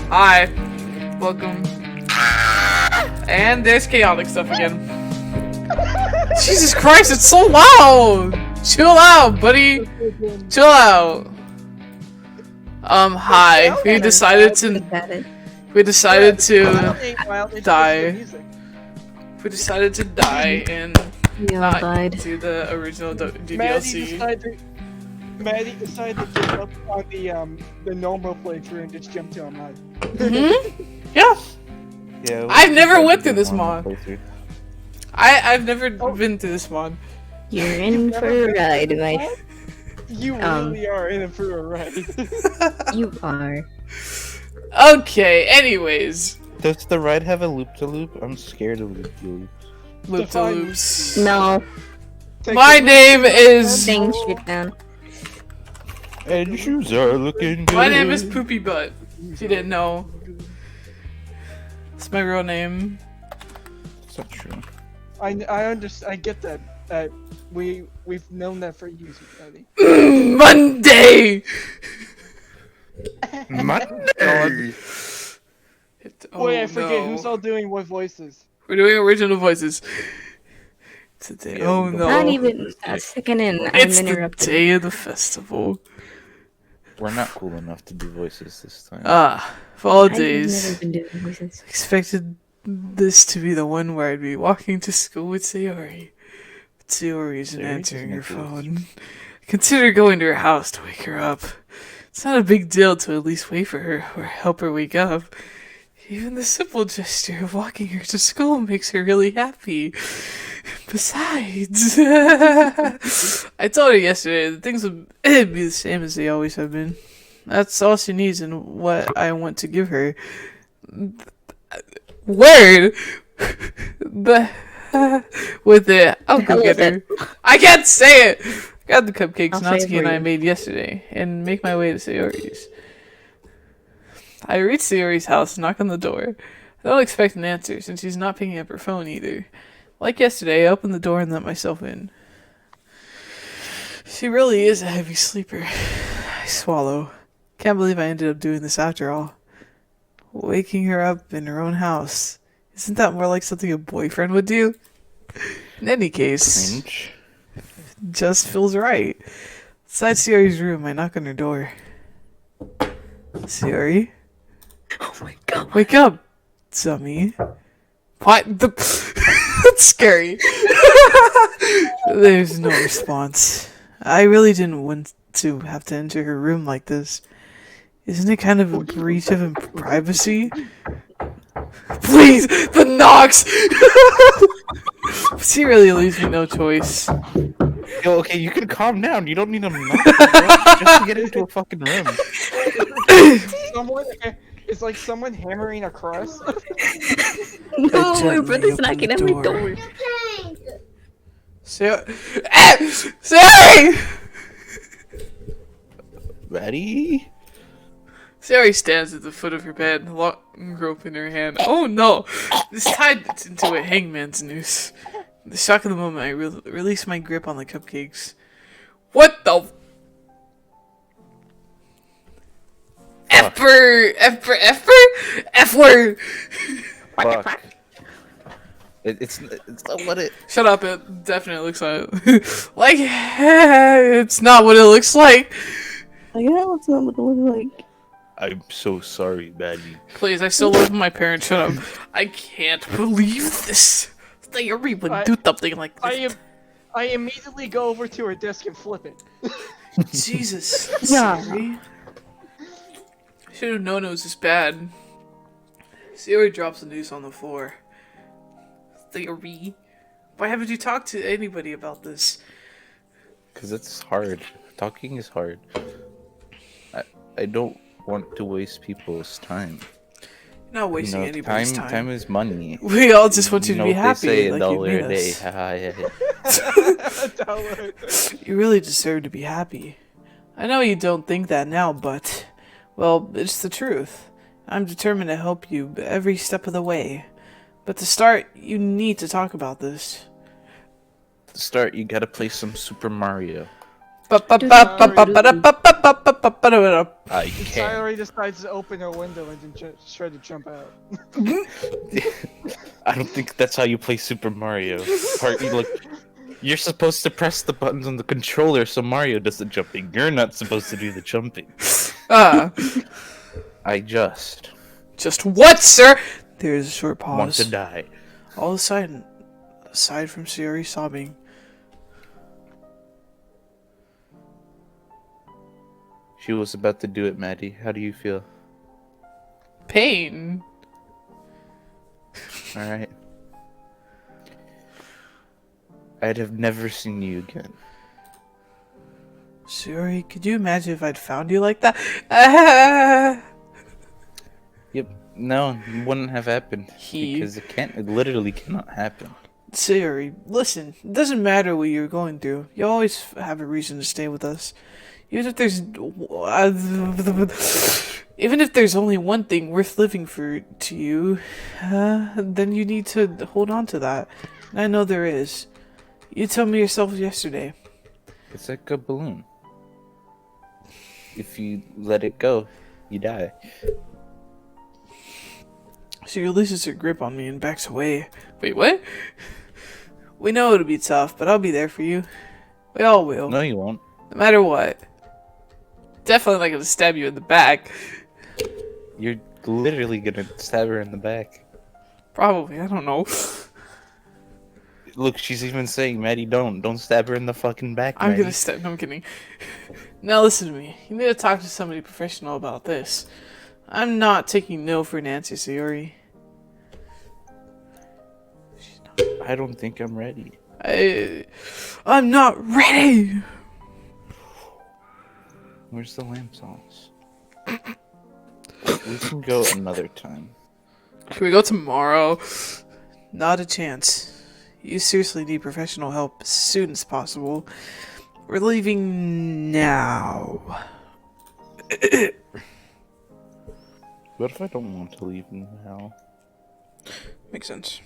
Hi. Welcome. And there's chaotic stuff again. Jesus Christ, it's so loud! Chill out, buddy. Chill out. Hi. We decided to die. We decided to die and not do the original DDLC. Maddie decided to give up on the normal playthrough and just jump to a mod. Yeah. Yeah. I've never went through this mod. I've never been through this mod. You're in for a ride, my. You really are in for a ride. You are. Okay. Anyways. Does the ride have a loop-to-loop? I'm scared of loop-to-loops. Loop-to-loops. No. My name is. Staying straight down. And shoes are looking good. My name is Poopy Butt. If you didn't know. It's my real name. It's not true. I understand. I get that. We've known that for years, Maddie. Monday. Monday. Wait, I forget who's all doing what voices. We're doing original voices today. Yeah, Oh no! Not even a second in. It's I'm the interrupted. day of the festival. We're not cool enough to do voices this time. For all I've days. never been doing voices. Expected this to be the one where I'd be walking to school with Sayori. But Sayori isn't Sayori answering her doesn't answer. phone. Consider going to her house to wake her up. It's not a big deal to at least wait for her or help her wake up. Even the simple gesture of walking her to school makes her really happy. Besides, I told her yesterday that things would be the same as they always have been. That's all she needs and what I want to give her. Word! With it, I'll go get her. I can't say it! Got the cupcakes I'll say it Natsuki for and I you. made yesterday and make my way to Sayori's. I reach Sayori's house and knock on the door. I don't expect an answer since she's not picking up her phone either. Like yesterday, I opened the door and let myself in. She really is a heavy sleeper. I swallow. Can't believe I ended up doing this after all. Waking her up in her own house. Isn't that more like something a boyfriend would do? In any case, Cringe. just feels right. Inside Sayori's room, I knock on her door. Sayori? Oh my god. Wake up, dummy. What? That's scary. There's no response. I really didn't want to have to enter her room like this. Isn't it kind of a breach of privacy? Please, the knocks! She really leaves me no choice. Yo, okay, you can calm down. You don't need a knock, bro, just to get into a fucking room. Someone, it's like someone hammering across. No, my gently brother's opened knocking the at my door. door. Sayori! Ready? Sayori stands at the foot of her bed, long rope in her hand. Oh no! This tied it into a hangman's noose. In the shock of the moment, I release my grip on the cupcakes. What the? F word! F word! F word! Fuck. It's not what it. Shut up! It definitely looks like it's not what it looks like. Like, that looks not what it looks like. I'm so sorry, Maddie. Please, I still live with my parents. Shut up! I can't believe this. Sayori would do something like this. I immediately go over to her desk and flip it. Jesus. Yeah. Sayori. Should have known it was this bad. Sayori drops the noose on the floor. Sayori, why haven't you talked to anybody about this? Because it's hard. Talking is hard. I don't want to waste people's time. You're not wasting You know, anybody's time. time is money. We all just want you to know be what happy. They say, like $1 you a made day. us. Haha, yeah. You really deserve to be happy. I know you don't think that now, but, well, it's the truth. I'm determined to help you every step of the way. But to start, you need to talk about this. To start, you gotta play some Super Mario. I can't. Sayori decides to open her window and then try to jump out. I don't think that's how you play Super Mario. You're supposed to press the buttons on the controller so Mario does the jumping. You're not supposed to do the jumping. I just what, sir? There's a short want pause. to die. All of a sudden, aside from Sayori sobbing, She was about to do it, Maddie. How do you feel? pain. Alright. I'd have never seen you again. Sayori, could you imagine if I'd found you like that? Ah! Yep. No, it wouldn't have happened. Because it literally cannot happen. Sayori, listen, it doesn't matter what you're going through. You always have a reason to stay with us. Even if there's only one thing worth living for to you, then you need to hold on to that. And I know there is. You told me yourself yesterday. It's like a balloon. If you let it go, you die. She releases her grip on me and backs away. Wait, what? We know it'll be tough, but I'll be there for you. We all will. No, you won't. No matter what. Definitely not gonna stab you in the back. You're literally gonna stab her in the back. Probably, I don't know. Look, she's even saying, Maddie, don't stab her in the fucking back, I'm Maddie. gonna stab. No, I'm kidding. Now listen to me. You need to talk to somebody professional about this. I'm not taking no for an answer, Sayori. I don't think I'm ready. I'm not ready! Where's the lamp sauce? We can go another time. Can we go tomorrow? Not a chance. You seriously need professional help as soon as possible. We're leaving now. What if I don't want to leave now? Makes sense.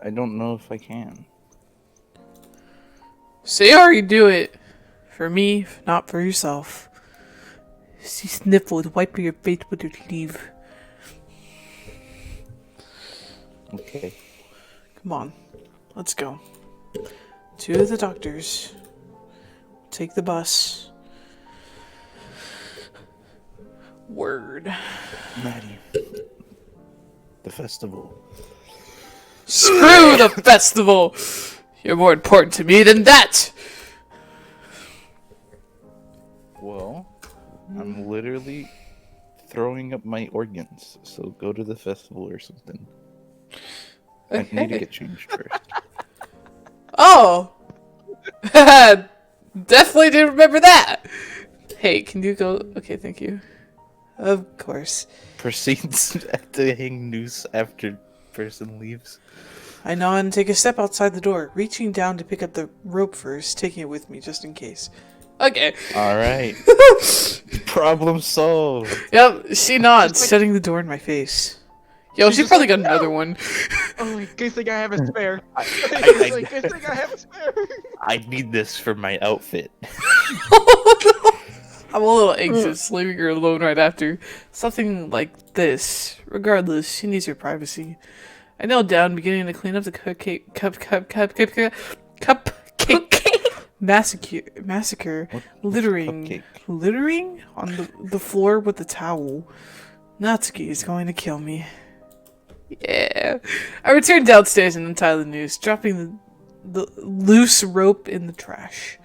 I don't know if I can. Sayori, do it. For me, not for yourself. She sniffled, wiping your face with her sleeve. Okay. Come on, let's go. To the doctor's. Take the bus. Word. Maddie. The festival. Screw the festival! You're more important to me than that! Well, I'm literally throwing up my organs, so go to the festival or something. I need to get changed first. Oh! Definitely didn't remember that! Hey, can you go? Okay, thank you. Of course. Proceeds to hang noose after person leaves. I nod and take a step outside the door, reaching down to pick up the rope first, taking it with me just in case. Okay. Alright. Problem solved. Yep, she nods, shutting the door in my face. Yo, she probably got another one. Oh, good thing I have a spare. I- Good thing I have a spare. I need this for my outfit. I'm a little anxious, leaving her alone right after. Something like this. Regardless, she needs her privacy. I knelt down, beginning to clean up the cupcake massacre, littering on the floor with the towel. Natsuki is going to kill me. Yeah. I returned downstairs and untied the noose, dropping the loose rope in the trash.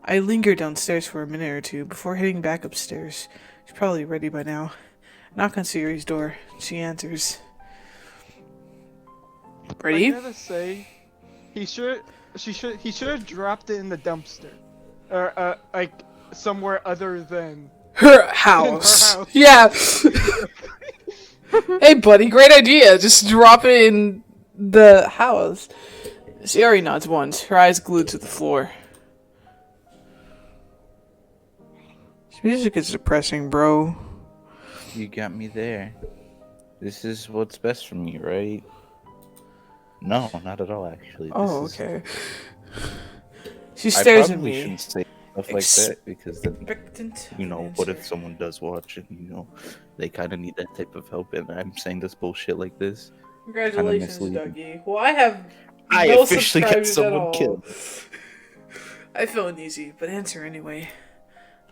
I lingered downstairs for a minute or two before heading back upstairs. She's probably ready by now. Knock on Sayori's door. She answers. Ready? I gotta say, he should have dropped it in the dumpster, or like somewhere other than Her house. Her house. Yeah. Hey, buddy, great idea. Just drop it in the house. Sayori nods once, her eyes glued to the floor. This music is depressing, bro. You got me there. This is what's best for me, right? No, not at all, actually. Oh, This is okay. She I stares at probably me. shouldn't say stuff like that because then, Expectant you know, of what an if someone does watch and, you know, they kind of need that type of help and I'm saying this bullshit like this? Kind of Congratulations, misleading. Dougie. Well, I have I no officially got subscribers at someone all. killed. I feel uneasy, but answer anyway.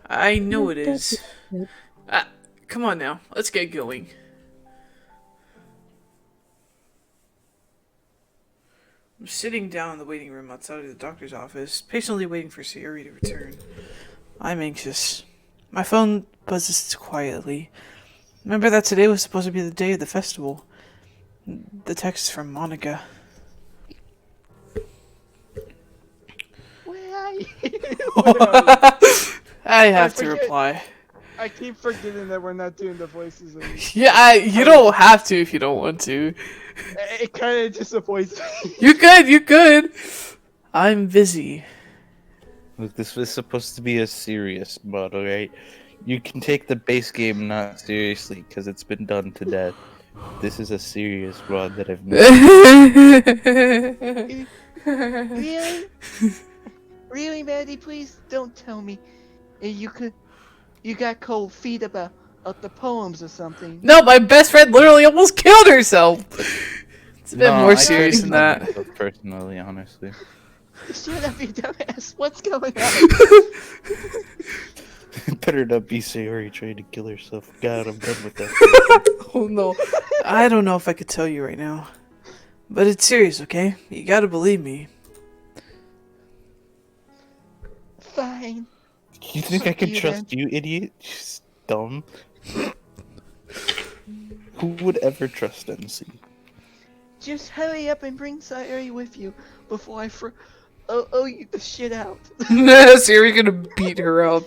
I know it is. Come on now, let's get going. I'm sitting down in the waiting room outside of the doctor's office, patiently waiting for Sayori to return. I'm anxious. My phone buzzes quietly. Remember that today was supposed to be the day of the festival. The text is from Monica. Where are you? Where are you? I have to forget- reply. I keep forgetting that we're not doing the voices anymore. Yeah, you don't have to if you don't want to. It kind of disappoints me. You could. I'm busy. Look, this was supposed to be a serious mod, alright? You can take the base game not seriously because it's been done to death. This is a serious mod that I've made. Really? Really, Maddie? Please don't tell me you got cold feet about the poems or something. No, my best friend literally almost killed herself. It's a bit No, more I serious tried than to that. myself personally, honestly. Shut up, you dumbass! What's going on? Better not be Sayori trying to kill herself. God, I'm done with that. Oh no. I don't know if I could tell you right now. But it's serious, okay? You gotta believe me. Fine. You think I Fuck can you, trust then. you, idiot? Just dumb. Who would ever trust NC? Just hurry up and bring Sayori with you before I owe you the shit out. Sayori's gonna beat her up.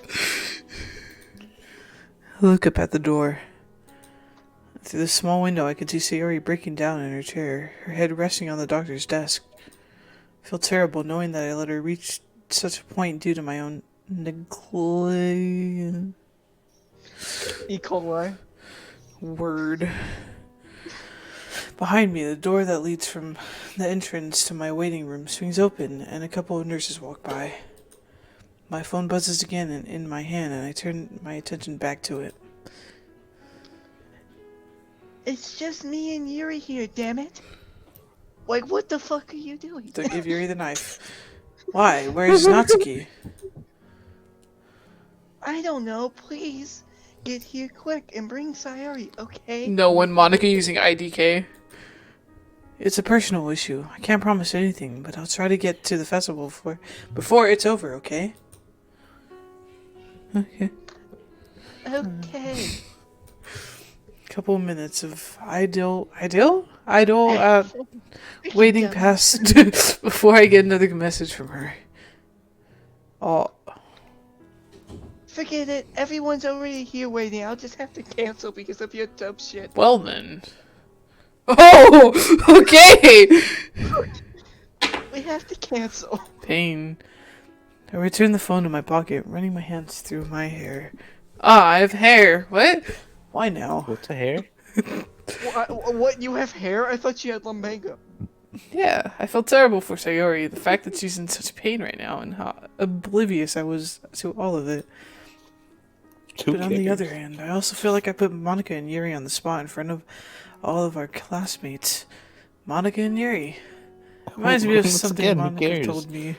I look up at the door. Through the small window, I can see Sayori breaking down in her chair, her head resting on the doctor's desk. I feel terrible knowing that I let her reach such a point due to my own neglect. E. coli. Word. Behind me, the door that leads from the entrance to my waiting room swings open, and a couple of nurses walk by. My phone buzzes again in my hand, and I turn my attention back to it. It's just me and Yuri here, damn it. Like, what the fuck are you doing? Don't give Yuri the knife. Why? Where's Natsuki? I don't know, please. Get here quick and bring Sayori, okay? No one, Monica using IDK. It's a personal issue. I can't promise anything, but I'll try to get to the festival before it's over, okay? Okay. Okay. Couple minutes of idle waiting Dumb. past before I get another message from her. Oh, Forget it. Everyone's already here waiting. I'll just have to cancel because of your dumb shit. well then. Oh, okay. We have to cancel. Pain. I return the phone to my pocket, running my hands through my hair. Ah, I have hair. What? Why now? What's a hair? What? You have hair? I thought you had lumbago. Yeah, I felt terrible for Sayori. The fact that she's in such pain right now and how oblivious I was to all of it. But on the other hand, I also feel like I put Monica and Yuri on the spot in front of all of our classmates. Monica and Yuri. Reminds me of Once something again, who Monica cares? told me.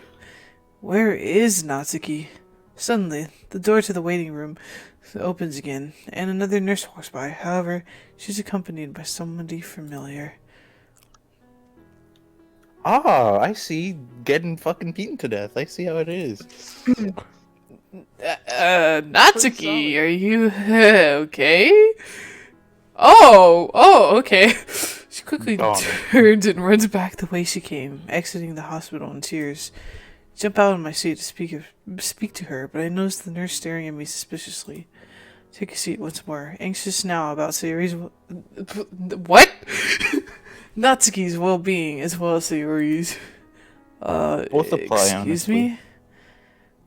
Where is Natsuki? Suddenly, the door to the waiting room opens again, and another nurse walks by. However, she's accompanied by somebody familiar. Ah, I see. Getting fucking beaten to death. I see how it is. Natsuki, are you okay? Oh, okay. She quickly Oh. turns and runs back the way she came, exiting the hospital in tears. Jump out of my seat to speak to her, but I notice the nurse staring at me suspiciously. Take a seat once more, anxious now about Sayori's what? Natsuki's well-being as well as Sayori's. Both apply, excuse honestly. me?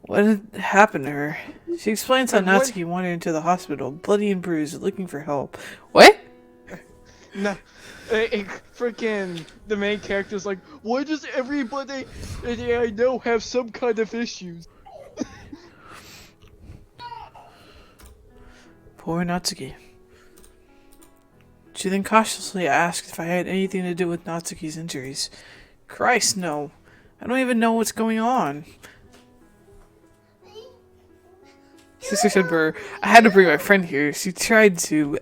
What had happened to her? She explains how What? Natsuki wandered into the hospital, bloody and bruised, looking for help. What? No, freaking the main character's like, why does everybody I know have some kind of issues? Poor Natsuki. She then cautiously asked if I had anything to do with Natsuki's injuries. Christ, no. I don't even know what's going on. Sister said, "Brr, I had to bring my friend here. She tried to..."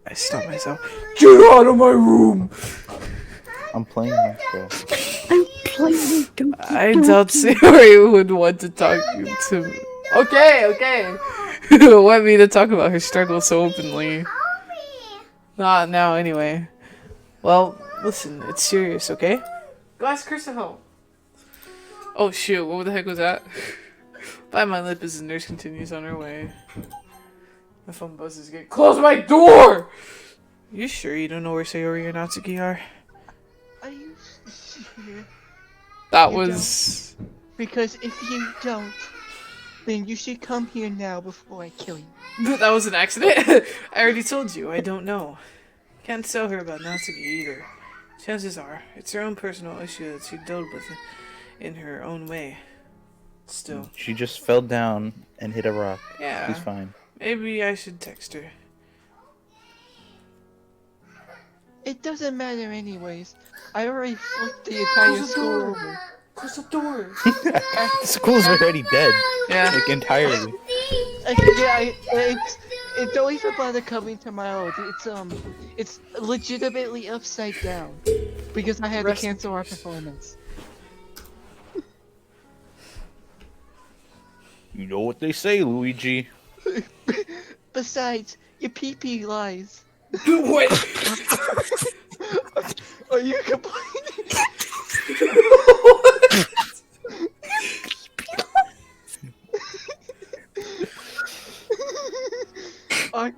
I stopped myself. Get out of my room! I'm playing Minecraft. I'm playing Donkey I Donkey. doubt Sayori would want to talk to me. Okay. Want me to talk about her struggle so openly. Not now, anyway. Well, listen, it's serious, okay? Go ask Chris to help. Oh shoot, what the heck was that? Bite my lip as the nurse continues on her way. The phone buzzes again. Close my door! You sure you don't know where Sayori and Natsuki are? Are you sure? That You was... Because if you don't, then you should come here now before I kill you. That was an accident? I already told you, I don't know. Can't tell her about Natsuki either. Chances are, it's her own personal issue that she dealt with in her own way. Still. She just fell down and hit a rock. Yeah. She's fine. Maybe I should text her. It doesn't matter anyways. I already flipped the entire school over. Close the door! The school's already dead. Yeah. Like, entirely. Don't even bother coming to my old. It's legitimately upside down because I had to cancel our performance. You know what they say, Luigi. Besides, your pee-pee lies. What? Are you complaining? I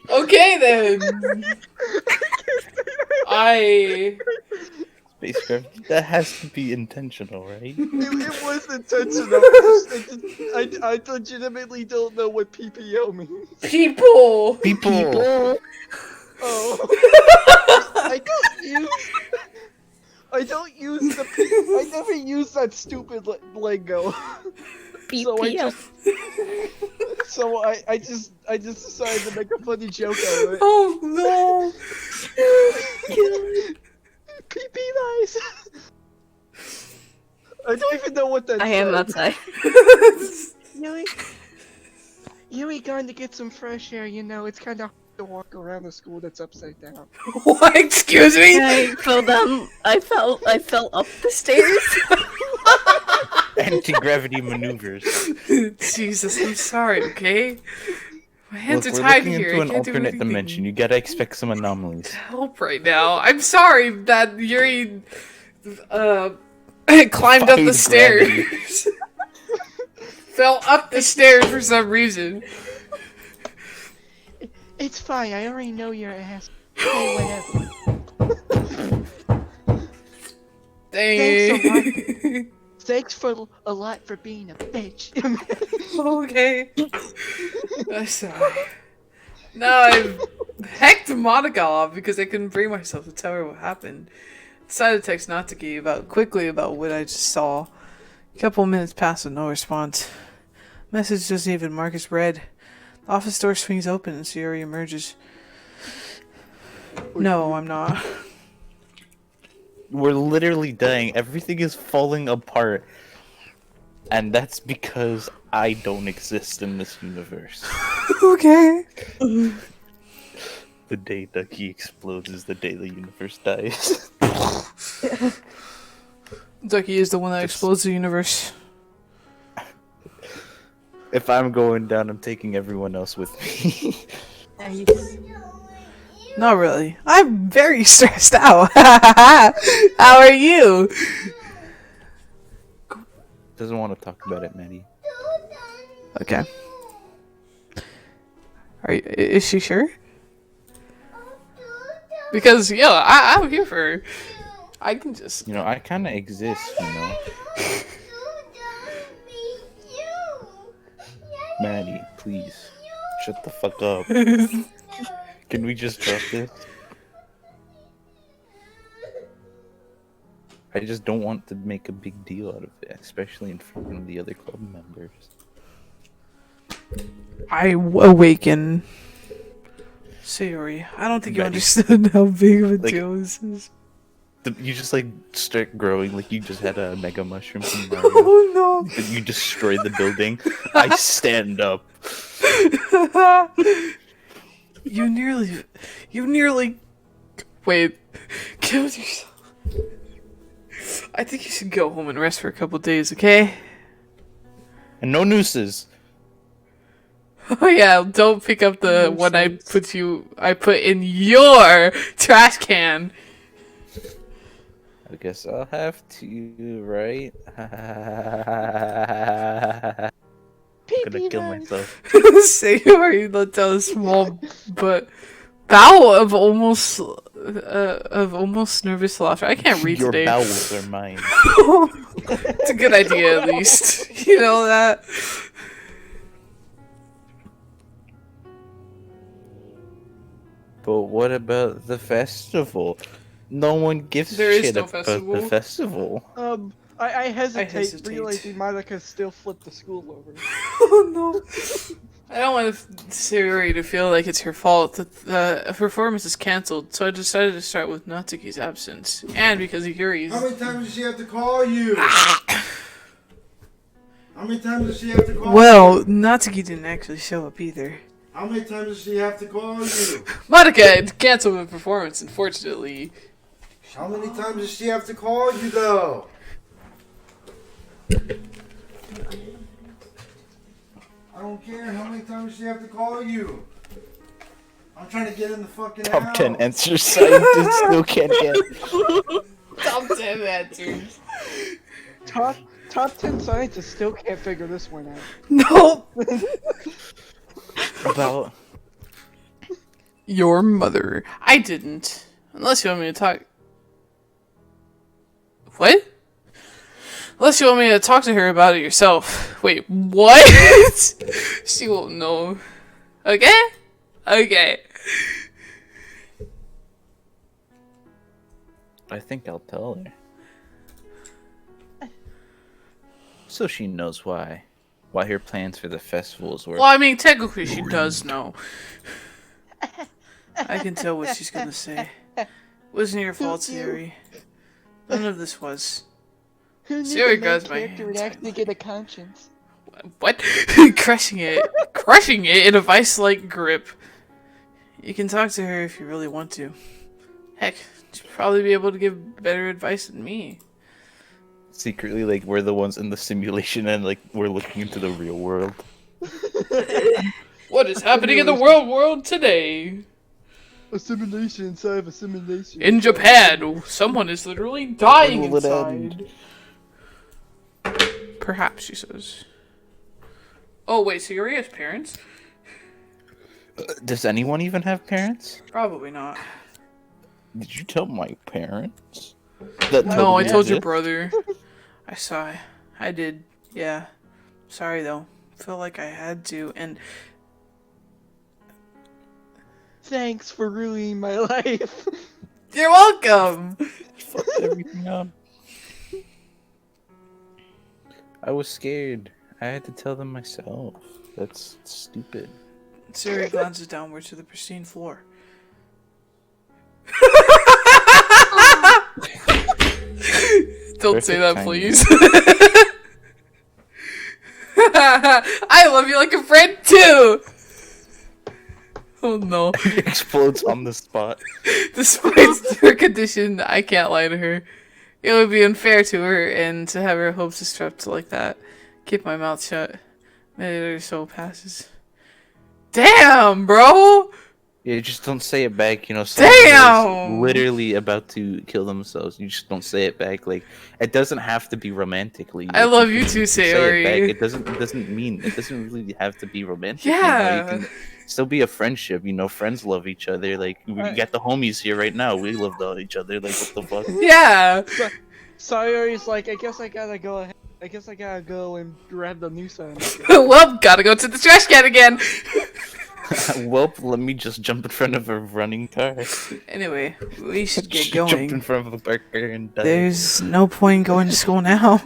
Okay then! I... Spacecraft. That has to be intentional, right? It was intentional. I legitimately don't know what PPO means. People! People. Oh. I don't use the I never use that stupid lingo. BPM. So I just decided to make a funny joke out of it. Oh no! PP lies. I don't even know what that I am said. outside. Yui going to get some fresh air, you know, it's kind of hard to walk around the school that's upside down. What? Excuse me? I fell down. I fell up the stairs. Anti-gravity maneuvers. Jesus, I'm sorry, okay? My hands Look, are we're tied looking here. into I an can't do alternate anything. dimension. You gotta expect some anomalies. Help right now. I'm sorry that Yuri climbed up the Defied stairs. gravity. Fell up the stairs for some reason. It's fine, I already know your ass. Hey, whatever. Dang. Thanks for a lot for being a bitch. Okay. I'm sorry. Now I've hecked Monica off because I couldn't bring myself to tell her what happened. Decided to text Natsuki quickly about what I just saw. A couple minutes passed with no response. Message doesn't even mark as read. The office door swings open and Sayori emerges. No, I'm not. We're literally dying. Everything is falling apart. And that's because I don't exist in this universe. Okay. The day Ducky explodes is the day the universe dies. Ducky is the one that Just- explodes the universe. If I'm going down, I'm taking everyone else with me. Not really. I'm very stressed out. How are you? Doesn't want to talk about it, Maddie. Okay. Is she sure? Because, yeah, I'm here for her. I can just... You know, I kind of exist, you know? Maddie, please. Shut the fuck up. Can we just drop this? I just don't want to make a big deal out of it, especially in front of the other club members. I awaken. Sayori, I don't think you Betty. understood how big of a Like- deal this is. You just like start growing like you just had a mega mushroom from Mario. Oh You destroy the building. I stand up. no! you nearly. Wait, killed yourself. I think you should go home and rest for a couple days, okay? And no nooses. Oh yeah, don't pick up the one I put in your trash can. I guess I'll have to, right? I'm gonna kill myself. Sayori let out a small but bow of almost nervous laughter. I can't read Your today. bowels are mine. It's a good idea, at least. You know that. But what about the festival? No one gives There is shit no about festival. the festival. I hesitate, hesitate. realizing Monica still flipped the school over. Oh no. I don't want Sayori to feel like it's her fault that the performance is cancelled, so I decided to start with Natsuki's absence. And because of Yuri's. How many times does she have to call you? How many times does she have to call you? Well, Natsuki didn't actually show up either. How many times does she have to call you? Monica canceled the performance, unfortunately. How many times does she have to call you, though? I don't care. How many times does she have to call you? I'm trying to get in the fucking Top house. 10 answer scientists still can't get. Top 10 answers. Top 10 scientists still can't figure this one out. No. About Your mother. I didn't. Unless you want me to talk. What? Unless you want me to talk to her about it yourself. Wait, what? She won't know. Okay? Okay. I think I'll tell her. So she knows why her plans for the festivals were. Well, I mean, technically she does know. I can tell what she's gonna say. Wasn't your fault, Siri. None of this was. Who knew Siri the main grabs my character would hand actually get a conscience? What? Crushing it in a vice-like grip. You can talk to her if you really want to. Heck, she'll probably be able to give better advice than me. Secretly, like, we're the ones in the simulation and, like, we're looking into the real world. What is happening in the world today? A simulation inside of a simulation. In Japan, someone is literally dying When will it inside. Perhaps, she says. Oh, wait, so Yuri has parents? Does anyone even have parents? Probably not. Did you tell my parents? That No, I totally told your exist? brother. I saw. I did. Yeah. Sorry, though. Felt like I had to, and Thanks for ruining my life. you're welcome! Fucked everything up. I was scared. I had to tell them myself. That's stupid. Siri glances downward to the pristine floor. Don't say that, Perfect please. I love you like a friend too. Oh no. It explodes on the spot. Despite her condition, I can't lie to her. It would be unfair to her and to have her hopes disrupted like that. Keep my mouth shut. A minute or so passes. Damn, bro! Yeah, just don't say it back, you know. Damn! Literally about to kill themselves. You just don't say it back. Like, it doesn't have to be romantically. I Like, love can you too, say it Sayori. back. It doesn't really have to be romantic. You know? Yeah. You can still be a friendship. You know, friends love each other. Like, we got the homies here right now. We love each other. Like, what the fuck? Yeah! Sayori's like, I guess I gotta go ahead. I guess I gotta go and grab the new sign. Well, gotta go to the trash can again! Well, let me just jump in front of a running car. Anyway, we should get She jumped in going. front of a car and died. There's no point going to school now.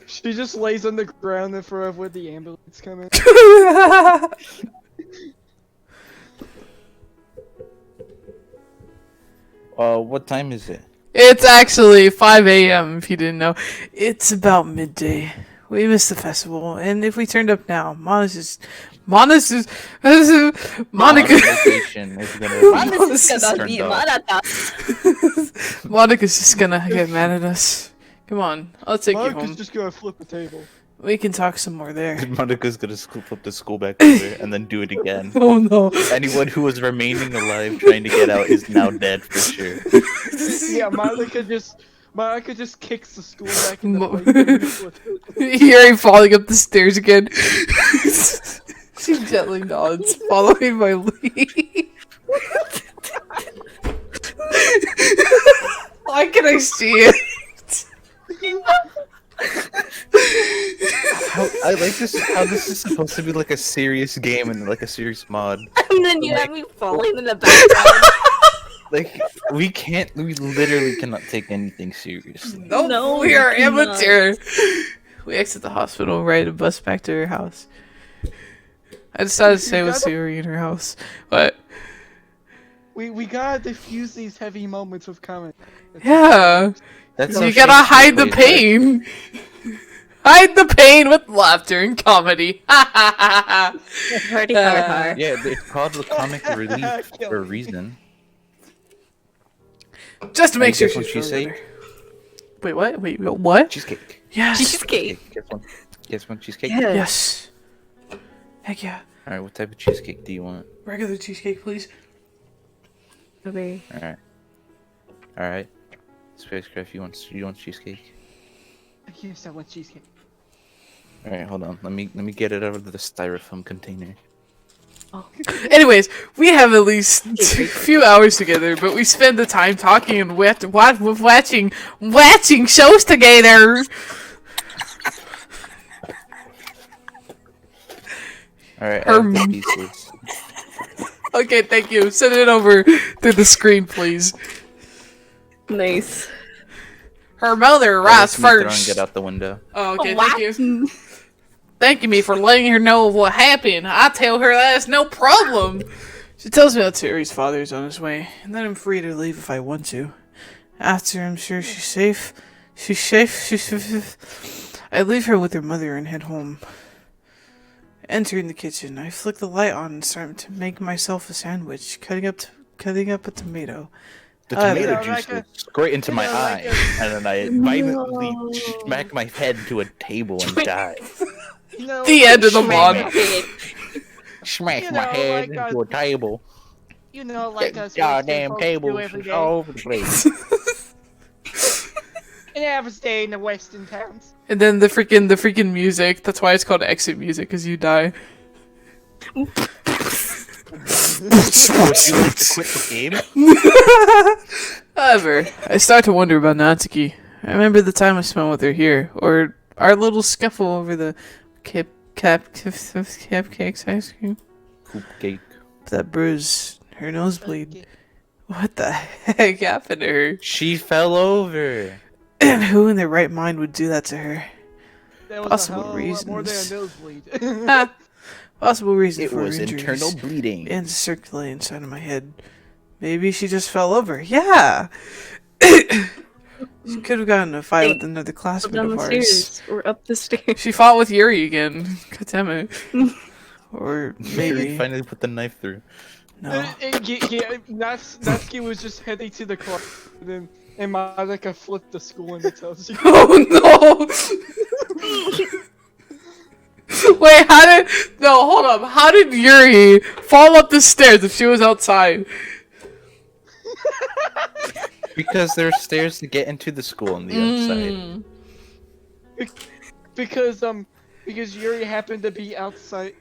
She just lays on the ground in front of where the ambulance coming. What time is it? It's actually 5 a.m. if you didn't know. It's about midday. We missed the festival, and if we turned up now, Monica's Vacation is gonna be turned off. Monica's just gonna get mad at us. Come on, I'll take you Monica's home. just gonna flip a table. We can talk some more there. Monica's gonna scoop up the school back over and then do it again. Oh no. Anyone who was remaining alive trying to get out is now dead for sure. Yeah, Monica just kicks the school back in Mo- the Yuri falling up the stairs again. She gently nods, following my lead. Why can I see it? I like this. How this is supposed to be like a serious game and like a serious mod. And then you have me falling in the background. Like we literally cannot take anything seriously. Nope, No, we you are cannot. amateur. We exit the hospital, ride a bus back to her house. I decided to stay with Siri in her house. What? We gotta diffuse these heavy moments with comment. Yeah. That's You how gotta hide the Shakespeare plays pain. Hide the pain with laughter and comedy. Ha ha ha ha. Party hard it. hard. Yeah, it's called the comic relief for a reason. Just to make Hey, sure guess what she's she feeling say? better. Wait, what? Wait, what? Cheesecake. Yes. Cheesecake. Guess one cheesecake. Yeah. Yes. Heck yeah. All right, what type of cheesecake do you want? Regular cheesecake, please. Okay. All right. Spacecraft, you want cheesecake? Yes, I want cheesecake. All right, hold on. Let me get it out of the styrofoam container. Anyways, we have at least a few hours together, but we spend the time talking and watching shows together. All right, I have the pieces. Okay, thank you. Send it over through the screen, please. Nice. Her mother Let writes me throw and first. get out the window. Oh, okay, thank you. Thanking me for letting her know what happened. I tell her that's no problem. She tells me that Terry's father is on his way, and then I'm free to leave if I want to. After I'm sure she's safe. She's safe. I leave her with her mother and head home. Entering the kitchen, I flick the light on and start to make myself a sandwich, cutting up a tomato. The I tomato know, juice like a- goes straight into my you know, like eye, and then I violently No. smack my head to a table and die. You know, The end of the Smack mod. Smack You my know, head like into a table. You know, like us Goddamn Western folks table do every day. all over the place. An average day in the Western towns. And then the freaking music. That's why it's called exit music, because you die. Would you like to quit the game? However, I start to wonder about Natsuki. I remember the time I spent with her here, or our little scuffle over the cupcakes ice cream. Cake. That bruise, her nosebleed. What the heck happened to her? She fell over. And who in their right mind would do that to her? That was Possible a hell of a lot more than a reasons. nosebleed. Ha! Possible reason It for was her injuries internal bleeding. and circulating inside of my head. Maybe she just fell over. Yeah. She could have gotten in a fight with another classmate Down of the ours. stairs. Or up the stairs. She fought with Yuri again. God damn it. Or Maybe maybe finally put the knife through. no. Natsuki was just heading to the club, and Monica flipped the school and it tells you. Oh no! Wait, hold up. How did Yuri fall up the stairs if she was outside? Because there's stairs to get into the school on the outside. Because Yuri happened to be outside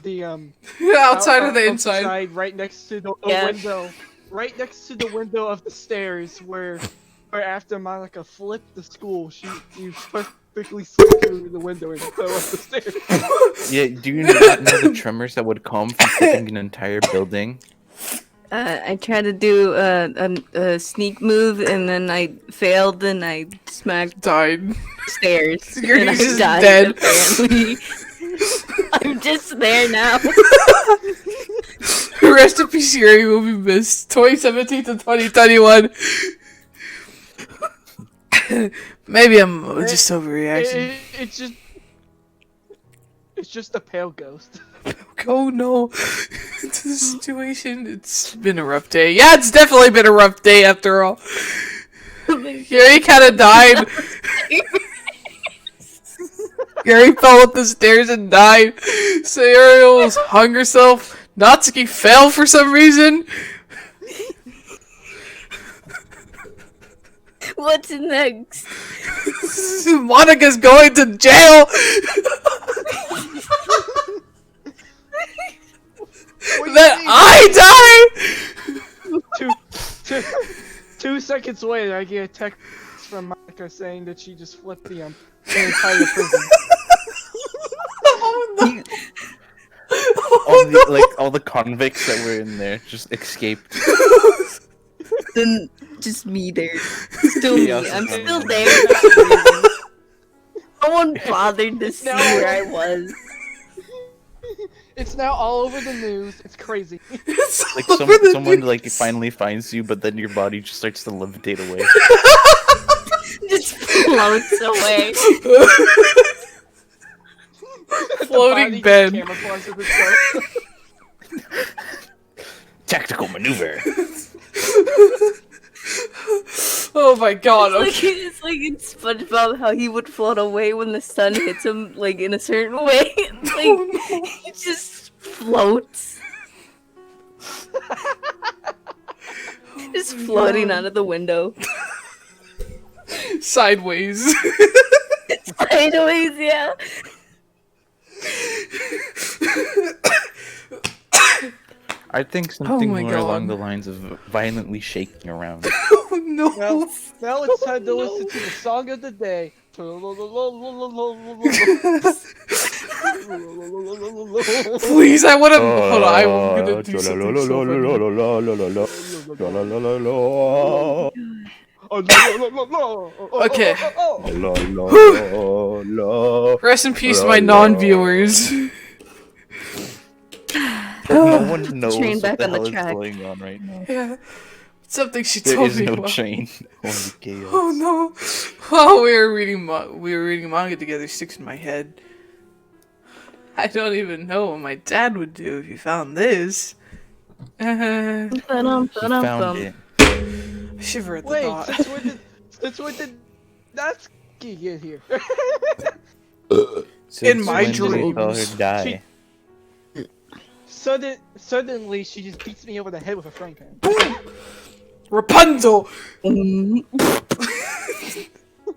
the Outside of the inside. outside, right next to the Yeah. window, right next to the window of the stairs where after Monica flipped the school, you perfectly slipped through the window and fell up the stairs. Yeah, do you not know the tremors that would come from flipping an entire building? I tried to do a sneak move and then I failed and I smacked Died. the stairs. You're and I just died, dead. apparently. I'm just there now. Rest in peace, Yuri will be missed. 2017 to 2021. Maybe I'm just overreacting. It's just a pale ghost. Oh no. It's the situation. It's been a rough day. Yeah, it's definitely been a rough day after all. Yuri kinda died. Yuri fell up the stairs and died. Sayori almost hung herself. Natsuki fell for some reason. What's next? Monica's going to jail. Then I die. 2 seconds later, I get a text from Monica saying that she just flipped the entire prison. Oh no. All the convicts that were in there just escaped. Then just me there. Still me. Chaos I'm is still on. there. No one bothered to see where I was. It's now all over the news. It's crazy. It's Like all over the someone news. like finally finds you, but then your body just starts to levitate away. Just floats away. Floating bed. Camouflages itself. Tactical maneuver. Oh my god. Okay. It's like in SpongeBob how he would float away when the sun hits him, like in a certain way. Like Oh, no. he just floats, just floating out of the window. Sideways. Sideways, yeah. I think something my more God. along the lines of violently shaking around. Oh no. Well, now it's time to listen to the song of the day. Please, I wanna. Hold on, I'm gonna do something so funny. Okay. Rest in peace, my non-viewers. No one knows Train what back the on the hell is track. going on right now. Yeah. Something she There told is me no about. train, only chaos. Oh no! While we were reading manga together, sticks in my head. I don't even know what my dad would do if he found this. He found it. Shiver at the Wait, thought. since when did Natsuki get here? Since my when did you dreams. tell her die? Suddenly, she just beats me over the head with a frying pan. Rapunzel! Mm.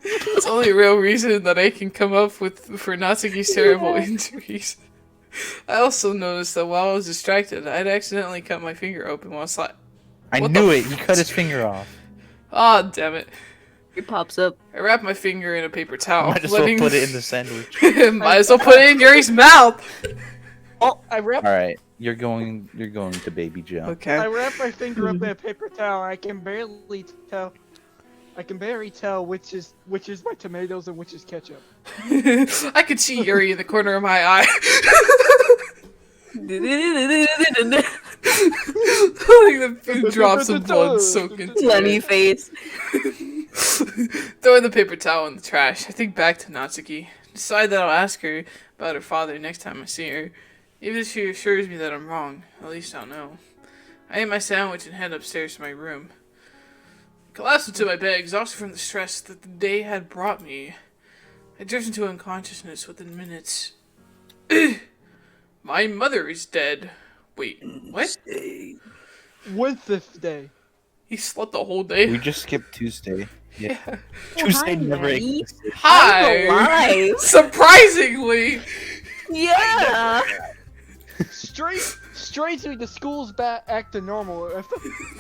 It's the only real reason that I can come up with for Natsuki's terrible injuries. I also noticed that while I was distracted, I'd accidentally cut my finger open while I What knew the it. He cut his finger off. Ah, damn it. It pops up. I wrapped my finger in a paper towel. Might as well put it in the sandwich. Might as well put it in Yuri's mouth! I wrap All right, you're going to baby jail. Okay. I wrap my finger up in a paper towel. I can barely tell which is my tomatoes and which is ketchup. I could see Yuri in the corner of my eye. Like the few drops of blood soak into Lenny it. face. Throwing the paper towel in the trash, I think back to Natsuki. Decide that I'll ask her about her father next time I see her. Even if she assures me that I'm wrong, at least I'll know. I ate my sandwich and head upstairs to my room. I collapsed into my bed, exhausted from the stress that the day had brought me. I drifted into unconsciousness within minutes. My mother is dead. Wait, what? One fifth day. He slept the whole day? We just skipped Tuesday. Yeah. Yeah. Tuesday Hi, never Maddie. existed. Hi! Alive. Surprisingly! Yeah. Strangely, the school's back to normal.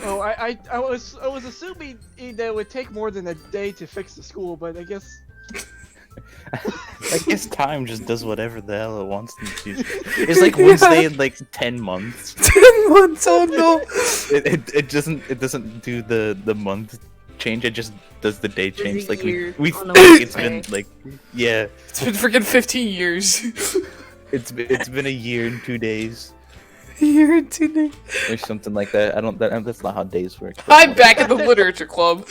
I was assuming that it would take more than a day to fix the school, but I guess I guess time just does whatever the hell it wants them to. It's like Wednesday in like 10 months. 10 months, oh no! It doesn't do the month change. It just does the day change. Like year we on a think it's Wednesday. been like yeah, It's been freaking 15 years. it's been a year and 2 days Year and 2 days. or something like that. I don't. That's not how days work. I'm back at the literature club.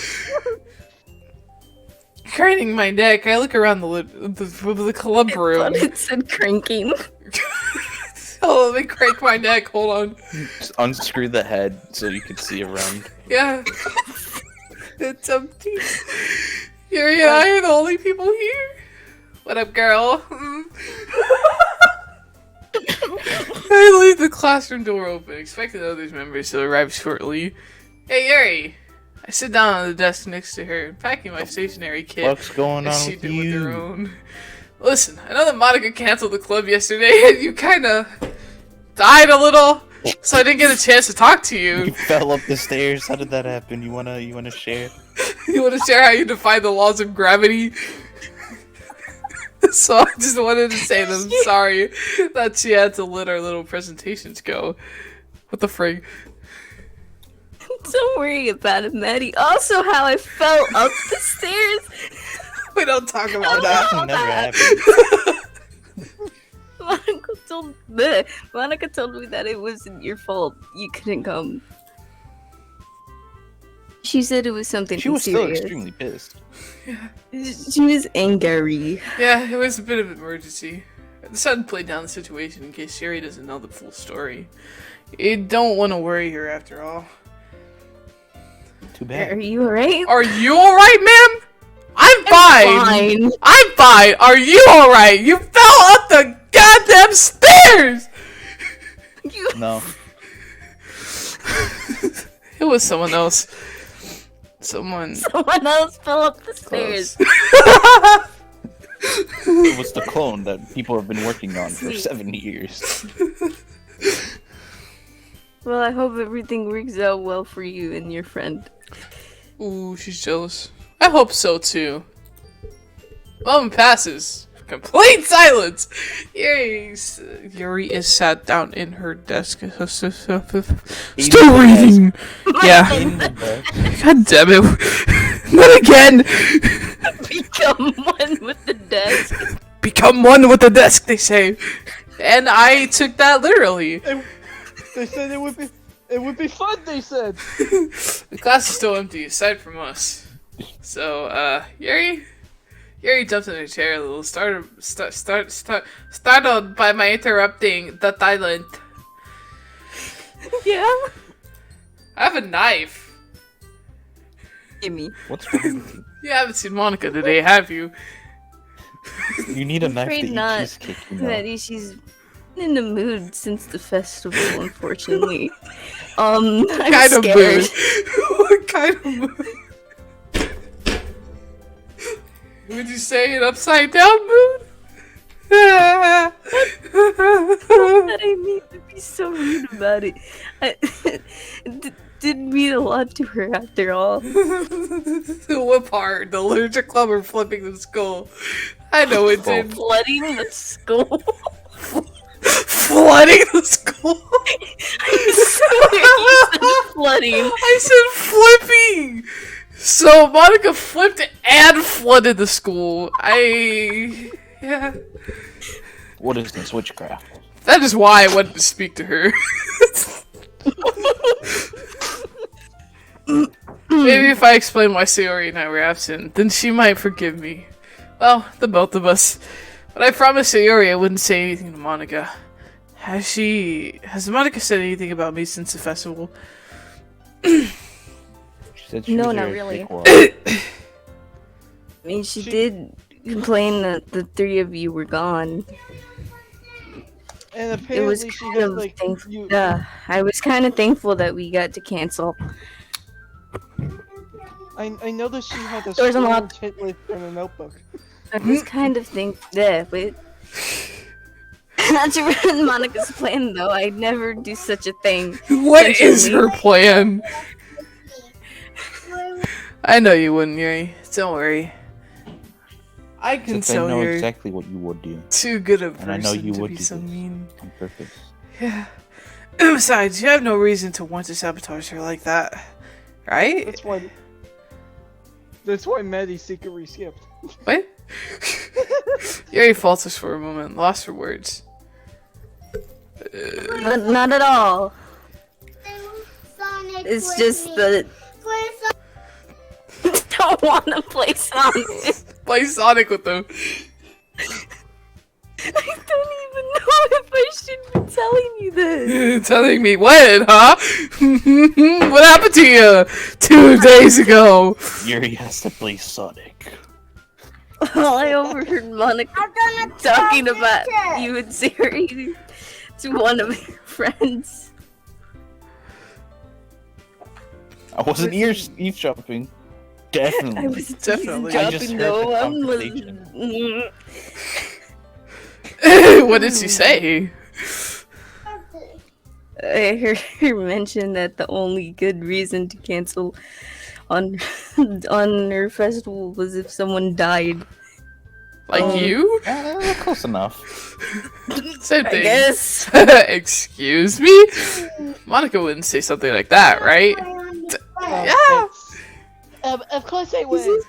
Craning my neck, I look around the club But room. it said cranking. Oh, let me crank my neck. Hold on. Just unscrew the head so you can see around. Yeah. It's empty. Yuri and I are the only people here. What up, girl? I leave the classroom door open, expecting others members to arrive shortly. Hey, Yuri! I sit down on the desk next to her, packing my stationery kit. What's going on As she with did with her you? own. Listen, I know that Monica canceled the club yesterday, and you kinda died a little, so I didn't get a chance to talk to You you. fell up the stairs. How did that happen? You wanna share? You want to share how you define the laws of gravity? So I just wanted to say that I'm sorry that she had to let our little presentations go. What the frig? Don't worry about it, Maddie. Also, how I fell up the stairs. We don't talk about That that. never happened. Monica told me that it wasn't your fault. You couldn't come. She said it was something She was still serious. extremely pissed. She was angry. Yeah, it was a bit of an emergency. I decided to play down the situation in case Sherry doesn't know the full story. You don't want to worry her after all. Too Are bad. you alright? Are you alright, ma'am? I'm fine. Fine. I'm fine. Are you alright? You fell up the goddamn stairs! You No. It was someone else. Someone. Someone else fell up the stairs. It was the clone that people have been working on for 7 years. Well, I hope everything works out well for you and your friend. Ooh, she's jealous. I hope so too. Moment passes. Complete silence. Yuri is sat down in her desk. Still reading. Yeah. In the bed. God damn it. Not again. Become one with the desk. Become one with the desk, they say. And I took that literally. They said it would be fun. They said. The class is still empty, aside from us. So, Yuri jumped in her chair a little, startled by my interrupting the silent. Yeah. I have a knife. Gimme. What's wrong with you? You haven't seen Monica today, have you? You need a knife to Afraid eat not. cheesecake, you know. Maddie, she's in the mood since the festival, unfortunately. I'm Kind of scared. mood. What kind of mood? Would you say an upside down mood? That I mean to be so rude about it. It didn't mean a lot to her after all. What part? The literature club or flipping the skull? I know it did. Flooding the school. Flooding the skull? I swear you said flooding. I said flipping! So Monica flipped and flooded the school. Yeah. What is this witchcraft? That is why I wanted to speak to her. Maybe if I explain why Sayori and I were absent, then she might forgive me. Well, the both of us. But I promised Sayori I wouldn't say anything to Monica. Has Monica said anything about me since the festival? She said she No, was not there really. for a while. I mean, she did complain that the three of you were gone. And It was apparently she kind had of like thankful. you. I was kind of thankful that we got to cancel. I noticed she had a Doors strange unlocked. hit list in a notebook. I was kind of thankful. Yeah, but not to ruin Monica's plan, though. I'd never do such a thing. What is Essentially. her plan? I know you wouldn't, Yuri. Don't worry. I can Since I tell know you're exactly what you would do too good a And I know person you to would be do so this. mean. on purpose. Yeah. Besides, you have no reason to want to sabotage her like that, right? That's why Maddie secretly skipped. What? Yuri falters for a moment, lost for words. But not at all. It's just that don't want to play Sonic. Play Sonic with them. I don't even know if I should be telling you this. Telling me when, huh? What happened to you 2 days ago? Yuri has to play Sonic. Well, I overheard Monica talking about you and Siri to one of your friends. Oh, I wasn't eavesdropping. Definitely. I was Definitely. I just dropping heard the no conversation. What did she say? I heard her mention that the only good reason to cancel on her festival was if someone died. Like you? Close enough. Same I thing. guess. Excuse me? Monica wouldn't say something like that, right? Yeah. Of course I would.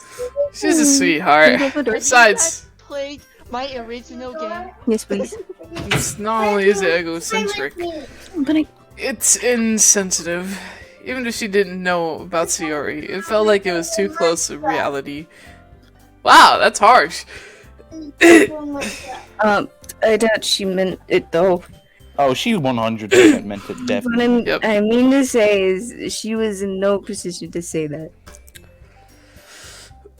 She's a sweetheart. Open the door. Besides, I played my original game. Yes, please. it's not only is it egocentric, But it's insensitive. Even if she didn't know about Sayori, it felt like it was too close to reality. Wow, that's harsh. I doubt she meant it though. Oh, she 100% meant it, What definitely. Yep. I mean to say is she was in no position to say that.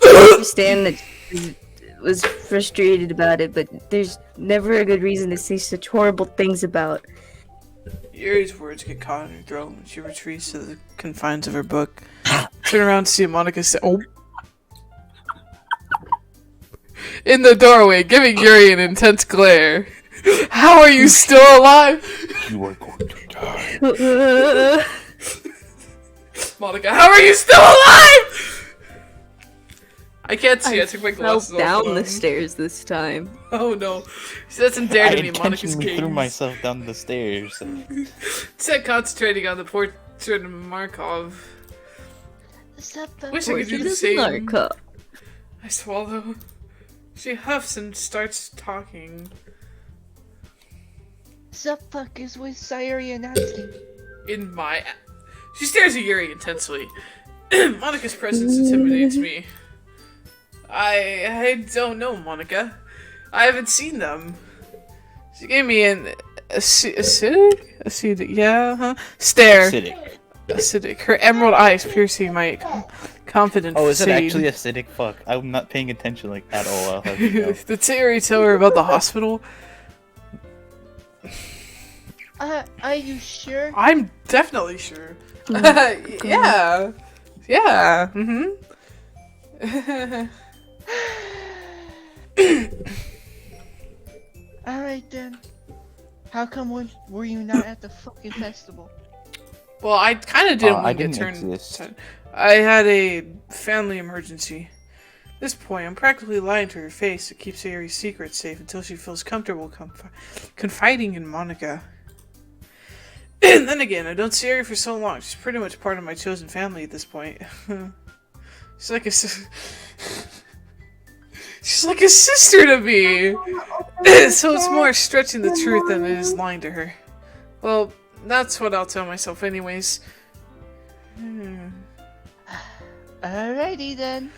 I understand that she was frustrated about it, but there's never a good reason to say such horrible things about. Yuri's words get caught in her throat when she retreats to the confines of her book. Turn around to see Monica say, "Oh." In the doorway, giving Yuri an intense glare. How are you still alive? You are going to die. Monica, how are you still alive? I can't see. I took my Fell glasses off. down Hold the on. stairs this time. Oh no. See, that's endeared I to me, Monica's intentionally threw case. myself down the stairs. Instead concentrating on the portrait of Markov. Wish I could do the same. Narco. I swallow. She huffs and starts talking. The fuck is with Sayori and Natsuki? In my... She stares at Yuri intensely. Monica's presence intimidates me. I don't know, Monica. I haven't seen them. She gave me an acidic, yeah, huh? Stare. Acidic. Acidic. Her emerald eyes piercing my confident Oh, is it facade. actually acidic? Fuck. I'm not paying attention like at all. I'll have you know. Did Sayori tell her about the hospital? Are you sure? I'm definitely sure. Yeah. Yeah. Mm-hmm. Alright then. How come were you not at the fucking festival? Well, I kind of didn't I want to get didn't turned. exist. I had a family emergency. At this point, I'm practically lying to her face to keep Sayori's secret safe until she feels comfortable confiding in Monica. And then again, I don't see her for so long. She's pretty much part of my chosen family at this point. She's like a she's like a sister to me. So it's more stretching the truth than it is lying to her. Well, that's what I'll tell myself anyways. Alrighty then.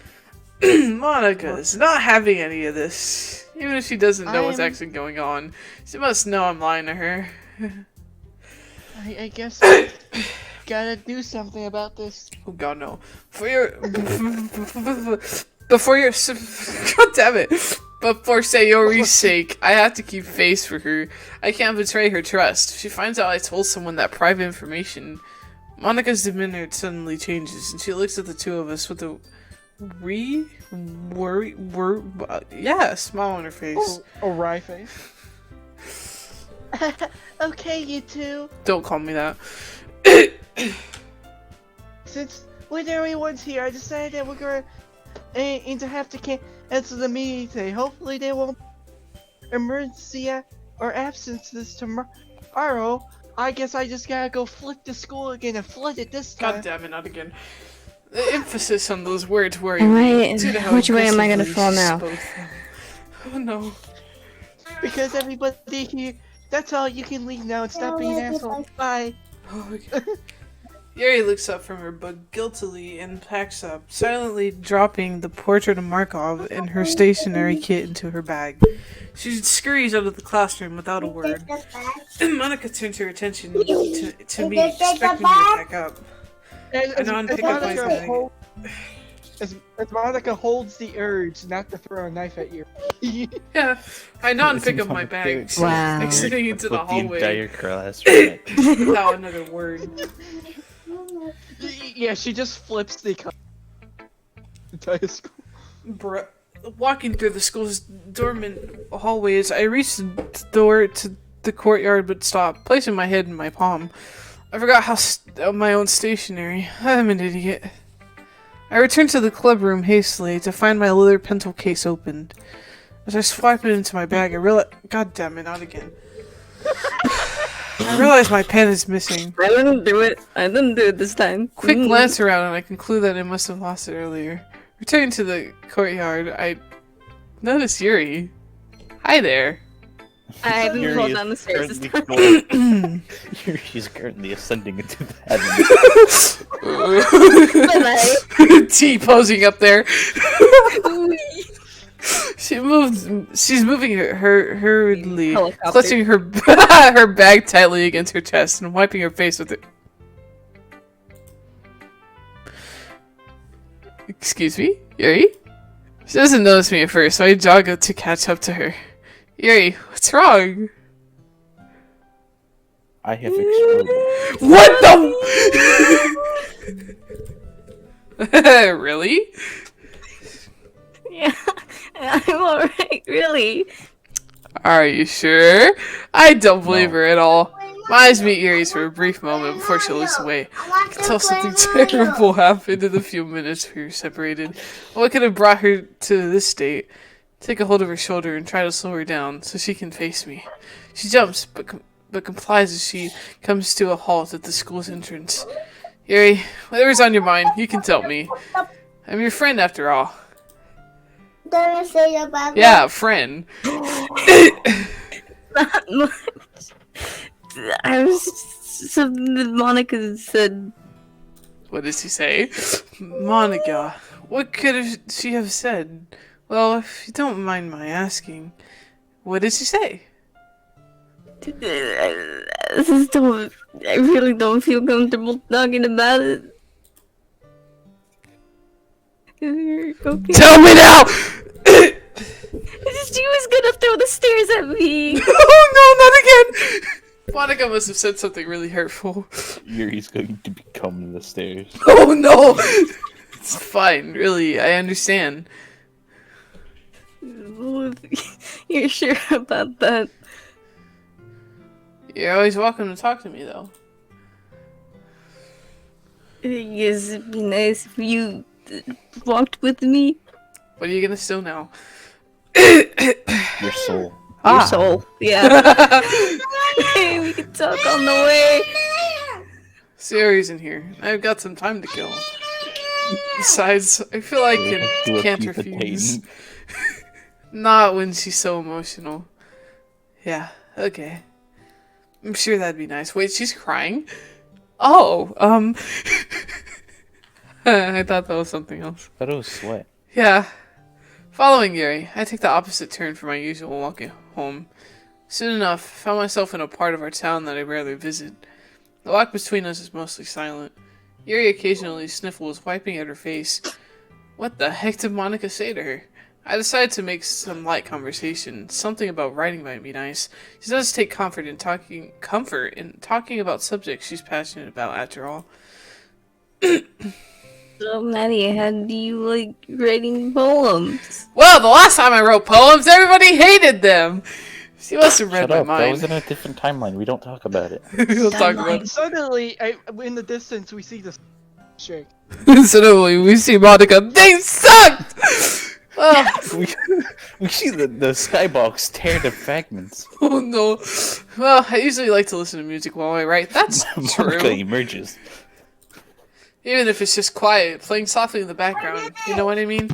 Monika's not having any of this. Even if she doesn't know what's actually going on, she must know I'm lying to her. I guess I gotta do something about this. Oh god, no. For your... Before your... God damn it. But for Sayori's sake, I have to keep face for her. I can't betray her trust. If she finds out I told someone that private information... Monika's demeanor suddenly changes, and she looks at the two of us with a... yeah, smile on her face. Oh, wry face. Okay, you two. Don't call me that. Since when everyone's here, I decided that we're gonna to have to Answer the meeting today. Hopefully they won't emergency or absences tomorrow. I guess I just gotta go flip the school again and flood it this time. God damn it, not again. The emphasis on those words worry Am me. I- due to how which way am I gonna aggressively fall she now? spoke them. Oh no. Because everybody here, that's all. You can leave now and stop being an asshole. Bye. Oh my god. Yuri looks up from her book guiltily and packs up, silently dropping the portrait of Markov and her stationery kit into her bag. She scurries out of the classroom without a word. Monica turns her attention to me, expecting me to pack up. I don't pick up my bag. As Monica holds the urge not to throw a knife at you. Yeah, I nod and pick up my bag, Wow. exiting into the With the entire hallway class right. without another word. Yeah, she just flips the entire school. Walking through the school's dormant hallways, I reached the door to the courtyard but stopped, placing my head in my palm. I forgot my own stationery. I'm an idiot. I returned to the club room hastily to find my leather pencil case opened. As I swipe it into my bag, I realized— God damn it, not again. I realized my pen is missing. I didn't do it. I didn't do it this time. Quick glance around and I conclude that I must have lost it earlier. Returning to the courtyard, I noticed Yuri. Hi there. I didn't Yuri fall is down the stairs this currently time. She's currently ascending into the heavens. Bye-bye. T posing up there. She's moving hurriedly, Helicopter. clutching her her bag tightly against her chest and wiping her face with it. Excuse me, Yuri? She doesn't notice me at first, so I jog up to catch up to her. Yuri, what's wrong? I have exploded. What the? Really? Yeah, I'm alright, really. Are you sure? I don't believe her at all. My eyes meet Yuri's for a brief moment before she looks away. I can tell something terrible happened in the few minutes we were separated. What could have brought her to this state? Take a hold of her shoulder and try to slow her down so she can face me. She jumps, but complies as she comes to a halt at the school's entrance. Yuri, whatever's on your mind, you can tell me. I'm your friend after all. Don't say about Yeah, friend. Not much. I was something that Monica said. What does he say? Monica, what could she have said? Well, if you don't mind my asking, what did she say? I just don't. I really don't feel comfortable talking about it. Okay. Tell me now! She was gonna throw the stairs at me. Oh no, not again! Monica must have said something really hurtful. Yuri's going to become the stairs. Oh no! It's fine, really, I understand. Well, if you're sure about that. You're always welcome to talk to me, though. I guess it'd be nice if you walked with me. What are you gonna steal now? Your soul. Your soul. Yeah. Hey, we can talk on the way. Sari's in here. I've got some time to kill. Besides, I feel like I can't refuse. Not when she's so emotional. Yeah, okay. I'm sure that'd be nice. Wait, she's crying? Oh, I thought that was something else. Thought it was sweat. Yeah. Following Yuri, I take the opposite turn from my usual walking home. Soon enough, I found myself in a part of our town that I rarely visit. The walk between us is mostly silent. Yuri occasionally sniffles, wiping at her face. What the heck did Monica say to her? I decided to make some light conversation. Something about writing might be nice. She does take comfort in talking about subjects she's passionate about, after all. So, Maddie, how do you like writing poems? Well, the last time I wrote poems, everybody hated them! She must have read Shut my up, that mind. was in a different timeline. We don't talk about it. We'll talk about Suddenly, in the distance, we see the shake. Suddenly, we see Monica. They sucked! we, we see the skybox tear to fragments. Oh no. Well, I usually like to listen to music while I write. That's Monica true. emerges. Even if it's just quiet, playing softly in the background. You know what I mean?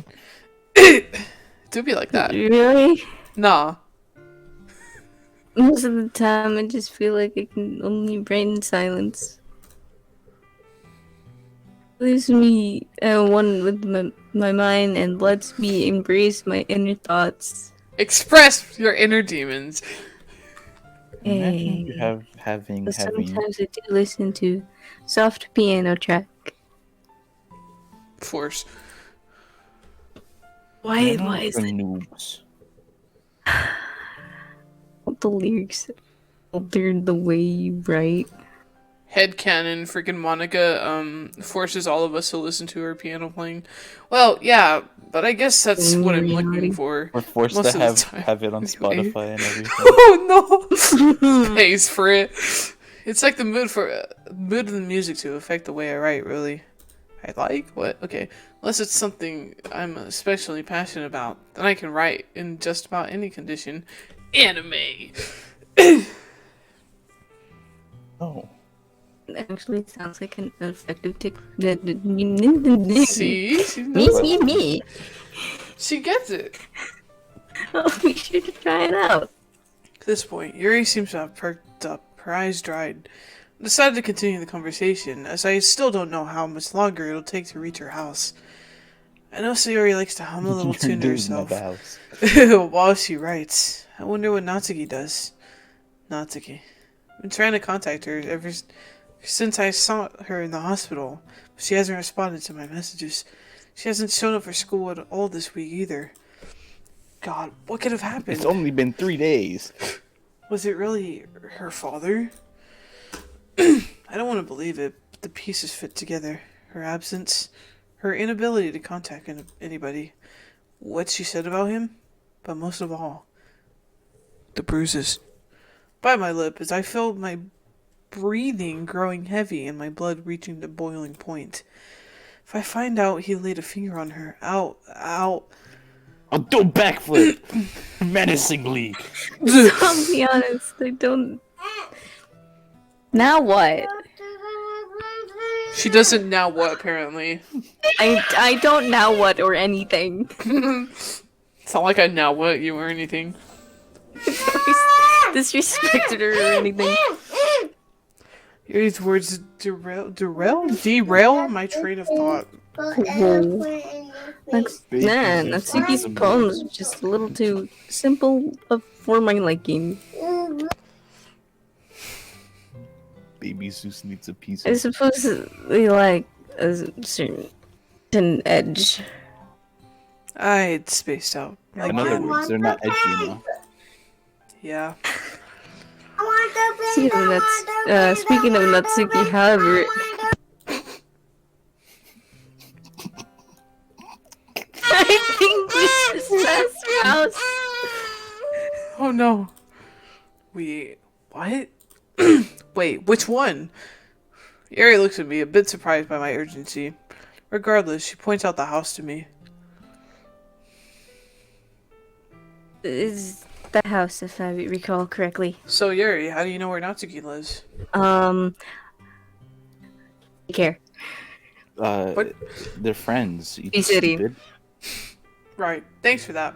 Do be like that. Really? Nah. Most of the time, I just feel like I can only write in silence. Leaves me one with my mind and lets me embrace my inner thoughts. Express your inner demons. Imagine you Hey. having But sometimes I do listen to soft piano track. Force. Why is for it noobs. the lyrics altered the way you write? Headcanon, freaking Monica, forces all of us to listen to her piano playing. Well, yeah, but I guess that's what I'm looking Reality. for. We're forced Most to of the time. have it on Anyway. Spotify and everything. Oh no! Pays for it. It's like the mood of the music to affect the way I write. Really, I like what? Okay, unless it's something I'm especially passionate about, then I can write in just about any condition. Anime. Oh. Actually, sounds like an effective tick. See, she knows it. Me. She gets it. Oh, we should try it out. At this point, Yuri seems to have perked up, her eyes dried. I decided to continue the conversation, as I still don't know how much longer it'll take to reach her house. I know Sayori likes to hum a little tune to herself while she writes. I wonder what Natsuki does. Natsuki. I've been trying to contact her ever since I saw her in the hospital, but she hasn't responded to my messages. She hasn't shown up for school at all this week either. God, what could have happened? It's only been 3 days. Was it really her father? I don't want to believe it, but the pieces fit together. Her absence, her inability to contact anybody, what she said about him, but most of all, the bruises. Bite my lip as I feel my breathing growing heavy and my blood reaching the boiling point. If I find out he laid a finger on her, ow. I'll do a backflip menacingly. I'll be honest, I don't. Now what? She doesn't now what, apparently. I don't now what or anything. It's not like I now what you or anything. Disrespected her or anything. These words derail my train of thought. Natsuki's poems are just a little too simple for my liking. Baby Zeus needs a piece I of suppose they like a certain edge. I had spaced out. Like, In other words, they're not edgy enough. yeah. Speaking of Natsuki, however, I think we should last house. Oh no. What? Wait, which one? Yuri looks at me, a bit surprised by my urgency. Regardless, she points out the house to me. Is the house, if I recall correctly. So, Yuri, how do you know where Natsuki lives? Take care. What? They're friends. You Be city. stupid. Right. Thanks for that.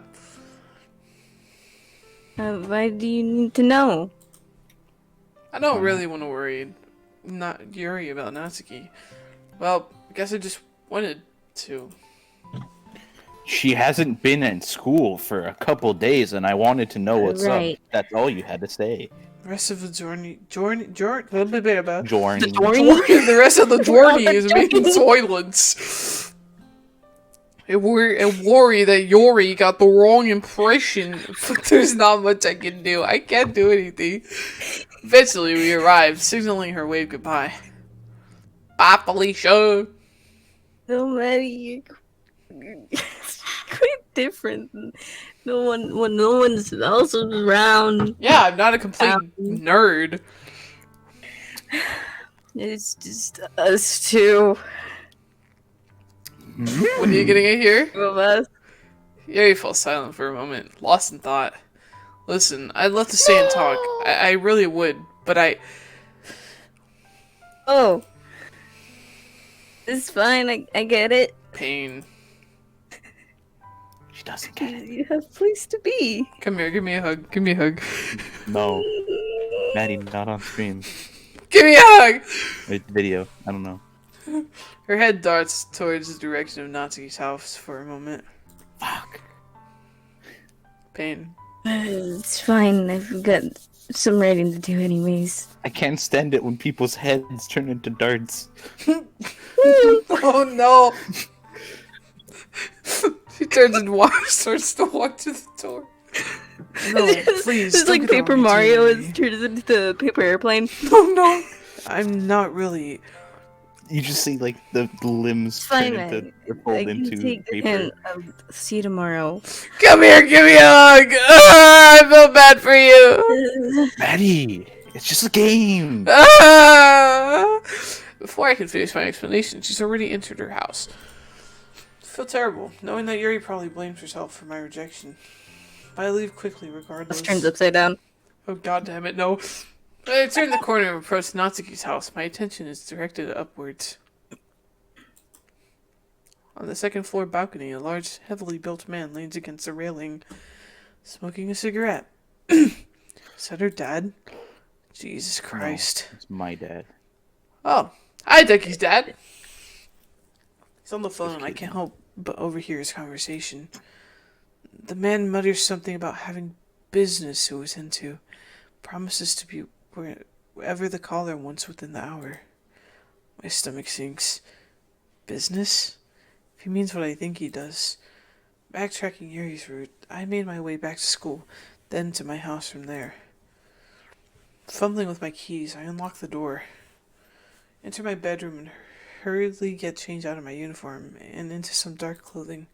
Why do you need to know? I don't really want to worry not Yuri about Natsuki. Well, I guess I just wanted to. She hasn't been at school for a couple days, and I wanted to know what's Right. up. That's all you had to say. The rest of the journey, Jorn. the rest of the journey is making silence. I worry that Yuri got the wrong impression, but there's not much I can do. I can't do anything. Eventually, we arrived, signaling her wave goodbye. Bye, Felicia. So many. You're quite different. No one, when no one's else is around. Yeah, I'm not a complete nerd. It's just us two. What are you getting at here? Two of us. Yuri fell silent for a moment, lost in thought. Listen, I'd love to stay and talk. I really would, but Oh. It's fine, I get it. pain. She doesn't get it. You have a place to be. Come here, give me a hug. Give me a hug. No. Maddie, not on stream. Give me a hug! Wait, video. I don't know. Her head darts towards the direction of Natsuki's house for a moment. Fuck. Pain. It's fine, I've got some writing to do anyways. I can't stand it when people's heads turn into darts. Oh no! She turns and starts to walk to the door. No, please. It's don't like get Paper on me, Mario Jamie. is turns into the paper airplane. Oh no! I'm not really. You just see like the limbs It's fine, turn into or I fold can into take the paper. hint. I'll see you tomorrow. Come here, give me a hug! Ah, I feel bad for you! Maddie, it's just a game. Ah! Before I can finish my explanation, she's already entered her house. I feel terrible, knowing that Yuri probably blames herself for my rejection. But I leave quickly regardless. This turns upside down. Oh god damn it, no. I turn the corner and approach Natsuki's house. My attention is directed upwards. On the second floor balcony, a large, heavily built man leans against the railing, smoking a cigarette. Is that her dad? Jesus Christ. No, it's my dad. Oh, hi, Ducky's dad. He's on the phone and I can't help but overhear his conversation. The man mutters something about having business he was into. Promises to be wherever the caller wants within the hour. My stomach sinks. Business? If he means what I think he does. Backtracking Yuri's route, I made my way back to school, then to my house from there. Fumbling with my keys, I unlock the door. Enter my bedroom and hurriedly get changed out of my uniform and into some dark clothing.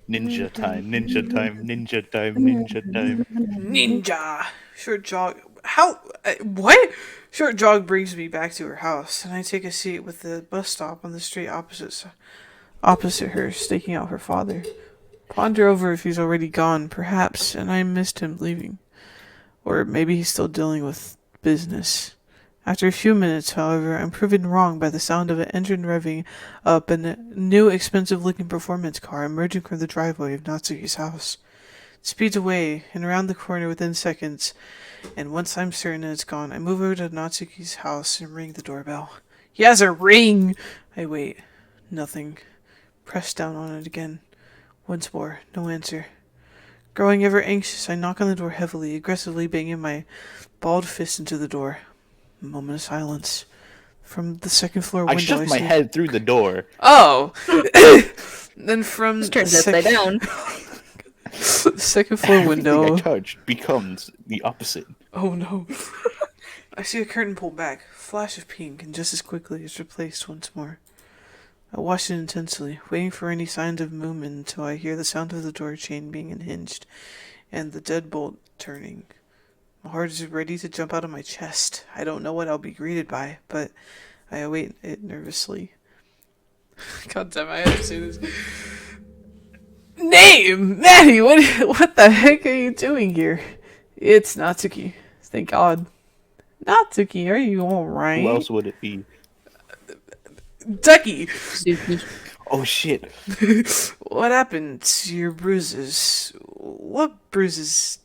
Ninja time, ninja time, ninja time, ninja time. Ninja! Short jog. How? What? Short jog brings me back to her house, and I take a seat with the bus stop on the street opposite her, staking out her father. Ponder over if he's already gone, perhaps, and I missed him leaving. Or maybe he's still dealing with business. After a few minutes, however, I'm proven wrong by the sound of an engine revving up and a new expensive-looking performance car emerging from the driveway of Natsuki's house. It speeds away and around the corner within seconds, and once I'm certain it's gone, I move over to Natsuki's house and ring the doorbell. He has a ring! I wait. Nothing. Press down on it again. Once more. No answer. Growing ever anxious, I knock on the door heavily, aggressively banging my balled fist into the door. A moment of silence. From the second floor window, I shoved my head through the door. Oh! Then from This turns upside down. the second floor Everything window. I touch becomes the opposite. Oh no. I see a curtain pull back. Flash of pink, and just as quickly it's replaced once more. I watch it intensely, waiting for any signs of movement until I hear the sound of the door chain being unhinged and the deadbolt turning. My heart is ready to jump out of my chest. I don't know what I'll be greeted by, but I await it nervously. God damn, I have to say this. Name! Maddie, what the heck are you doing here? It's Natsuki. Thank God. Natsuki, are you alright? Who else would it be? Ducky! Suki. Oh shit. What happened to your bruises? What bruises?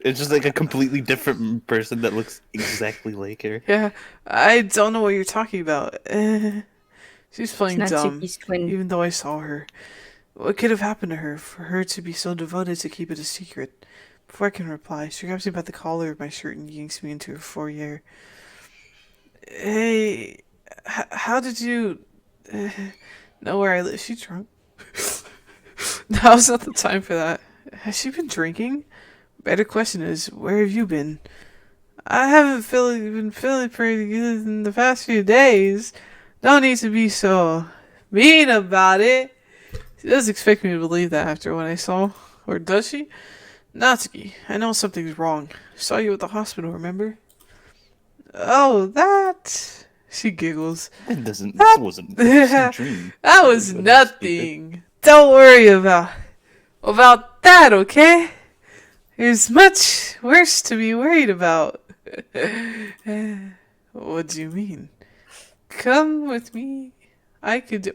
It's just like a completely different person that looks exactly like her. Yeah, I don't know what you're talking about. She's playing It's dumb, Natsuki's twin. even though I saw her. What could have happened to her for her to be so devoted to keep it a secret? Before I can reply, she grabs me by the collar of my shirt and yanks me into her foyer. Hey, how did you know where I live? Is she drunk? Now's not the time for that. Has she been drinking? Better question is, where have you been? I haven't been feeling pretty good in the past few days. Don't need to be so mean about it. She doesn't expect me to believe that after what I saw. Or does she? Natsuki, I know something's wrong. Saw you at the hospital, remember? Oh, that... She giggles. This wasn't just a dream. That was Stupid. nothing. Don't worry about that, okay? There's much worse to be worried about. What do you mean? Come with me. I could do.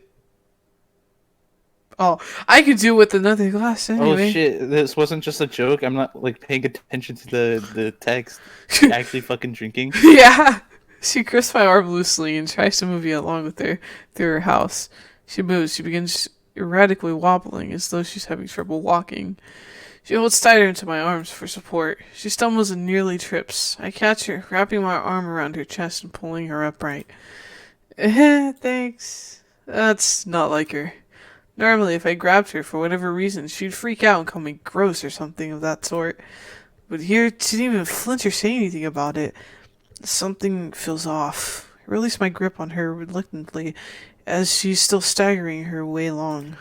Oh, I could do with another glass anyway. Oh shit! This wasn't just a joke. I'm not like paying attention to the text. She's actually fucking drinking. Yeah. She grips my arm loosely and tries to move me along with her through her house. She moves. She begins erratically wobbling as though she's having trouble walking. She holds tighter into my arms for support. She stumbles and nearly trips. I catch her, wrapping my arm around her chest and pulling her upright. Thanks. That's not like her. Normally, if I grabbed her for whatever reason, she'd freak out and call me gross or something of that sort. But here, she didn't even flinch or say anything about it. Something feels off. I release my grip on her reluctantly as she's still staggering her way along.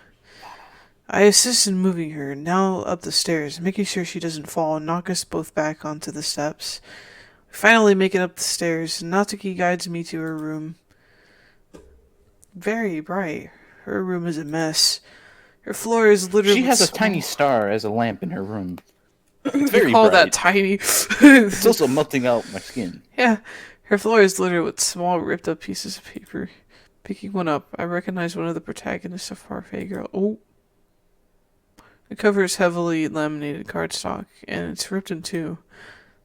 I assist in moving her, now up the stairs, making sure she doesn't fall and knock us both back onto the steps. We finally make it up the stairs, and Natsuki guides me to her room. Very bright. Her room is a mess. Her floor is literally... She has a tiny star as a lamp in her room. It's very call bright. that tiny. It's also melting out my skin. Yeah, her floor is littered with small, ripped-up pieces of paper. Picking one up, I recognize one of the protagonists of Farfay Girl. Oh. The cover is heavily laminated cardstock, and it's ripped in two.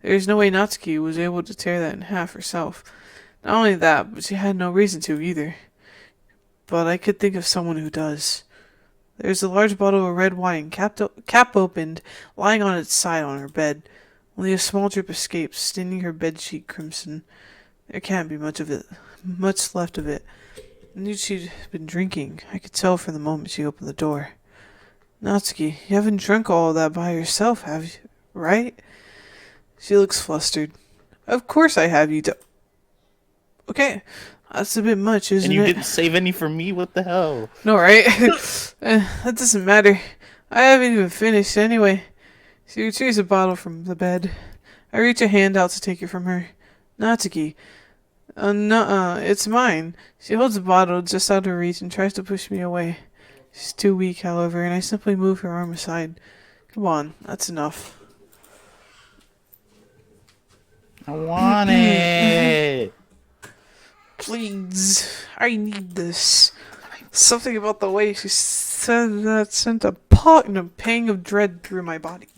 There is no way Natsuki was able to tear that in half herself. Not only that, but she had no reason to either. But I could think of someone who does. There's a large bottle of red wine, cap opened, lying on its side on her bed. Only a small drip escapes, staining her bedsheet crimson. There can't be much left of it. I knew she'd been drinking. I could tell from the moment she opened the door. Natsuki, you haven't drunk all of that by yourself, have you? Right? She looks flustered. Of course I have, you Okay, that's a bit much, isn't it? And you didn't save any for me? What the hell? No, right? That doesn't matter. I haven't even finished anyway. She retrieves a bottle from the bed. I reach a hand out to take it from her. Natsuki. Nuh-uh, it's mine. She holds the bottle just out of reach and tries to push me away. She's too weak, however, and I simply move her arm aside. Come on, that's enough. I want it. Please, I need this. Something about the way she said that sent a pang of dread through my body.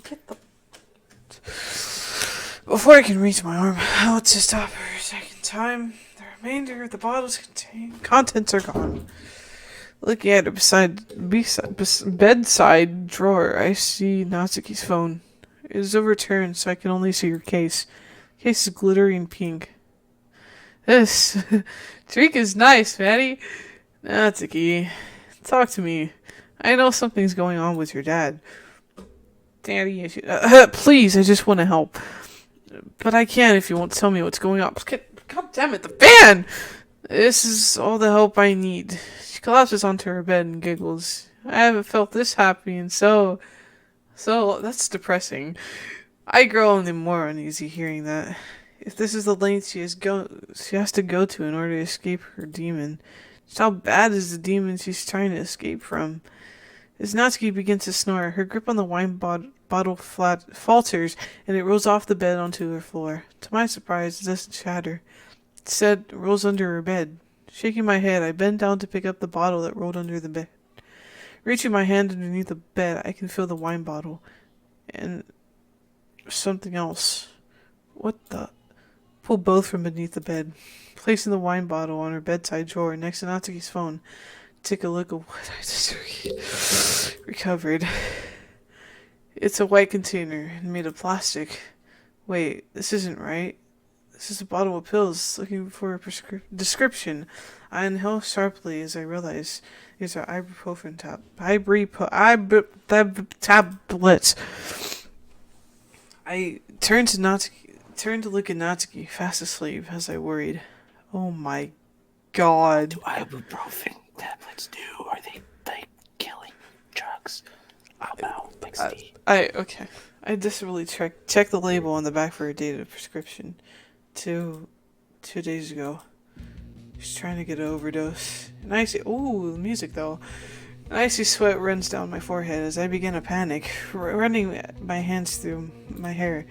Before I can reach my arm out to stop her a second time, the remainder of the bottle's contents are gone. Looking at her bedside drawer, I see Natsuki's phone. It is overturned, so I can only see her case. The case is glittering pink. This drink is nice, Fatty. Natsuki, talk to me. I know something's going on with your dad. Daddy issues. Please, I just want to help. But I can't if you won't tell me what's going on. God damn it, the fan! This is all the help I need. She collapses onto her bed and giggles. I haven't felt this happy and so that's depressing. I grow only more uneasy hearing that. If this is the length she has to go to in order to escape her demon, just how bad is the demon she's trying to escape from? As Natsuki begins to snore, her grip on the wine bottle falters, and it rolls off the bed onto her floor. To my surprise, it doesn't shatter. Instead, it rolls under her bed. Shaking my head, I bend down to pick up the bottle that rolled under the bed. Reaching my hand underneath the bed, I can feel the wine bottle. And something else. What the? Pull both from beneath the bed. Placing the wine bottle on her bedside drawer next to Natsuki's phone. Take a look at what I just recovered. It's a white container made of plastic. Wait, this isn't right. This is a bottle of pills. Looking for a description. I inhale sharply as I realize these are ibuprofen tablets. I turn to look at Natsuki, fast asleep, as I worried. Oh my god. Do ibuprofen tablets do? Are they like killing drugs? Okay. I just really checked the label on the back for a dated prescription. Two days ago. She's trying to get an overdose. An icy, ooh, the music though. An icy sweat runs down my forehead as I begin to panic, running my hands through my hair.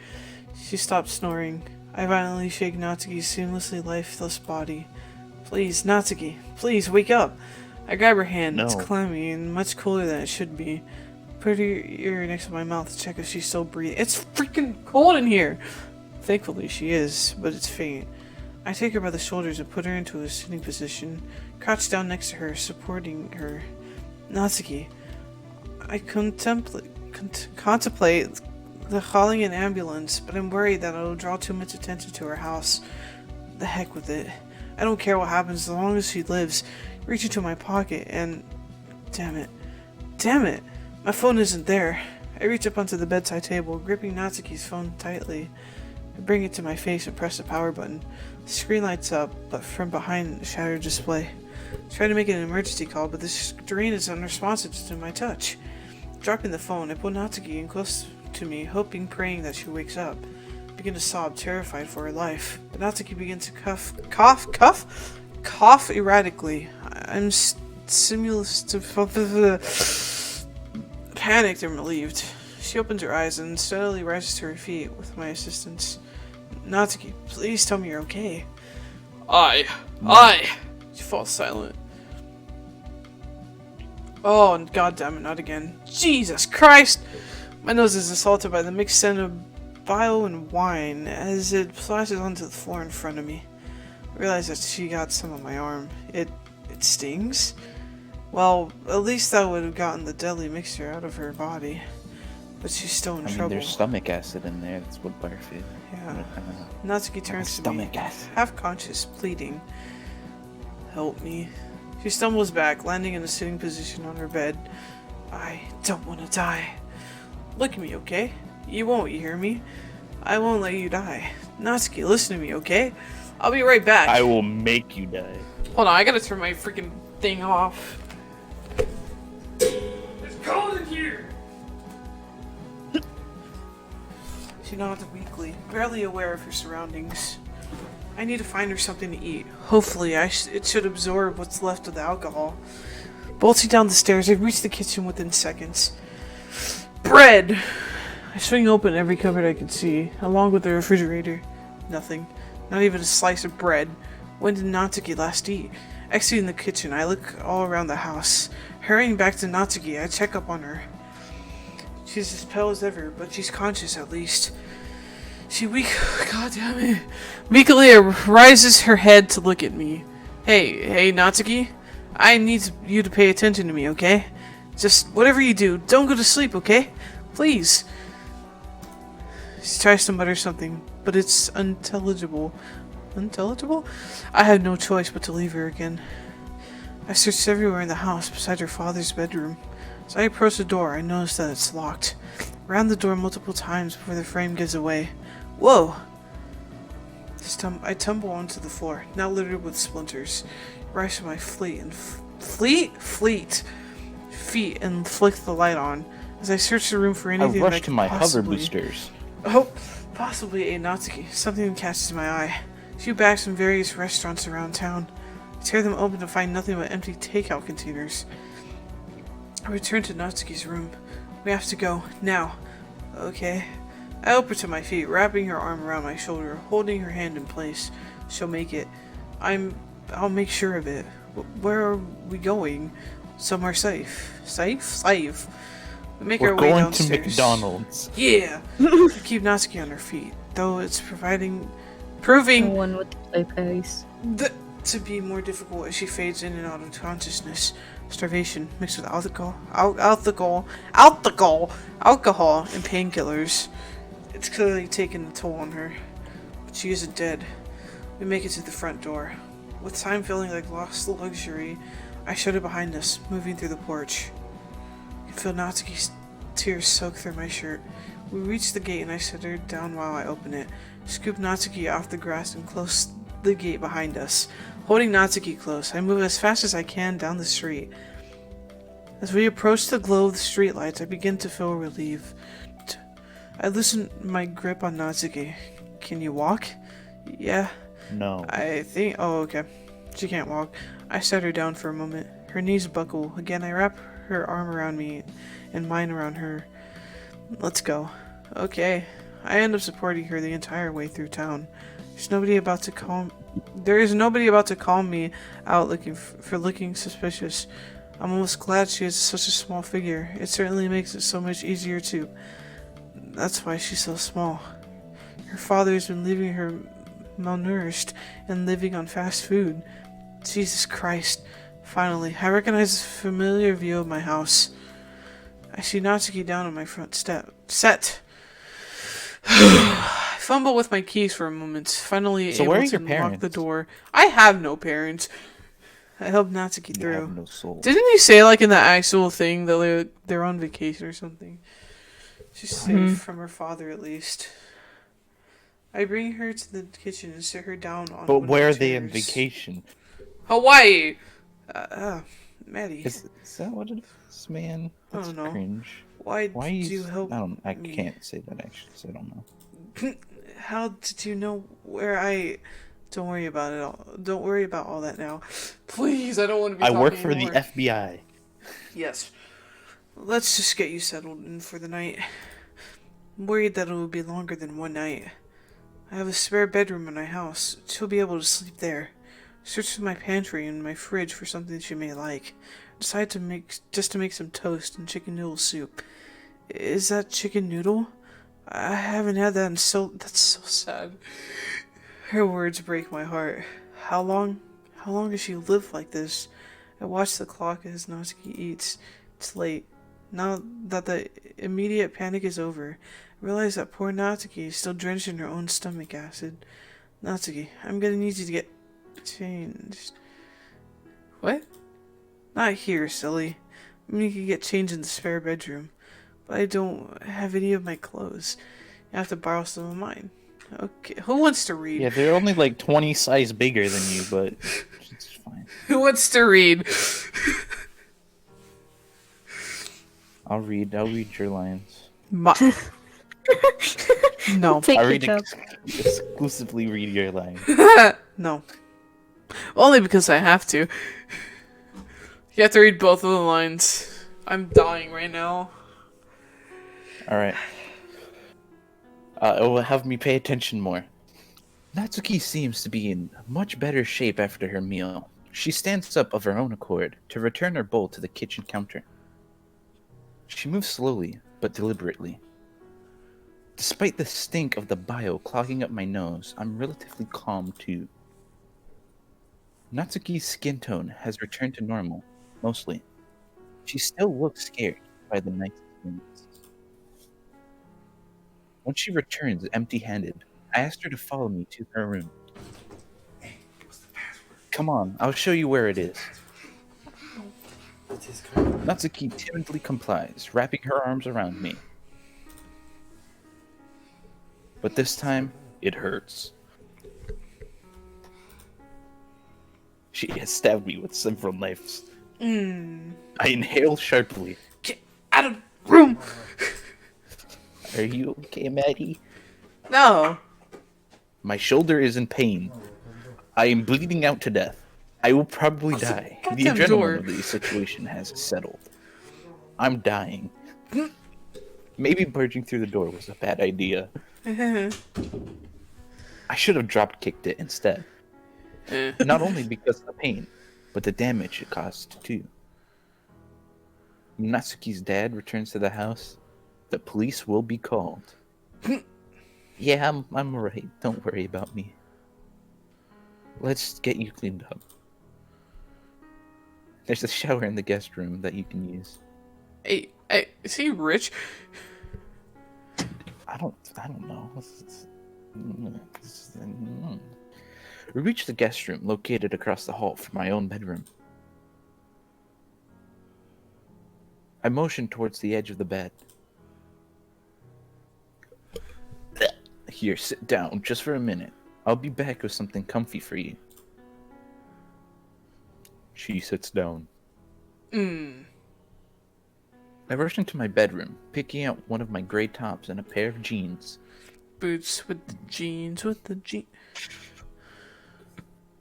She stops snoring. I violently shake Natsuki's seamlessly lifeless body. Please, Natsuki, please wake up. I grab her hand. No. It's clammy and much colder than it should be. Put her ear next to my mouth to check if she's still breathing. It's freaking cold in here! Thankfully she is, but it's faint. I take her by the shoulders and put her into a sitting position, crouch down next to her, supporting her. Natsuki. I contemplate the calling an ambulance, but I'm worried that it'll draw too much attention to our house. The heck with it. I don't care what happens as long as she lives. Reach into my pocket and... Damn it. Damn it! My phone isn't there. I reach up onto the bedside table, gripping Natsuki's phone tightly. I bring it to my face and press the power button. The screen lights up, but from behind the shattered display. I try to make an emergency call, but the screen is unresponsive to my touch. Dropping the phone, I pull Natsuki in close to me, hoping, praying that she wakes up. I begin to sob, terrified for her life. But Natsuki begins to cough erratically. I'm panicked and relieved. She opens her eyes and steadily rises to her feet with my assistance. Natsuki, please tell me you're okay. She falls silent. Oh, and goddammit, not again. Jesus Christ! My nose is assaulted by the mixed scent of bile and wine as it splashes onto the floor in front of me. I realize that she got some on my arm. It stings? Well, at least that would have gotten the deadly mixture out of her body. But she's still in trouble. There's stomach acid in there. That's what barf is. Yeah. Natsuki turns to me, stomach acid. half conscious, pleading. Help me. She stumbles back, landing in a sitting position on her bed. I don't want to die. Look at me, okay? You won't, you hear me? I won't let you die. Natsuki, listen to me, okay? I'll be right back. I will make you die. Hold on, I gotta turn my freaking thing off. It's cold in here! She nods weakly, barely aware of her surroundings. I need to find her something to eat. Hopefully, it should absorb what's left of the alcohol. Bolting down the stairs, I reach the kitchen within seconds. Bread! I swing open every cupboard I can see, along with the refrigerator. Nothing. Not even a slice of bread. When did Natsuki last eat? Exiting the kitchen, I look all around the house. Hurrying back to Natsuki, I check up on her. She's as pale as ever, but she's conscious at least. She God damn it. Weakly raises her head to look at me. Hey, Natsuki. I need you to pay attention to me, okay? Just whatever you do, don't go to sleep, okay? Please. She tries to mutter something, but it's unintelligible. Unintelligible? I have no choice but to leave her again. I searched everywhere in the house besides her father's bedroom. As I approach the door, I notice that it's locked. Round the door multiple times before the frame gives away. Whoa! I tumble onto the floor, now littered with splinters. Rise to my feet and flick the light on as I search the room for anything that I could my hover possibly... boosters. Oh, possibly a Natsuki. Something catches my eye. A few bags from various restaurants around town. I tear them open to find nothing but empty takeout containers. I return to Natsuki's room. We have to go, now. Okay. I help her to my feet, wrapping her arm around my shoulder, holding her hand in place. She'll make it. I'll make sure of it. Where are we going? Somewhere safe. Safe? We make our way downstairs. We're going to McDonald's. Yeah! We keep Natsuki on her feet, though it's proving No one with the play pace. to be more difficult as she fades in and out of consciousness. Starvation mixed with alcohol, and painkillers. It's clearly taken a toll on her, but she isn't dead. We make it to the front door. With time feeling like lost luxury, I shut it behind us, moving through the porch. I feel Natsuki's tears soak through my shirt. We reach the gate and I sit her down while I open it, scoop Natsuki off the grass and close the gate behind us. Holding Natsuki close, I move as fast as I can down the street. As we approach the glow of the streetlights, I begin to feel relieved. I loosen my grip on Natsuki. Can you walk? Yeah. No. I think... Oh, okay. She can't walk. I set her down for a moment. Her knees buckle. Again, I wrap her arm around me and mine around her. Let's go. Okay. I end up supporting her the entire way through town. There is nobody about to call me out for looking suspicious. I'm almost glad she is such a small figure. It certainly makes it so much easier to. That's why she's so small. Her father's been leaving her malnourished and living on fast food. Jesus Christ. Finally, I recognize a familiar view of my house. I see Natsuki down on my front step. Set! I fumble with my keys for a moment, finally So able where are to your lock parents? the door. I have no parents. I help Natsuki You through. have no soul. Didn't you say, like, in the actual thing that they're on vacation or something? She's safe from her father, at least. I bring her to the kitchen and sit her down on But one of where the are they on chairs. vacation? Hawaii! Maddie. Is that what it is, man? I That's don't know. cringe. Why Why did you? you help I me? can't say that actually. So I don't know. How did you know where I... Don't worry about it all. Don't worry about all that now. Please, I don't want to be I talking work for anymore. the FBI. Yes. Let's just get you settled in for the night. I'm worried that it will be longer than one night. I have a spare bedroom in my house. She'll be able to sleep there. Search in my pantry and my fridge for something she may like. Decide to make some toast and chicken noodle soup. Is that chicken noodle? I haven't had that in that's so sad. Her words break my heart. How long has she lived like this? I watch the clock as Natsuki eats. It's late. Now that the immediate panic is over, I realize that poor Natsuki is still drenched in her own stomach acid. Natsuki, I'm gonna need you to get changed. What? Not here, silly. I mean, you can get changed in the spare bedroom. But I don't have any of my clothes. You have to borrow some of mine. Okay, who wants to read? Yeah, they're only like 20 size bigger than you, but it's fine. Who wants to read? I'll read your lines. No. Take I the read job. exclusively read your lines. No. Only because I have to. You have to read both of the lines. I'm dying right now. All right. It will have me pay attention more. Natsuki seems to be in much better shape after her meal. She stands up of her own accord to return her bowl to the kitchen counter. She moves slowly, but deliberately. Despite the stink of the bio clogging up my nose, I'm relatively calm too. Natsuki's skin tone has returned to normal, mostly. She still looks scared by the night's experience. When she returns empty-handed, I asked her to follow me to her room. Come on, I'll show you where it is. Natsuki timidly complies, wrapping her arms around me. But this time, it hurts. She has stabbed me with several knives. I inhale sharply. Get out of the room! Are you okay, Maddie? No. My shoulder is in pain. I am bleeding out to death. I will probably die. The goddamn adrenaline door. of the situation has settled. I'm dying. Maybe barging through the door was a bad idea. I should have drop kicked it instead. Not only because of the pain, but the damage it caused too. When Natsuki's dad returns to the house, the police will be called. Yeah, I'm alright. Don't worry about me. Let's get you cleaned up. There's a shower in the guest room that you can use. Hey, is he rich? I don't know. We reached the guest room located across the hall from my own bedroom. I motioned towards the edge of the bed. Here, sit down just for a minute. I'll be back with something comfy for you. She sits down. I rush into my bedroom, picking out one of my gray tops and a pair of jeans. Boots with the jeans, with the jeans.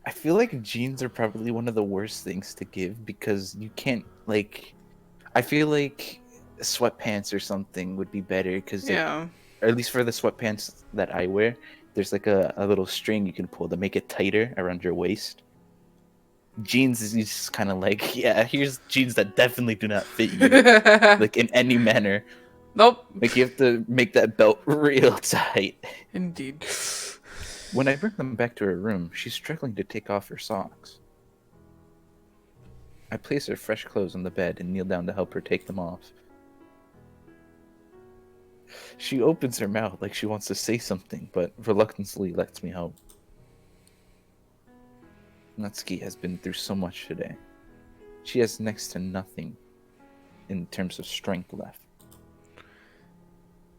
I feel like jeans are probably one of the worst things to give because you can't like. I feel like sweatpants or something would be better because, Yeah. or at least for the sweatpants that I wear, there's like a little string you can pull to make it tighter around your waist. Jeans is just kind of like, yeah, here's jeans that definitely do not fit you, like in any manner. Nope. Like you have to make that belt real tight. Indeed. When I bring them back to her room, she's struggling to take off her socks. I place her fresh clothes on the bed and kneel down to help her take them off. She opens her mouth like she wants to say something, but reluctantly lets me help. Natsuki has been through so much today. She has next to nothing in terms of strength left.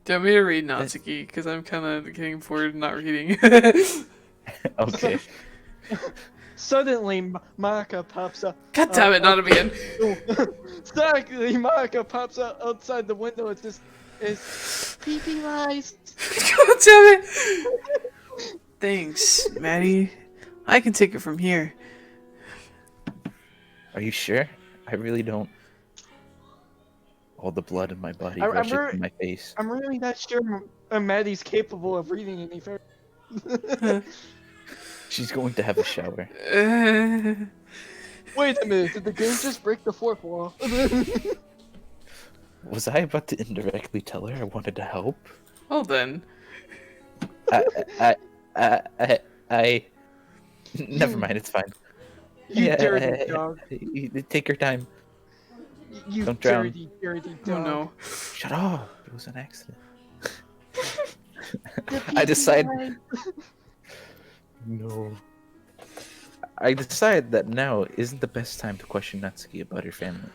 Do you want me to read Natsuki? Because I'm kind of getting bored not reading. Okay. Suddenly, Monica pops up. God damn it, not him again. Suddenly, Monica pops up outside the window. It's just, it's pee-pee lies. God damn it. Thanks, Maddie. I can take it from here. Are you sure? I really don't. All the blood in my body I'm rushes very- to my face. I'm really not sure Maddie's capable of reading any further. She's going to have a shower. Wait a minute, did the game just break the fourth wall? Was I about to indirectly tell her I wanted to help? Well then. I never mind, it's fine. You dirty dog. Take your time. You Don't drown. dirty, dirty Oh dog. no. Shut up. It was an accident. The I decide. pee-pee No. I decide that now isn't the best time to question Natsuki about her family.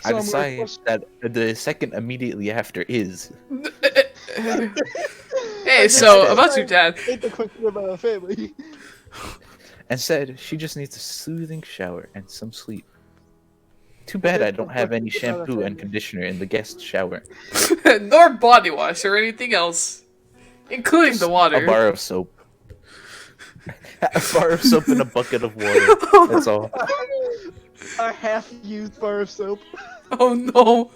I So I'm gonna decide question- that the second immediately after is. Hey, so about your dad. Hate the question about our family. And said she just needs a soothing shower and some sleep. Too bad I don't have any shampoo and conditioner in the guest shower. Nor body wash or anything else. Including the water. A bar of soap. A bar of soap and a bucket of water. That's all. A half-used bar of soap. Oh no.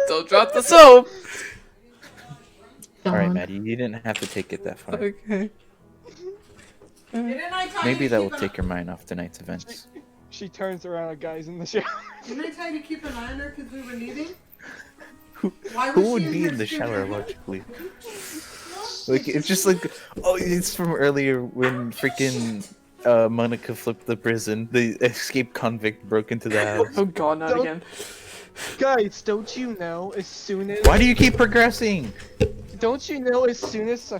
Don't drop the soap. Alright, Maddie, you didn't have to take it that far. Okay. Didn't I tell Maybe you that to will keep take her mind off tonight's events. She turns around at guys in the shower. Didn't I tell you to keep an eye on her because we were needing? Who Why was Who she would in be here in the screaming shower at me? logically? Like, it's just like, oh, it's from earlier when freaking Monica flipped the prison. The escaped convict broke into the house. Oh god, not Don't- again. Guys, don't you know as soon as Why do you keep progressing? don't you know as soon as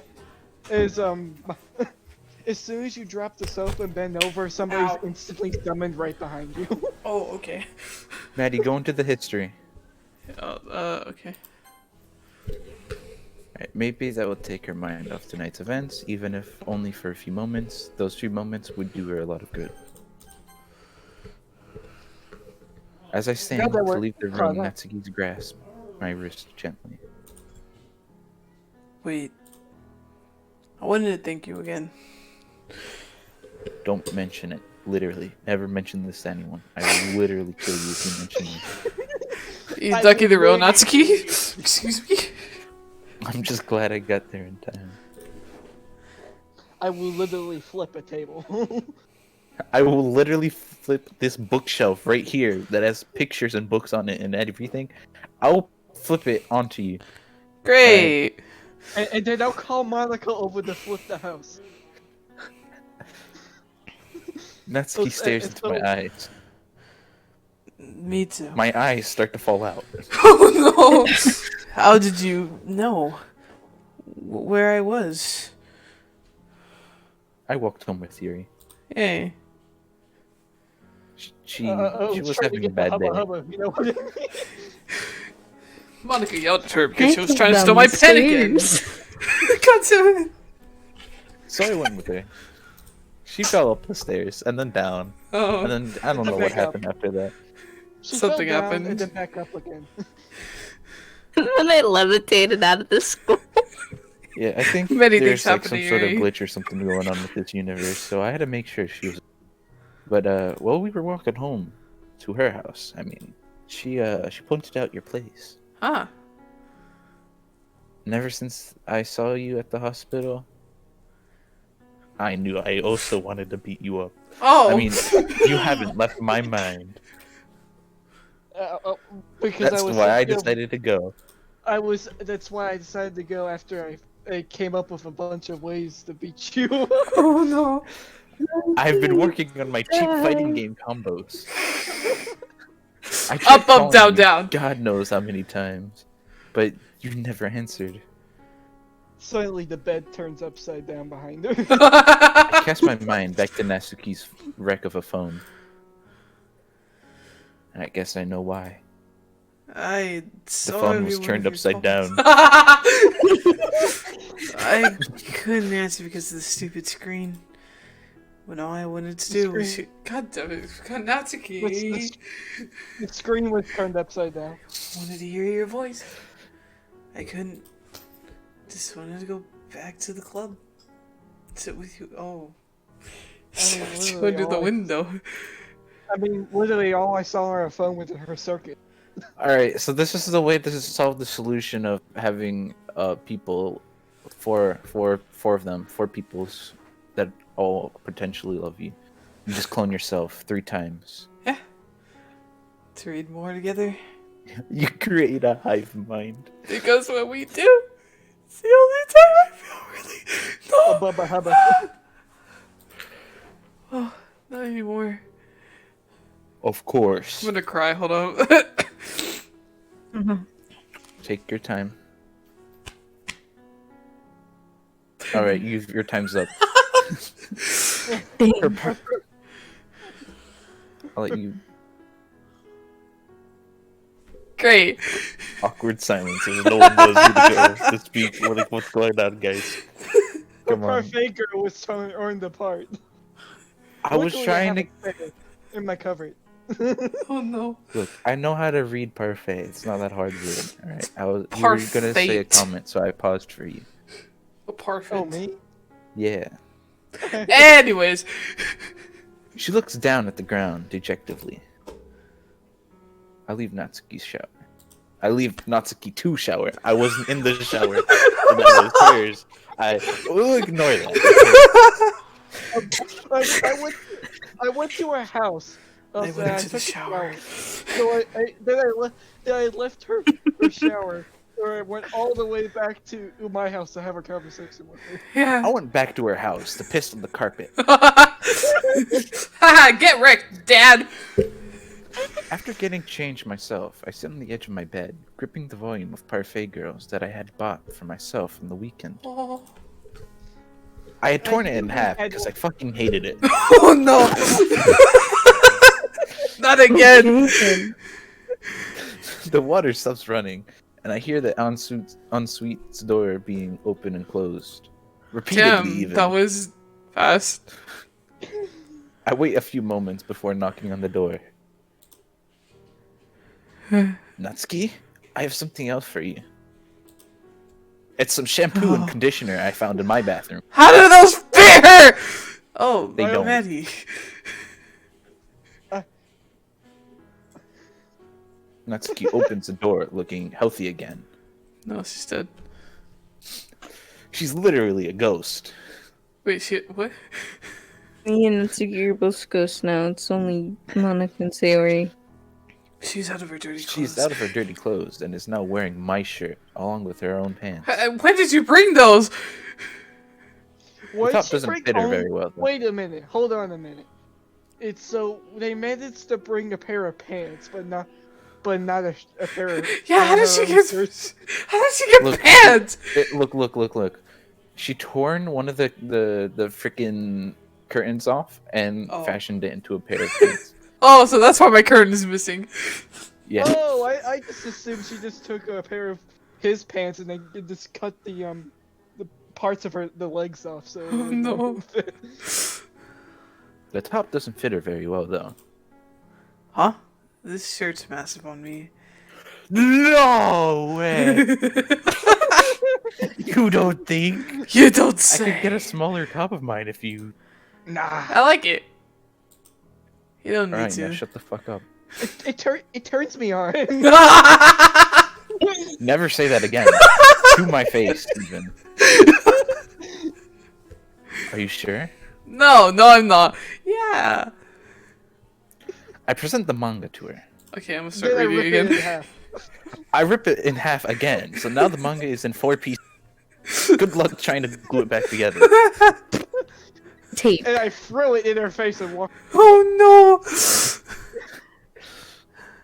as soon as you drop the soap and bend over, somebody's Ow. instantly summoned right behind you. Oh, okay. Maddie, go into the history. Okay. Right, maybe that will take her mind off tonight's events, even if only for a few moments. Those few moments would do her a lot of good. As I stand that to worked. leave the Try room, that. Natsuki's grasp my wrist gently. Wait. I wanted to thank you again. Don't mention it. Literally. Never mention this to anyone. I will literally kill you if you mention me. You I ducking the real really- Natsuki? Excuse me? I'm just glad I got there in time. I will literally flip a table. I will literally flip this bookshelf right here that has pictures and books on it and everything. I'll flip it onto you. Great. and then I'll call Monica over to flip the house. Natsuki stares into my eyes. Me too. My eyes start to fall out. Oh no! How did you know where I was? I walked home with Yuri. Hey. She was trying to having a get the bad day. hubba, you know what I mean? Monica yelled at her because she was Taking trying to steal my pen again. downstairs. God damn it. So I went with her. She fell up the stairs and then down. Oh. And then I don't know what Back up. happened after that. She Something fell down happened. and then back up again. And then I levitated out of the school. Yeah, I think Many there's things like some happening, sort of right? glitch or something going on with this universe, so I had to make sure she was. But while we were walking home to her house, I mean, she pointed out your place. Huh. And ever since I saw you at the hospital, I knew I also wanted to beat you up. Oh. I mean, you haven't left my mind. Because That's I was why I thinking of- decided to go. That's why I decided to go after I came up with a bunch of ways to beat you. Oh no. I've been working on my cheap fighting game combos. I Up, tried up, calling down, you down. God knows how many times, but you never answered. Suddenly the bed turns upside down behind her. I cast my mind back to Natsuki's wreck of a phone. And I guess I know why. I The saw phone every was one turned of your upside phones. down. I couldn't answer because of the stupid screen. When all I wanted to do was shoot. God damn it, Natsuki. The screen was turned upside down. Wanted to hear your voice. I couldn't. Just wanted to go back to the club. Sit with you. Oh. I mean, Shut you literally under the all I- window. I mean, literally all I saw on her phone was her circuit. Alright, so this is the way to solve the solution of having people, four of them, four peoples that all potentially love you. You just clone yourself 3 times. Yeah. To read more together. You create a hive mind. Because when we do, it's the only time I feel really. No. Bubba hubba. Oh, not anymore. Of course. I'm gonna cry. Hold on. Take your time. Alright, your time's up. I'll let you. Great. Awkward silence as no one knows who to go to speak. What's going on, guys? The Come on. parfait girl was torn apart. I was Luckily, trying have to. a spare in my cupboard. Oh no. Look, I know how to read parfait. It's not that hard to read. Alright, you were gonna say a Parfait. comment, so I paused for you. Oh, perfect. Oh me? Yeah. Anyways. She looks down at the ground dejectively. I leave Natsuki's shower. I leave Natsuki to shower. I wasn't in the shower. That was hers. We'll ignore that. I went to her house. I So went I into the took a shower. So I left her shower. Or I went all the way back to my house to have a conversation with her. Yeah. I went back to her house to piss on the carpet. Haha, get wrecked, Dad! After getting changed myself, I sit on the edge of my bed, gripping the volume of Parfait Girls that I had bought for myself on the weekend. Oh, I had torn it in think half I- because I fucking hated it. oh no! Not again! The water stops running, and I hear the ensuite's door being open and closed. Repeatedly, Damn, even. that was fast. I wait a few moments before knocking on the door. Natsuki, I have something else for you. It's some shampoo and conditioner I found in my bathroom. How do those fit her? Oh, They don't. Maddie. Natsuki opens the door, looking healthy again. No, she's dead. She's literally a ghost. Wait, what? Me and Natsuki are both ghosts now. It's only Monica and Sayori. She's out of her dirty clothes. She's out of her dirty clothes and is now wearing my shirt along with her own pants. When did you bring those? What top she doesn't bring fit her home? very well, though. Wait a minute. Hold on a minute. It's so they managed to bring a pair of pants, but not a pair of. Yeah, how did she get? shirts. How did she get Look. pants? Look. She torn one of the freaking curtains off and Oh. fashioned it into a pair of pants. Oh, so that's why my curtain is missing. Yeah. Oh, I just assumed she just took a pair of his pants and then just cut the parts of the legs off. So. Oh, no. The top doesn't fit her very well, though. Huh? This shirt's massive on me. No way! You don't think? You don't I say. could get a smaller top of mine if you. Nah. I like it. You don't need Alright, now to. shut the fuck up. It turns me on. Never say that again. To my face, even. Are you sure? No, I'm not. Yeah. I present the manga to her. Okay, I'm gonna start Then I reading rip it in again. half. I rip it in half again, so now the manga is in 4 pieces. Good luck trying to glue it back together. Tape. And I throw it in her face and walk. Oh no.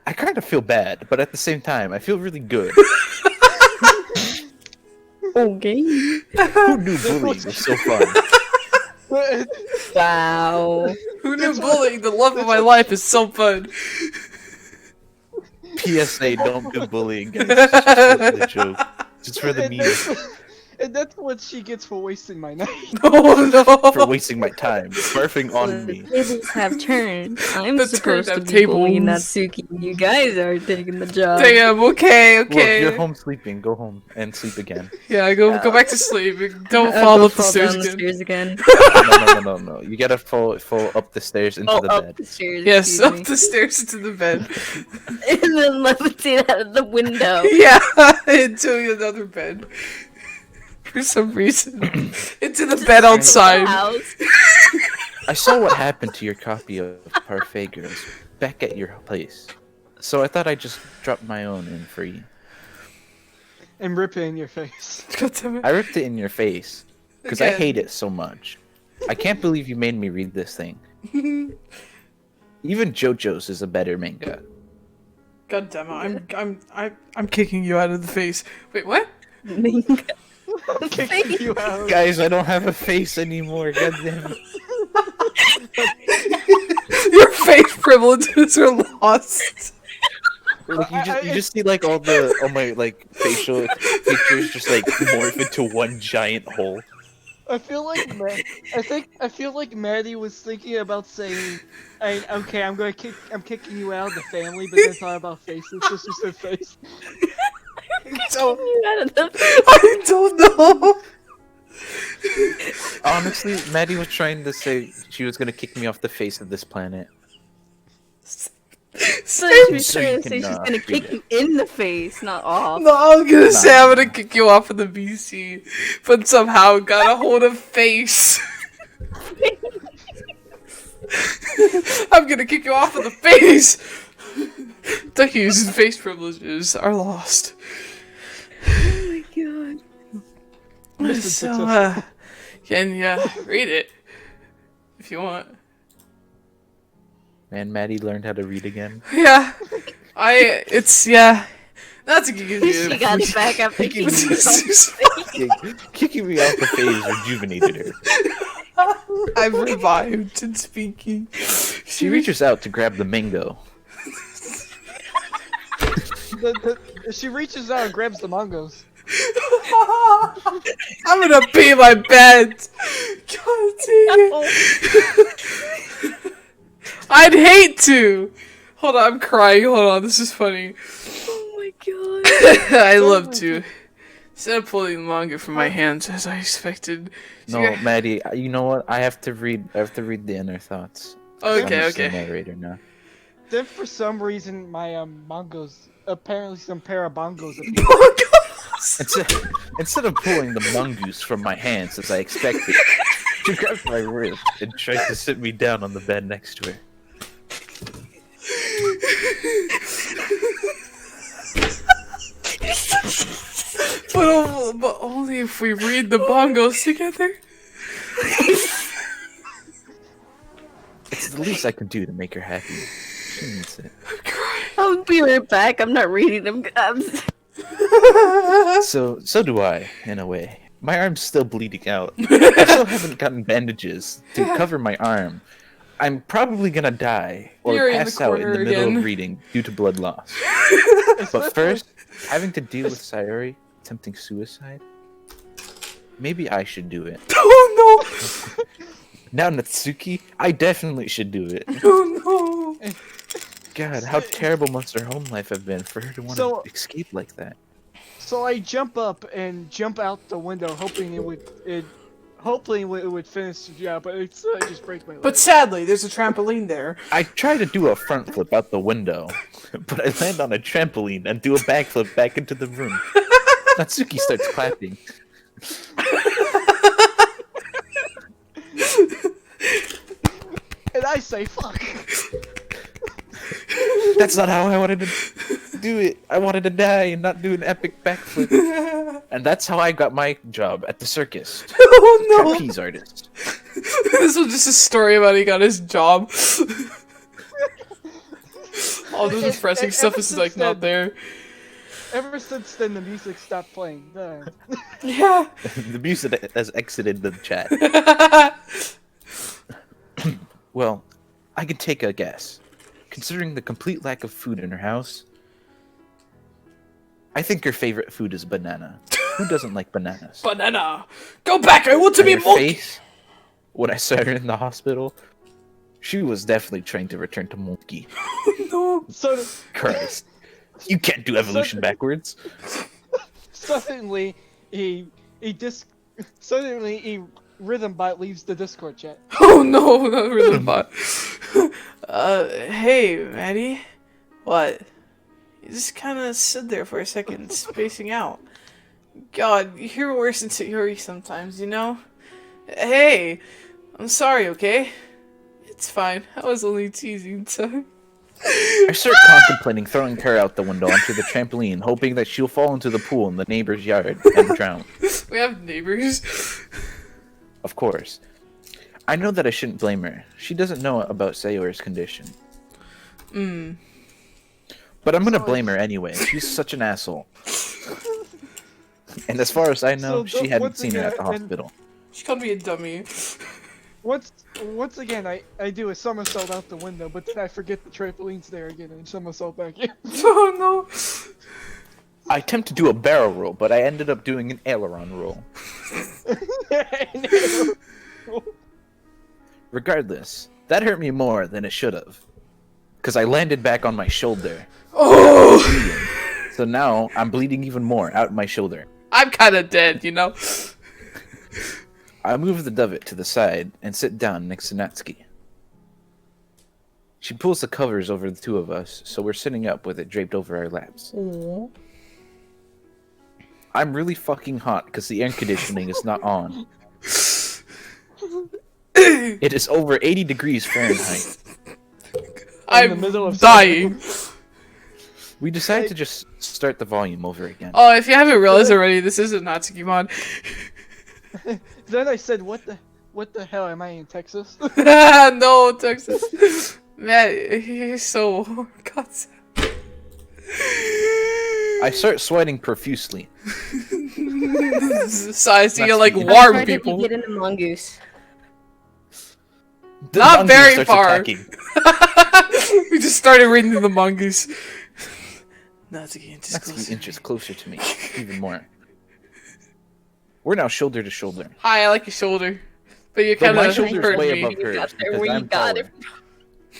I kind of feel bad, but at the same time, I feel really good. Okay. Who knew bullying was so fun? Wow. Who knew bullying, the love of my life, is so fun? PSA, don't do bullying, guys. It's just for the joke. Just for the And meme. and that's what she gets for wasting my night. Oh no. For wasting my time. Barfing on The me. tables have turned. I'm The supposed to turned be bullying tables. Natsuki. You guys are taking the job. Damn, okay. Look, you're home sleeping. Go home and sleep again. Yeah, go back to sleep. Don't I'll fall go up the fall stairs down the again. stairs again. No. You gotta fall up the stairs into Oh, the up bed. the stairs. Yes, excuse up me. the stairs into the bed. And then levitate out of the window. Yeah, into another bed. For some reason. Into the bed outside. House. I saw what happened to your copy of Parfait Girls back at your place. So I thought I'd just drop my own in for you. And rip it in your face. God damn it. I ripped it in your face. Because I Again. hate it so much. I can't believe you made me read this thing. Even JoJo's is a better manga. God damn it. I'm kicking you out of the face. Wait, what? Manga. Kicking you out. Guys, I don't have a face anymore. God damn it. Your face privileges are lost. Like you just see like all my like facial features just like morph into one giant hole. I feel like I feel like Maddie was thinking about saying, "Okay, I'm kicking you out of the family," but then thought about faces, so she said face. So, You out of the I don't know. Honestly, Maddie was trying to say she was gonna kick me off the face of this planet. So she was So trying you to say can, she's gonna read kick it. you in the face, not off. No, I'm gonna say Nah. I'm gonna kick you off of the BC, but somehow got a hold of face. I'm gonna kick you off of the face. Ducky's face privileges are lost. Oh my god. So, can you read it if you want? Man, Maddie learned how to read again. Yeah, yeah. Not to give you. She got it back after Kicking kicking me, you off. kicking me off the face rejuvenated her. I've revived in speaking. She reaches out to grab the mango. She reaches out and grabs the mangos. I'm gonna pee my bed. God dang it. I'd hate to. Hold on, I'm crying. Hold on, this is funny. Oh my god. I love to. Instead of pulling the manga from my hands as I expected. No, Maddie, you know what? I have to read the inner thoughts. I'm Okay, just the okay. narrator now. Then for some reason my mangos, apparently some pair of bongos appear. Instead of pulling the mongoose from my hands as I expected, she grabbed my wrist and tried to sit me down on the bed next to her. But only if we read the bongos together. It's the least I can do to make her happy. She needs it. I'll be right back. I'm not reading them. So do I, in a way. My arm's still bleeding out. I still haven't gotten bandages to cover my arm. I'm probably gonna die or You're in the pass out in the corner middle again. of reading due to blood loss. But first, having to deal with Sayori attempting suicide, maybe I should do it. Oh no! Now Natsuki, I definitely should do it. Oh no! God, how terrible must her home life have been for her to want So- to escape like that. So I jump up and jump out the window, hoping it would finish the job, but I just break my leg. But sadly, there's a trampoline there. I try to do a front flip out the window, but I land on a trampoline and do a backflip back into the room. Natsuki starts clapping. And I say, fuck. That's not how I wanted to do it. I wanted to die and not do an epic backflip. And that's how I got my job at the circus. Oh no! Trapeze artist. This was just a story about he got his job. All the depressing stuff is like not there. Ever since then, the music stopped playing. Yeah. The music has exited the chat. Well, I can take a guess. Considering the complete lack of food in her house, I think her favorite food is banana. Who doesn't like bananas? Banana! Go back! I want to And be her a monkey! face, when I saw her in the hospital, she was definitely trying to return to monkey. No. So Christ. You can't do evolution backwards. suddenly, a rhythm bot leaves the Discord chat. Oh no, not rhythm bot. Hey, Maddie. What? You just kind of stood there for a second, spacing out. God, you're worse than Sayori sometimes, you know? Hey, I'm sorry, okay? It's fine. I was only teasing, so... I start contemplating throwing her out the window onto the trampoline, hoping that she'll fall into the pool in the neighbor's yard and drown. We have neighbors. Of course. I know that I shouldn't blame her. She doesn't know about Sayori's condition. But I'm gonna blame her anyway. She's such an asshole. And as far as I know, So, she hadn't once seen her at the again- hospital. She called me a dummy. Once again, I do a somersault out the window, but then I forget the trampoline's there again and somersault back in. Oh no. I attempt to do a barrel roll, but I ended up doing an aileron roll. Regardless, that hurt me more than it should have. Because I landed back on my shoulder. Oh! So now I'm bleeding even more out my shoulder. I'm kind of dead, you know? I move the dovet to the side and sit down next to Natsuki. She pulls the covers over the two of us, so we're sitting up with it draped over our laps. Aww. I'm really fucking hot because the air conditioning is not on. It is over 80 degrees Fahrenheit. I'm middle of dying. We decided to just start the volume over again. Oh, if you haven't realized already, this isn't Natsuki Mon. Then I said, what the hell, am I in Texas? No, Texas. Man, you're so... God. I start sweating profusely. Size, you like Natsuki. How warm far did people. you get in the mongoose? The Not mongoose very starts far. attacking. We just started reading the mongoose. Natsuki inches Natsuki closer. inches closer to me, even more. We're now shoulder to shoulder. Hi, I like your shoulder. But you But kind my of shoulder's hurt way me. above You hers got there because where you I'm got taller. it.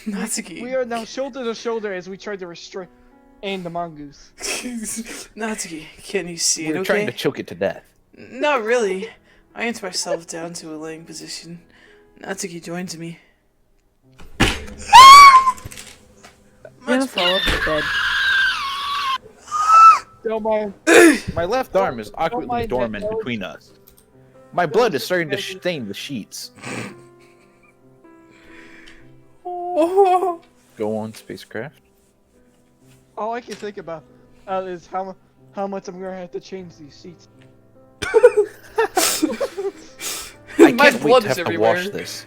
Natsuki. We are now shoulder to shoulder as we try to restrain the mongoose. Natsuki, can you see it We're okay? trying to choke it to death. Not really. I yanked myself down to a laying position. Natsuki joins me. I'm gonna fall off the bed. Don't mind. My left arm is awkwardly mind that dormant nose. between us. My blood is starting to stain the sheets. Oh. Go on, spacecraft. All I can think about is how much I'm gonna have to change these seats. I My can't wait blood to is have to everywhere. wash this.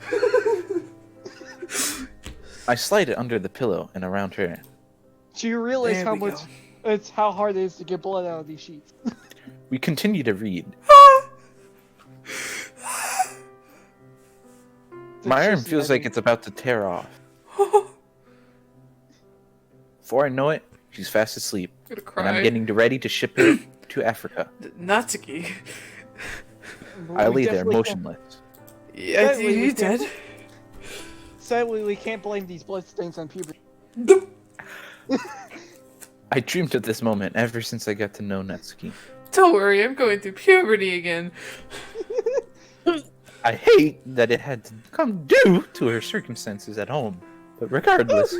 I slide it under the pillow and around her. Do you realize There how we much go. it's how hard it is to get blood out of these sheets? We continue to read. My arm feels like it's about to tear off. Before I know it, she's fast asleep, I'm gonna and I'm cry. getting ready to ship her to Africa. Natsuki. I We lay there definitely motionless. Yeah, Sadly, we you can't- dead? Sadly, we can't blame these bloodstains on puberty. I dreamed of this moment ever since I got to know Natsuki. Don't worry, I'm going through puberty again. I hate that it had to come due to her circumstances at home. But regardless,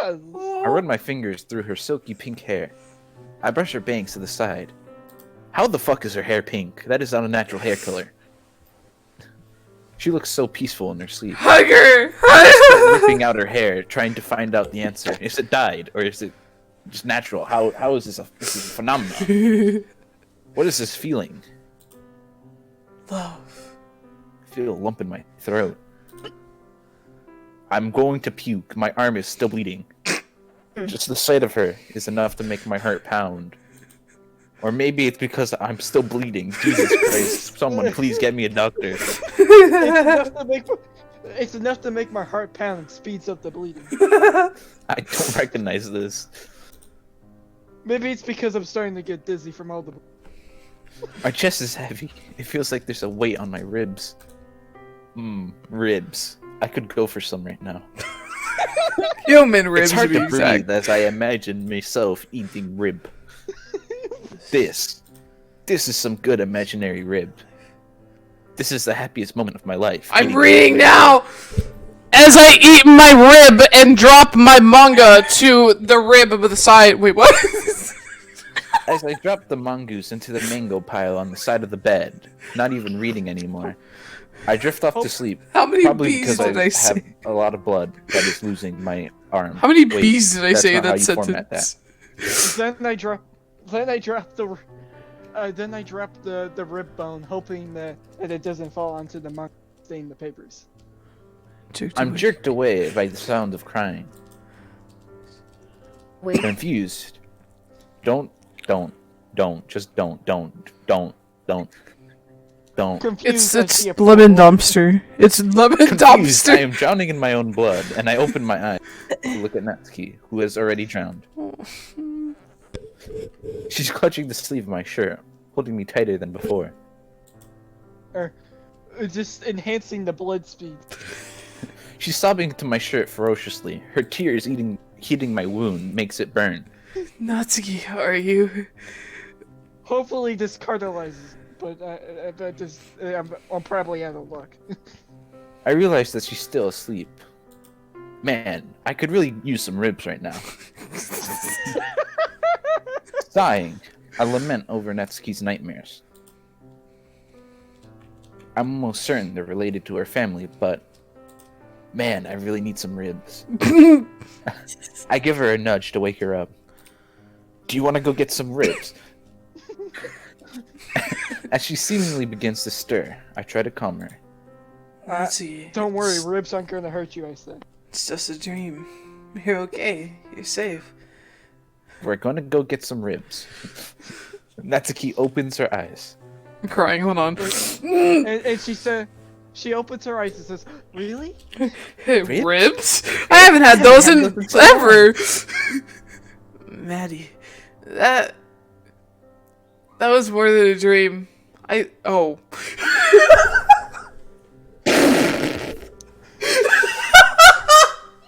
God. I run my fingers through her silky pink hair. I brush her bangs to the side. How the fuck is her hair pink? That is not a natural hair color. She looks so peaceful in her sleep. Hug her! Ripping out her hair, trying to find out the answer. Is it dyed or is it just natural? How is this this is a phenomenon? What is this feeling? Love. I feel a lump in my throat. I'm going to puke. My arm is still bleeding. Just the sight of her is enough to make my heart pound. Or maybe it's because I'm still bleeding. Jesus Christ. Someone please get me a doctor. It's enough to make my heart pound and speeds up the bleeding. I don't recognize this. Maybe it's because I'm starting to get dizzy from all the. My chest is heavy. It feels like there's a weight on my ribs. Ribs. I could go for some right now. Human ribs, It's hard to be to exact. breathe as I imagine myself eating rib. This is some good imaginary rib. This is the happiest moment of my life. I'm eating reading rib. now! As I eat my rib and drop my manga to the rib of the side. Wait, what? As I drop the mongoose into the mango pile on the side of the bed, not even reading anymore, I drift off to sleep. How many Probably bees because did I have say? a lot of blood that is losing my arm. How many Wait, bees did I that's say in not how that you format sentence? Then I drop the rib bone, hoping that it doesn't fall onto the manga, stain the papers. I'm jerked away by the sound of crying. Wait, Confused. Just don't. Confused, I see a lemon purple- dumpster. It's lemon Confused, I dumpster. am drowning in my own blood, and I open my eyes to look at Natsuki, who has already drowned. She's clutching the sleeve of my shirt, holding me tighter than before. Just enhancing the blood speed. She's sobbing into my shirt ferociously. Her tears heating my wound makes it burn. Natsuki, how are you? Hopefully this cartelizes, but I'm probably out of luck. I realize that she's still asleep. Man, I could really use some ribs right now. Sighing, I lament over Natsuki's nightmares. I'm almost certain they're related to her family, but man, I really need some ribs. I give her a nudge to wake her up. Do you want to go get some ribs? As she seemingly begins to stir, I try to calm her. Natsuki, Don't worry, ribs aren't gonna hurt you, I said. it's just a dream. You're okay. You're safe. We're gonna go get some ribs. Natsuki opens her eyes. I'm crying. Hold on. And she opens her eyes and says, "Really?" Ribs? I haven't had those in ever. Maddie, that was more than a dream. Oh.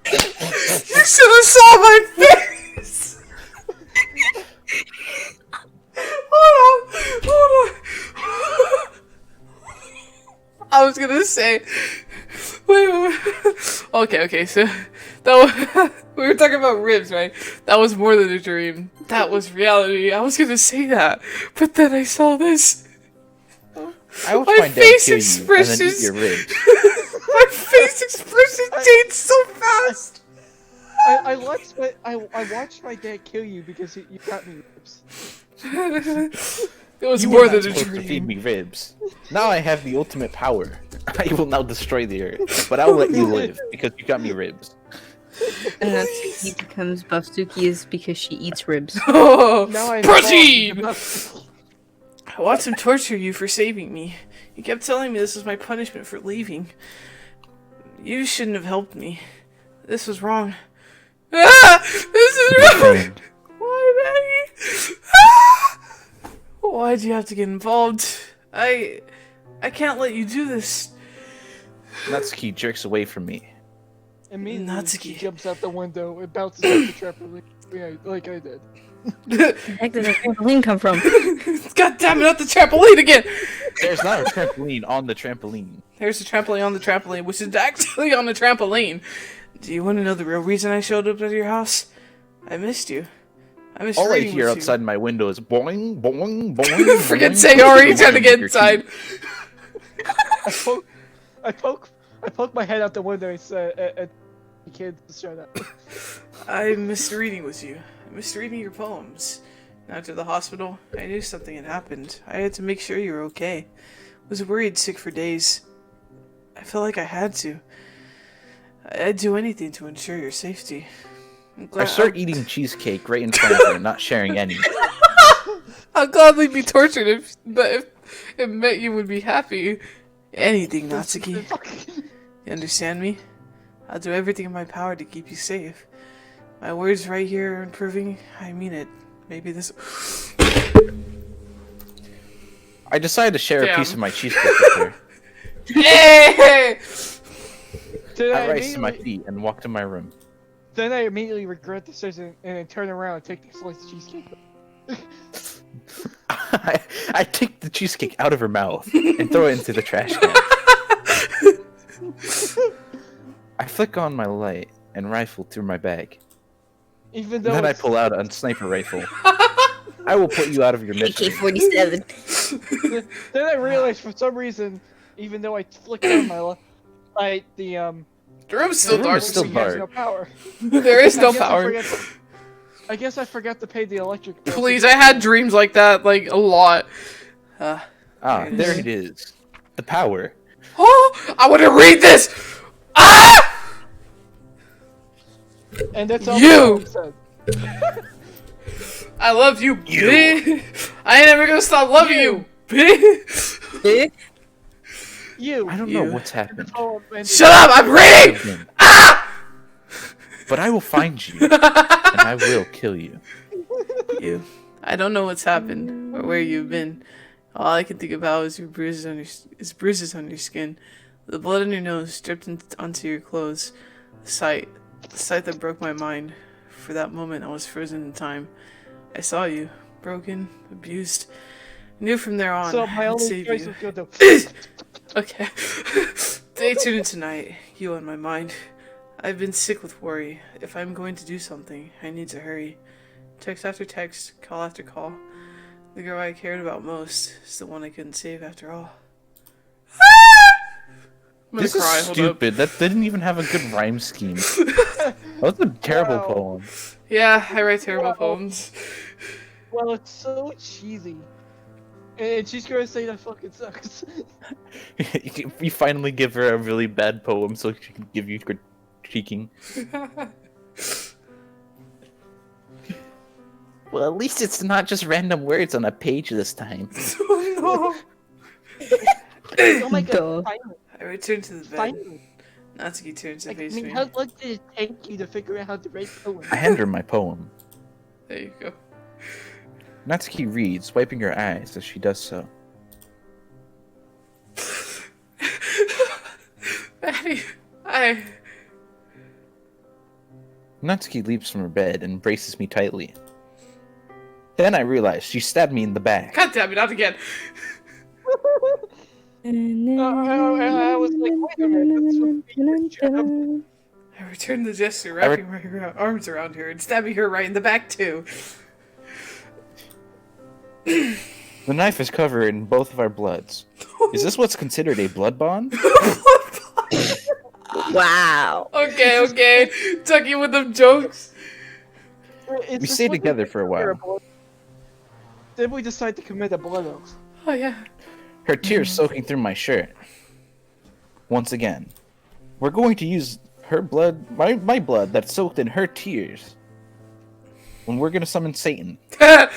You should have saw my face. Hold on. I was gonna say, wait. Okay, so we were talking about ribs, right? That was more than a dream. That was reality. I was gonna say that, but then I saw this. I will My find out face kill you and then eat expressions- your ribs. My face expression changed so fast. I watched my dad kill you because you got me ribs. It was You more were not than a supposed to feed dream. me ribs. Now I have the ultimate power. I will now destroy the earth, but I'll let you live because you got me ribs. and Natsuki becomes Buffsuki is because she eats ribs. Oh, Now I protein! I watched him torture you for saving me. You kept telling me this was my punishment for leaving. You shouldn't have helped me. This was wrong. Ah! This is wrong! Why, Maggie? Ah! Why'd you have to get involved? I can't let you do this. Natsuki jerks away from me. Immediately, she Natsuki. jumps out the window and bounces off the trampoline. Yeah, like I did. Where the heck did that trampoline come from? God damn it, not the trampoline again! There's not a trampoline on the trampoline. There's a trampoline on the trampoline, which is actually on the trampoline. Do you want to know the real reason I showed up at your house? I missed you. I missed All I reading hear with outside my window is boing, boing, boing. Forget boing, Sayori boing, trying to boing, get your inside. I poke my head out the window and say, the kid, shut up. I missed reading with you. I missed reading your poems. After the hospital, I knew something had happened. I had to make sure you were okay. Was worried sick for days. I felt like I had to. I'd do anything to ensure your safety. I start eating cheesecake right in front of her, not sharing any. I'll gladly be tortured if it meant you would be happy. Anything, Natsuki. You understand me? I'll do everything in my power to keep you safe. My words right here are proving I mean it. Maybe this. I decided to share a Damn. piece of my cheesecake with her. Hey! Then I I rise to my immediately, feet and walk to my room. then I immediately regret the decision and then turn around and take the slice of cheesecake. I take the cheesecake out of her mouth and throw it into the trash can. I flick on my light and rifle through my bag. Even though Then I it's- pull out a sniper rifle. I will put you out of your misery. AK-47. Then I realized for some reason, even though I flicked on my light, the The room's still The room dark. is still thing has dark. no power. There is no I guess power. I guess I forgot to pay the electric bill. Please, I had dreams like that, like, a lot. Ah, There there it it is. The power. Oh! I want to read this! Ah! And that's all You! Mom said. I love you, bitch! I ain't never gonna stop loving you, bitch! You. I don't know You. what's happened. Oh, and Shut up! I'm reading! But I will find you, and I will kill you. You. I don't know what's happened or where you've been. All I can think about is bruises on your skin, the blood on your nose dripped onto your clothes. The sight that broke my mind. For that moment, I was frozen in time. I saw you, broken, abused. I knew from there on So my I'd only save choice you. was go to. Okay. Stay tuned tonight. You on my mind. I've been sick with worry. If I'm going to do something, I need to hurry. Text after text, call after call. The girl I cared about most is the one I couldn't save after all. I'm gonna This cry, is hold up. stupid. That didn't even have a good rhyme scheme. That was a terrible Wow. poem. Yeah, I write terrible Wow. poems. Well, it's so cheesy. And she's gonna say that fucking sucks. You finally give her a really bad poem so she can give you critiquing. Well, at least it's not just random words on a page this time. Oh Oh my Duh. god, finally. no! I return to the bed. Finally. Natsuki turns to I face mean, me. how long did it take you to figure out how to write poems? I hand her my poem. There you go. Natsuki reads, wiping her eyes as she does so. Maddie, Natsuki leaps from her bed and embraces me tightly. Then I realize she stabbed me in the back. God damn it, not again. I was like, wait a minute, that's what I return the gesture, wrapping my arms around her and stabbing her right in the back too. The knife is covered in both of our bloods. Is this what's considered a blood bond? Wow. Okay. Tucky with them jokes. It's We just stayed like together for a while. Then we decide to commit a blood oath. Oh yeah. Her tears soaking through my shirt. Once again, we're going to use her blood, my blood that's soaked in her tears. When we're gonna summon Satan. I'm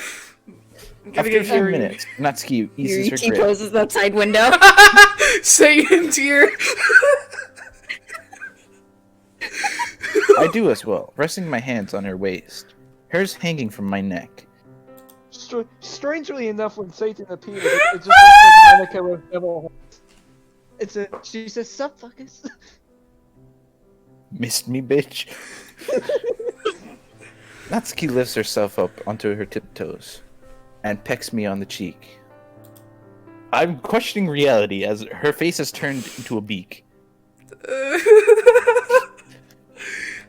After a few minutes, Natsuki eases her Yurichi grip. poses outside window. Satan tear. I do as well, resting my hands on her waist. Hers hanging from my neck. Strangely enough, when Satan appears, it just looks like Monica with devil horns. She says, "Sup, fuckers." Missed me, bitch. Natsuki lifts herself up onto her tiptoes and pecks me on the cheek. I'm questioning reality as her face has turned into a beak.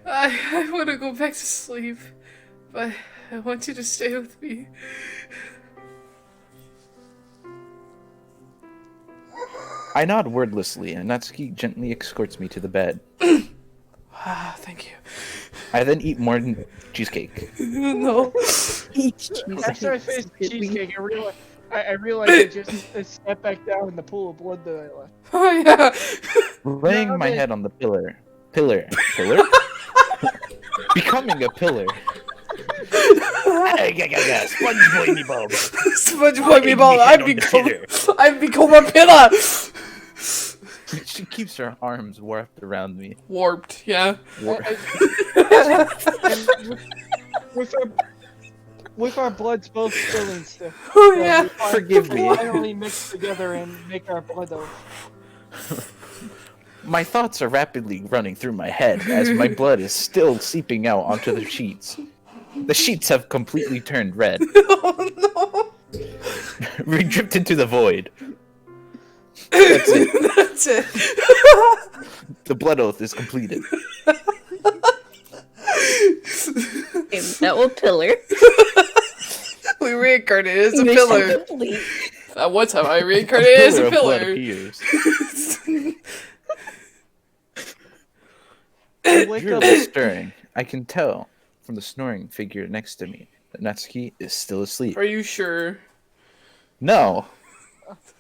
I want to go back to sleep, but I want you to stay with me. I nod wordlessly, and Natsuki gently escorts me to the bed. Ah, thank you. I then eat more cheesecake. No. After I finished the cheesecake, I realized I just stepped back down in the pool of blood that I left. Oh yeah. Laying my head on the pillar. Becoming a pillar. Sponge boy me bulb. Sponge boy me ball. I've become a pillar. She keeps her arms warped around me. Warped, yeah. With our bloods both filling still. Oh yeah. Forgive me. Finally mix together and make our blood oath. My thoughts are rapidly running through my head as my blood is still seeping out onto the sheets. The sheets have completely turned red. Oh no. We dripped into the void. That's it. That's it. The blood oath is completed. That will pillar. We reincarnated as a Mission pillar. complete. That one time I reincarnated as a of blood pillar. appears. I wake up. Drew is stirring. I can tell from the snoring figure next to me that Natsuki is still asleep. Are you sure? No.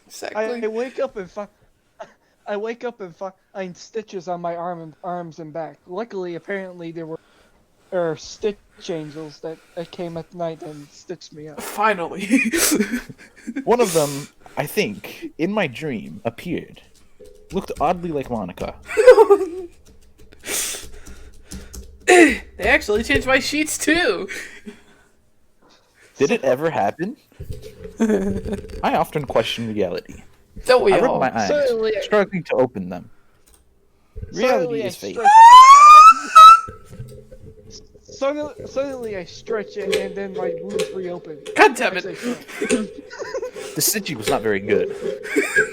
Exactly. I wake up and find stitches on my arms and back. Luckily, apparently there were stitch angels that came at night and stitched me up. Finally. One of them, I think, in my dream, appeared. Looked oddly like Monica. They actually changed my sheets too. Did it ever happen? I often question reality. Don't we I rub all? my eyes, Certainly. struggling to open them. Reality is fake. Suddenly I stretch and then my wounds reopen. God damn As I it. fell. The stitching was not very good.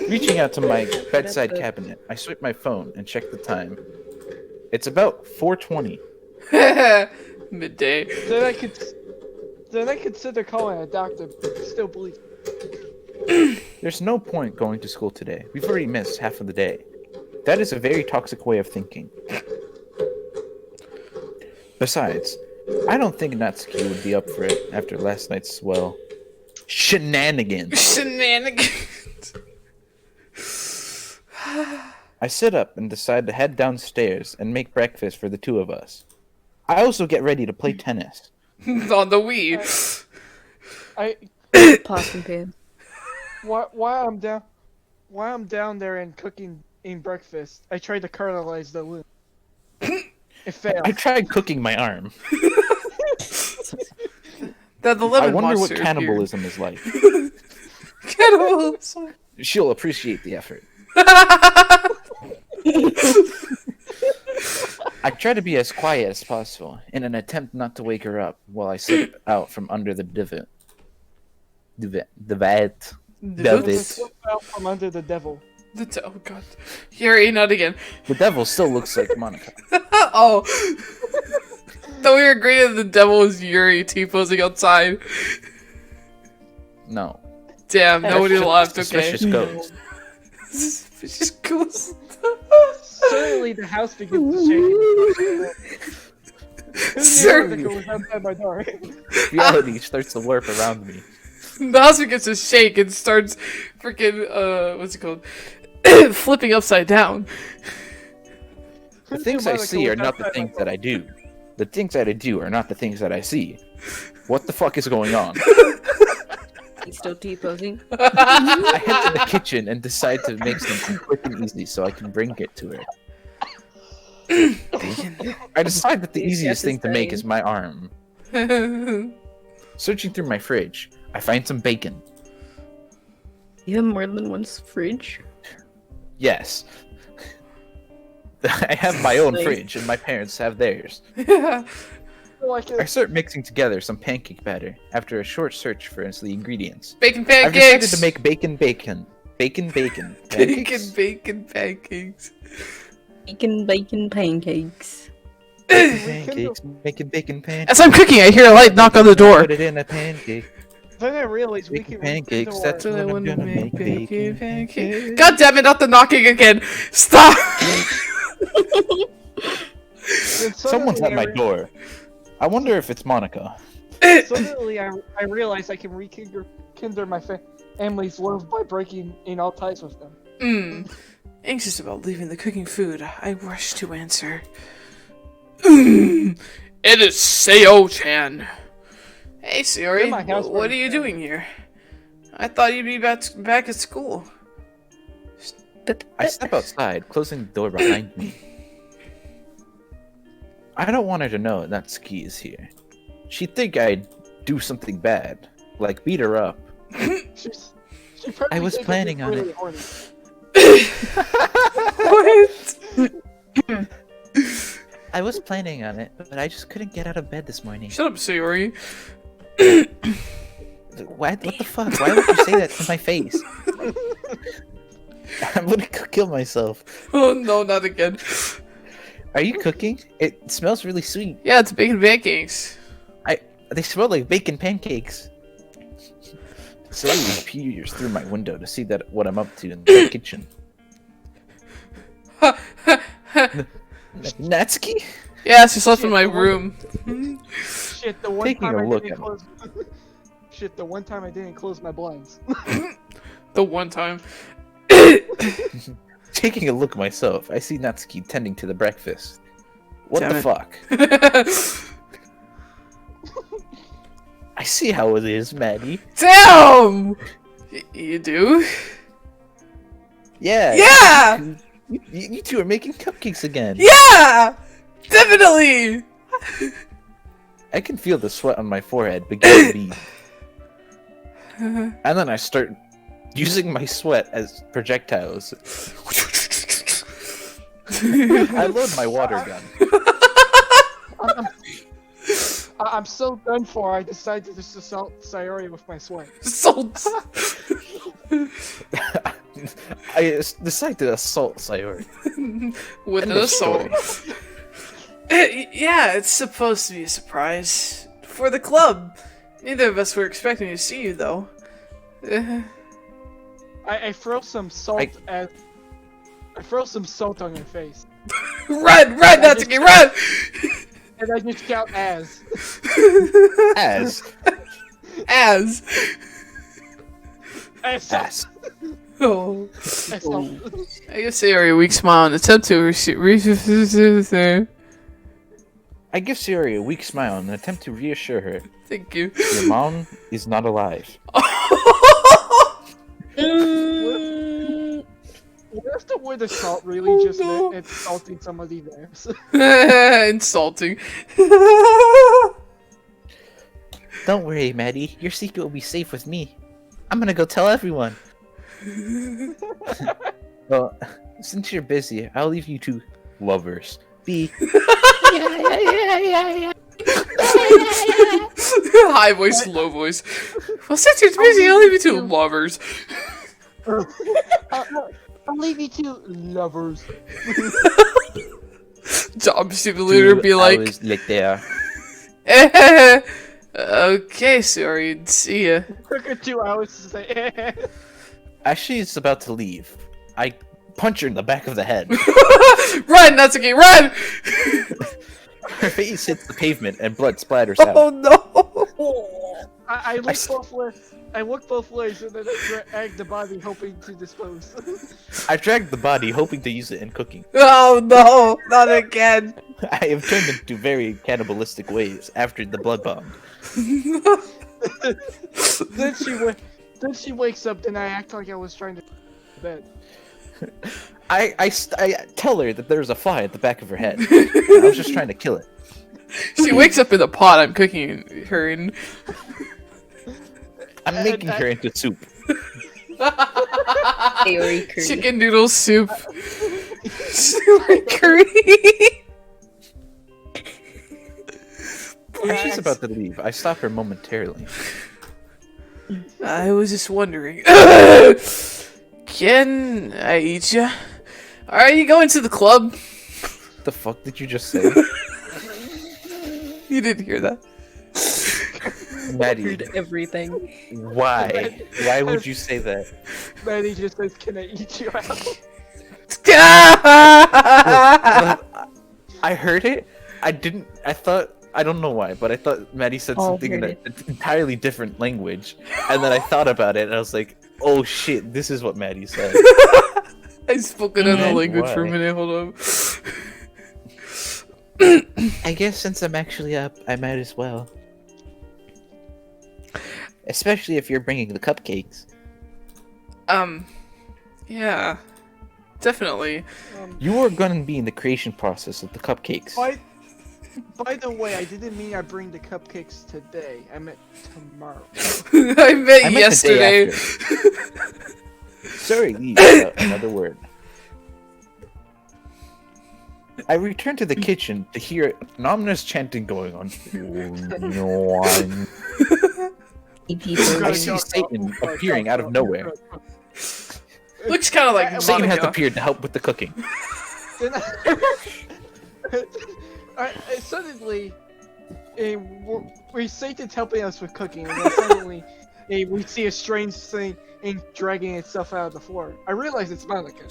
Reaching out to my bedside cabinet, I swipe my phone and check the time. It's about 4:20. Midday. Then I consider calling a doctor, but still bleed. There's no point going to school today. We've already missed half of the day. That is a very toxic way of thinking. Besides, I don't think Natsuki would be up for it after last night's, well, shenanigans. Shenanigans. I sit up and decide to head downstairs and make breakfast for the two of us. I also get ready to play tennis. On the Wii. Pots and pans. While I'm down there and eating breakfast, I try to kernelize the wound. It fails. I tried cooking my arm. That the lemon I wonder what monster cannibalism is like. appeared. Cannibalism. She'll appreciate the effort. I try to be as quiet as possible in an attempt not to wake her up while I slip out from under the divet. Divet. Slip out from under the devil. Oh god. Yuri, not again. The devil still looks like Monica. Oh. Thought we were agreeing that the devil was Yuri T-posing outside. No. Damn, nobody laughed, okay. Suspicious ghost. Suspicious ghost. Suddenly the house begins to shake. Who knew that it was outside my door? Reality starts to warp around me. The house begins to shake and starts freaking, what's it called? Flipping upside down. The things I see are not the things that I do. The things that I do are not the things that I see. What the fuck is going on? He's still T-posing. I head to the kitchen and decide to make something quick and easy so I can bring it to her. I decide that the easiest thing to make is my arm. Searching through my fridge, I find some bacon. You have more than one fridge? Yes. I have my own fridge, and my parents have theirs. Yeah. Like I start mixing together some pancake batter after a short search for the ingredients. Bacon I've pancakes. decided to make bacon pancakes. bacon Pancakes? bacon pancakes. Bacon pancakes. Pancakes, making bacon pancakes. As I'm cooking, I hear a light knock on the door. Put it in a pancake. Then I realized we Bacon can pancakes, that's So I what I'm want to gonna make make. bacon pancakes. God damn it! Not the knocking again. Stop. Someone's at my door. I wonder if it's Monica. Suddenly, I realized I can rekindle my family's love by breaking in all ties with them. Anxious about leaving the cooking food, I rush to answer. It is Seo-chan. Hey, Sayori, In my house what are you doing here? I thought you'd be back at school. I step outside, closing the door behind me. I don't want her to know Natsuki is here. She'd think I'd do something bad, like beat her up. She probably I was thinks planning I'm on really it. horny. What? I was planning on it, but I just couldn't get out of bed this morning. Shut up, Sayori. What the fuck? Why would you say that to my face? I'm gonna kill myself. Oh no, not again. Are you cooking? It smells really sweet. Yeah, it's bacon pancakes. They smell like bacon pancakes. Slowly peers through my window to see what I'm up to in the kitchen. Natsuki? Yeah, she slept in my room. Shit, the one Taking time a I look didn't at close. Shit, the one time I didn't close my blinds. The one time. Taking a look myself, I see Natsuki tending to the breakfast. What Damn the it. fuck? I see how it is, Maddie. Damn! You do? Yeah. Yeah! You two are making cupcakes again. Yeah! Definitely! I can feel the sweat on my forehead begin to bead. And then I start using my sweat as projectiles. I load my water gun. I'm so done for. I decided to just assault Sayori with my sweat. Salt! I decide to assault Sayori. With End an of assault. story. Yeah, it's supposed to be a surprise. For the club. Neither of us were expecting to see you, though. I throw some salt I throw some salt on your face. Run! Run, Natsuki, run! And I just shout as. As. As. Ass. Oh. As I guess Sayori a weak smile and attempt to I give Sayori a weak smile and attempt to reassure her. Thank you. Your mom is not alive. What if the word assault really just no. meant insulting somebody there? Insulting. Don't worry, Maddie. Your secret will be safe with me. I'm gonna go tell everyone. Well, since you're busy, I'll leave you two lovers be. High voice, low voice. Well, since you're busy, I'll leave you two lovers. I'll leave you two lovers. Job simulator be like, hours later. okay, sorry, see ya. Took her 2 hours to say. As she's about to leave, I punch her in the back of the head. Run, Natsuki, run! Her face hits the pavement and blood splatters out. Oh no! I look both ways. I look both ways and then I drag the body, hoping to dispose. I dragged the body, hoping to use it in cooking. Oh no, not again. I have turned into very cannibalistic ways after the blood bomb. Then she wakes up, then I act like I was trying to bed. I tell her that there's a fly at the back of her head. I was just trying to kill it. She wakes up in the pot I'm cooking her in. I'm making her into soup. Theory curry. Chicken noodle soup. Curry. When she's about to leave, I stop her momentarily. I was just wondering. Can I eat ya? Are you going to the club? The fuck did you just say? You didn't hear that. Maddie, Heard everything. why? Why would you say that? Maddie just says, "Can I eat you out?" I heard it. I didn't. I thought. I don't know why, but I thought Maddie said All something in heard an entirely different language, and then I thought about it, and I was like, "Oh shit, this is what Maddie said." I spoke another And language for a why? minute. Hold on. I guess since I'm actually up, I might as well. Especially if you're bringing the cupcakes. Yeah, definitely. You are going to be in the creation process of the cupcakes. By the way, I didn't mean I bring the cupcakes today. I meant tomorrow. I met I meant yesterday. the day after. Sorry, Lee, without another word. I returned to the kitchen to hear an ominous chanting going on. I see Satan appearing out of nowhere. Looks kind of like Satan has Monica. appeared to help with the cooking. Then suddenly, Satan's helping us with cooking, and then suddenly we see a strange thing dragging itself out of the floor. I realize it's Monica.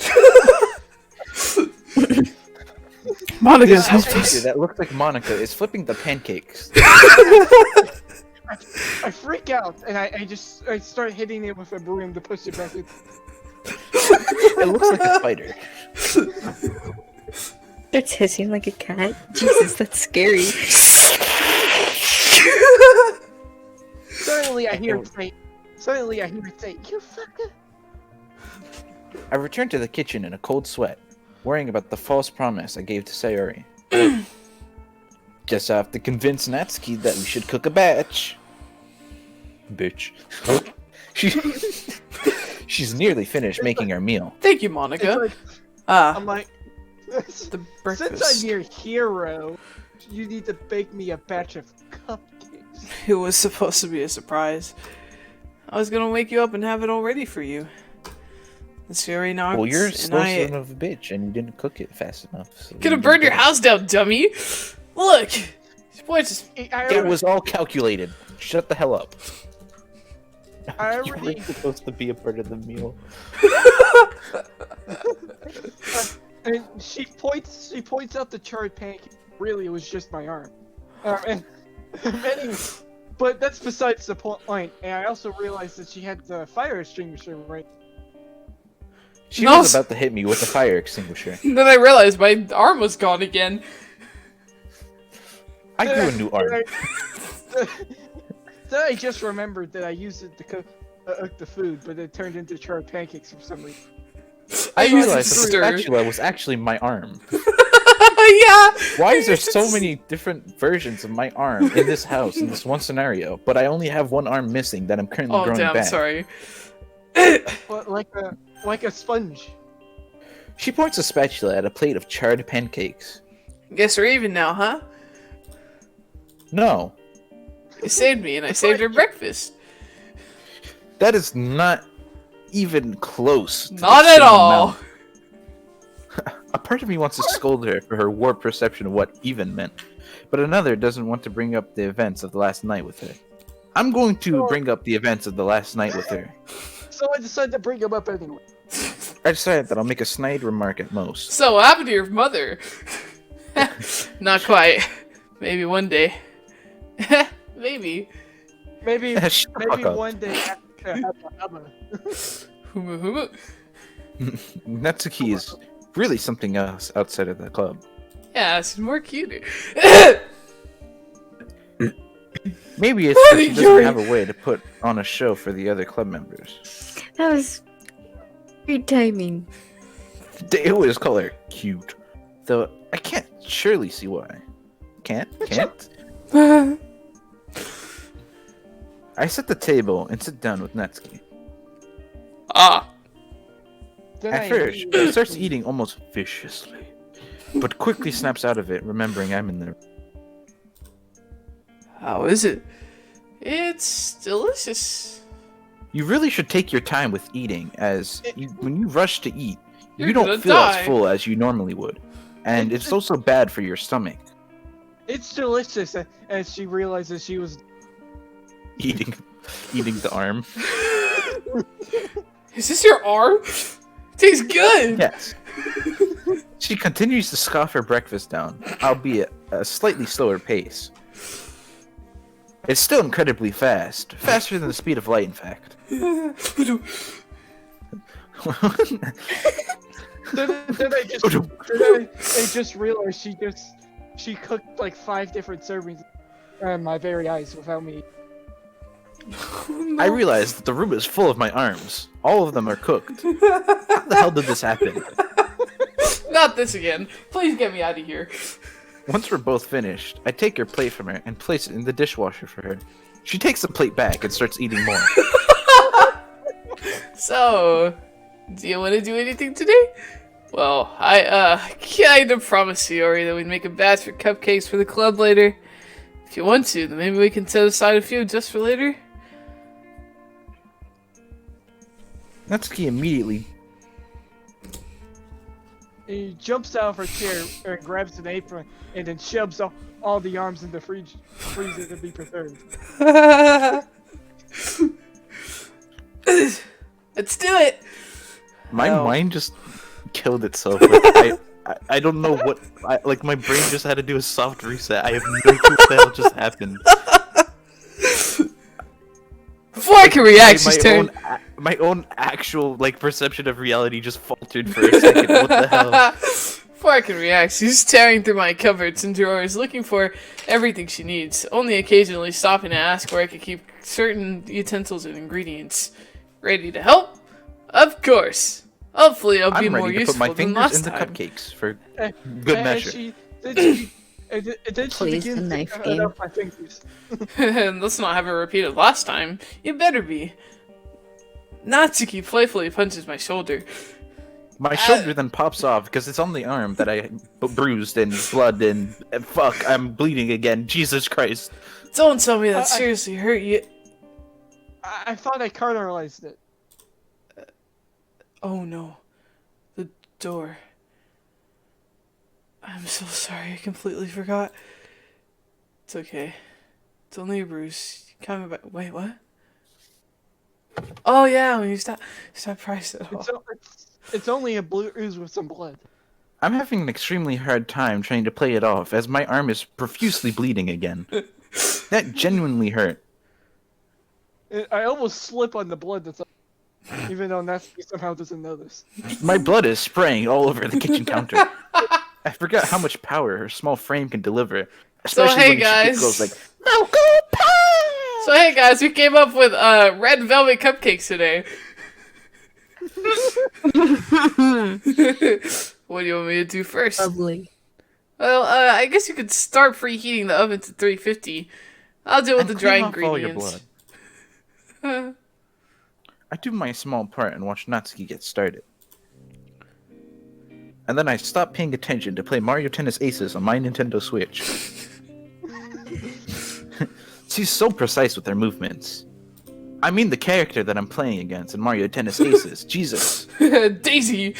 Monica's helped Figure us. that looks like Monica is flipping the pancakes. I freak out, and I start hitting it with a broom to push it back. It looks like a spider. It's hissing like a cat. Jesus, that's scary. Suddenly I hear it say, "You fucker!" I returned to the kitchen in a cold sweat, worrying about the false promise I gave to Sayori. Guess I have to convince Natsuki that we should cook a batch. Bitch. She's nearly finished making our meal. Thank you, It's Monica. like, Ah, I'm like, the since breakfast. I'm your hero, you need to bake me a batch of cupcakes. It was supposed to be a surprise. I was gonna wake you up and have it all ready for you. It's very knocked. Well, you're and slow I son of a bitch, and you didn't cook it fast enough. So could have you burned didn't your get it. house down, dummy. Look, boy, just It was all calculated. Shut the hell up. I You already, were supposed to be a part of the meal. and she points out the charred pancake. Really, it was just my arm. And anyway, but that's besides the point. And I also realized that she had the fire extinguisher right. She No, was about to hit me with a fire extinguisher. then I realized my arm was gone again. I grew a new arm. Then I just remembered that I used it to cook the food, but it turned into charred pancakes for some reason. I used it to realized that the stir. spatula was actually my arm. Yeah. Why is there so many different versions of my arm in this house in this one scenario, but I only have one arm missing that I'm currently Oh growing damn! back? Sorry. Well, like a sponge. She points a spatula at a plate of charred pancakes. Guess we're even now, huh? No, You saved me, and I saved her breakfast. that is not even close. to the Not at same all. amount. A part of me wants to scold her for her warped perception of what even meant, but another doesn't want to bring up the events of the last night with her. I'm going to bring up the events of the last night with her. So I decided to bring him up anyway. I decided that I'll make a snide remark at most. So what happened to your mother? Not quite. Maybe one day. Maybe. Maybe Shut the fuck up. one day after Hubba. Humu humu. Natsuki is really something else outside of the club. Yeah, she's more cuter. Maybe it's that she doesn't Yuri. have a way to put on a show for the other club members. That was great timing. They always call her cute, though I can't surely see why. Can't? I set the table and sit down with Natsuki. Ah. Then At I first, she immediately- starts eating almost viciously, but quickly snaps out of it, remembering I'm in there. How is it? It's delicious. You really should take your time with eating, as when you rush to eat, You're you gonna don't feel die. as full as you normally would. And it's also bad for your stomach. It's delicious, as she realizes she was. Eating the arm. Is this your arm? Tastes good. Yes. She continues to scoff her breakfast down, albeit at a slightly slower pace. It's still incredibly fast. Faster than the speed of light, in fact. Then I just realized she cooked like 5 different servings on my very eyes without me. I realized that the room is full of my arms. All of them are cooked. How the hell did this happen? Not this again. Please get me out of here. Once we're both finished, I take her plate from her and place it in the dishwasher for her. She takes the plate back and starts eating more. So, do you want to do anything today? Well, I kind of promised Iori that we'd make a batch for cupcakes for the club later. If you want to, then maybe we can set aside a few just for later. Natsuki immediately. He jumps out of her chair and grabs an apron and then shoves all the arms in the freezer to be preserved. Let's do it! My Oh. mind just killed itself. Like, I don't know what. Like, my brain just had to do a soft reset. I have no clue what the hell just happened. Before I can react, she's own, turned. my own actual, like, perception of reality just faltered for a second. What the hell? Before I can react, she's tearing through my cupboards and drawers looking for everything she needs, only occasionally stopping to ask where I could keep certain utensils and ingredients. Ready to help? Of course. Hopefully I'll be I'm more ready to useful put my than fingers last in the time. cupcakes for And- good and measure. Then she Please, begins the to knife cut game. up my fingers. Let's not have it repeated last time. You better be. Natsuki playfully punches my shoulder. My shoulder then pops off because it's on the arm that I bruised and blood and fuck, I'm bleeding again. Jesus Christ. Don't tell me that I- seriously hurt you. I thought I cauterized it. Oh no. The door. I'm so sorry, I completely forgot. It's okay. It's only a bruise. Coming back. Wait, what? Oh yeah, when you stop price it. It's only a blue ooze with some blood. I'm having an extremely hard time trying to play it off as my arm is profusely bleeding again. That genuinely hurt. I almost slip on the blood that's even though Natsuki somehow doesn't notice. My blood is spraying all over the kitchen counter. I forgot how much power her small frame can deliver. So, Especially hey, when guys. she goes like, "No go pie!" So hey guys, we came up with red velvet cupcakes today. What do you want me to do first? Lovely. Well, I guess you could start preheating the oven to 350. I'll deal with And the dry clean off all your ingredients. blood. I do my small part and watch Natsuki get started. And then I stop paying attention to play Mario Tennis Aces on my Nintendo Switch. She's so precise with her movements. I mean the character that I'm playing against in Mario Tennis Aces. Jesus. Daisy!